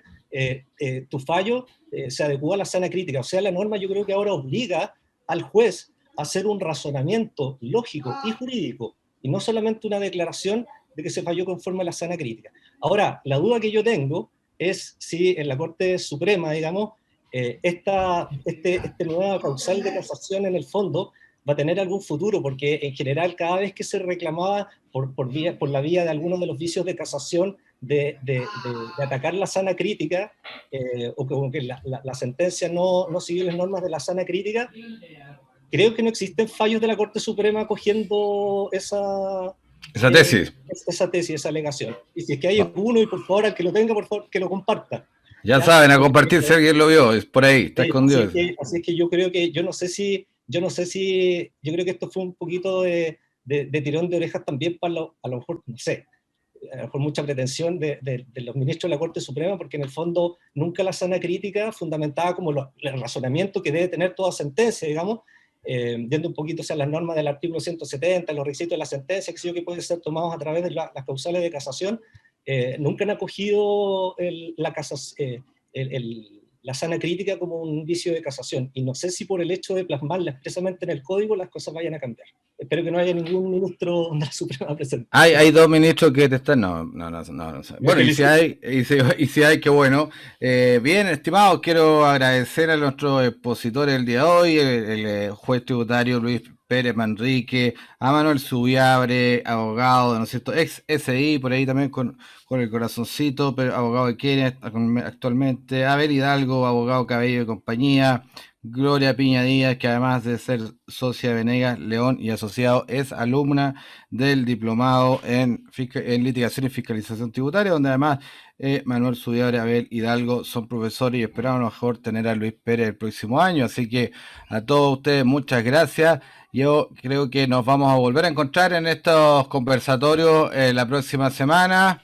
Speaker 3: tu fallo se adecua a la sana crítica. O sea, la norma yo creo que ahora obliga al juez a hacer un razonamiento lógico y jurídico, y no solamente una declaración de que se falló conforme a la sana crítica. Ahora, la duda que yo tengo es si en la Corte Suprema, digamos, esta nueva causal de casación en el fondo va a tener algún futuro, porque en general cada vez que se reclamaba por la vía de algunos de los vicios de casación de atacar la sana crítica, o como que la sentencia no siguió las normas de la sana crítica, creo que no existen fallos de la Corte Suprema acogiendo esa tesis. Esa alegación. Y si es que hay alguno, y por favor, al que lo tenga, por favor, que lo comparta.
Speaker 1: Ya saben, a compartir si alguien lo vio, es por ahí, está escondido.
Speaker 3: Así es que yo creo que, yo creo que esto fue un poquito de tirón de orejas también para a lo mejor, no sé, a lo mejor mucha pretensión de los ministros de la Corte Suprema, porque en el fondo nunca la sana crítica fundamentaba como el razonamiento que debe tener toda sentencia, digamos, viendo un poquito, o sea, las normas del artículo 170, los requisitos de la sentencia, que pueden ser tomados a través de las causales de casación, nunca han acogido la sana crítica como un vicio de casación, y no sé si por el hecho de plasmarla expresamente en el código las cosas vayan a cambiar. Espero que no haya ningún ministro de la Suprema presente.
Speaker 1: Hay dos ministros que te están... No. Bueno, y si hay, qué bueno. Bien, estimados, quiero agradecer a nuestros expositores el día de hoy, el juez tributario Luis Pérez Manrique, a Manuel Subiabre, abogado, ¿no es cierto? Ex SI, por ahí también con el corazoncito, pero abogado de Kenia actualmente, Abel Hidalgo, abogado Cabello y compañía, Gloria Piña Díaz, que además de ser socia de Venegas, León y asociado, es alumna del diplomado en litigación y fiscalización tributaria, donde además Manuel Subiabre, Abel Hidalgo son profesores y esperamos a lo mejor tener a Luis Pérez el próximo año. Así que a todos ustedes muchas gracias. Yo creo que nos vamos a volver a encontrar en estos conversatorios la próxima semana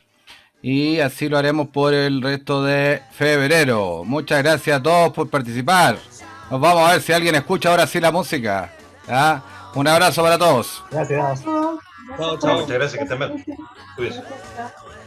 Speaker 1: y así lo haremos por el resto de febrero. Muchas gracias a todos por participar. Nos vamos a ver si alguien escucha ahora sí la música. ¿Ya? Un abrazo para todos.
Speaker 3: Gracias.
Speaker 4: Chao,
Speaker 2: Muchas gracias, que estén bien. Cuídense.
Speaker 4: Gracias.